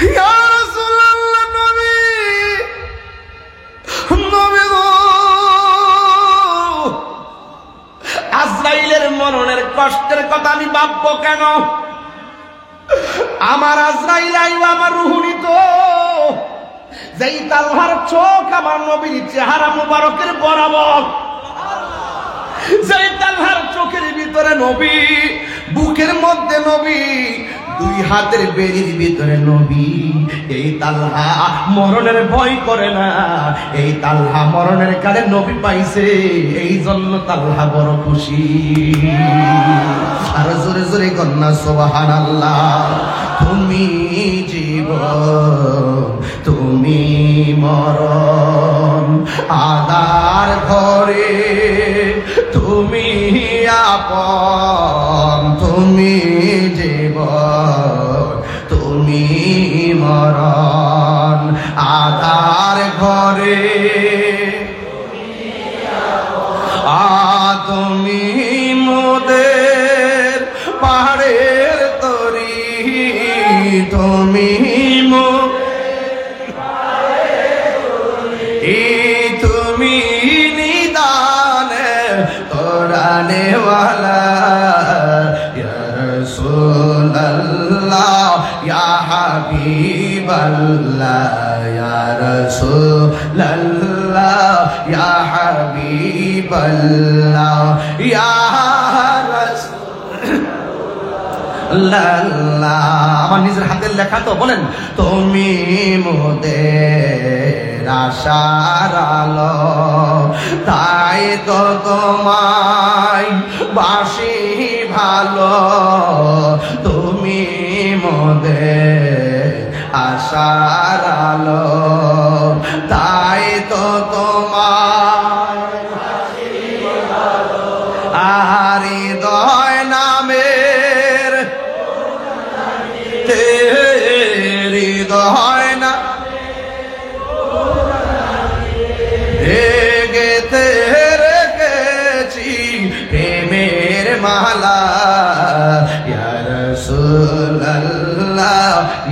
ইয়া রাসূলুল্লাহ, নবী, নবী গো, আজরাইলের মরণের কষ্টের কথা আমি ভাববো কেন? আমার আজরাইল আইবা আমার রূহ নিত। যেই তালহার চোখ আমার নবীর চেহারা মুবারকের বরাবর, যেই তালহার চোখের ভিতরে নবী, বুকের মধ্যে নবী, দুই হাতের বেরির ভিতরে নবী। এই তালহা মরণের ভয় করে না, এই তালহা মরণের কালে নবী পাইছে, এই জন্য তালহা বড় খুশি। আর জোরে জোরে কন্যা সুবহানাল্লাহ। তুমি জীবন তুমি মরণ, আদার ঘরে তুমি আপন, তুমি জীবন তুমি মরণ, আদার ঘরে তুমি মোদের পাহাড়ের তরি, তুমি তুমি নিদানে কোরআনে ওয়ালা ইয়া রাসূলুল্লাহ ইয়া হাবিবাল্লাহ ইয়া রাসূলুল্লাহ ইয়া হাবিবাল্লাহ ইয়া আমার নিজের হাতের লেখা তো বলেন, তুমি মোদের আশার আলো, তাই তো তোমায় বাসি ভালো, তুমি মোদের আশার আলো, তাই তো তোমায় আর হৃদয় নামের হৃদয় না গেতে রেখেছি প্রেমের মালা, ইয়া রাসূলুল্লাহ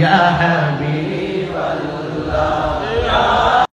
ইয়া হাবিব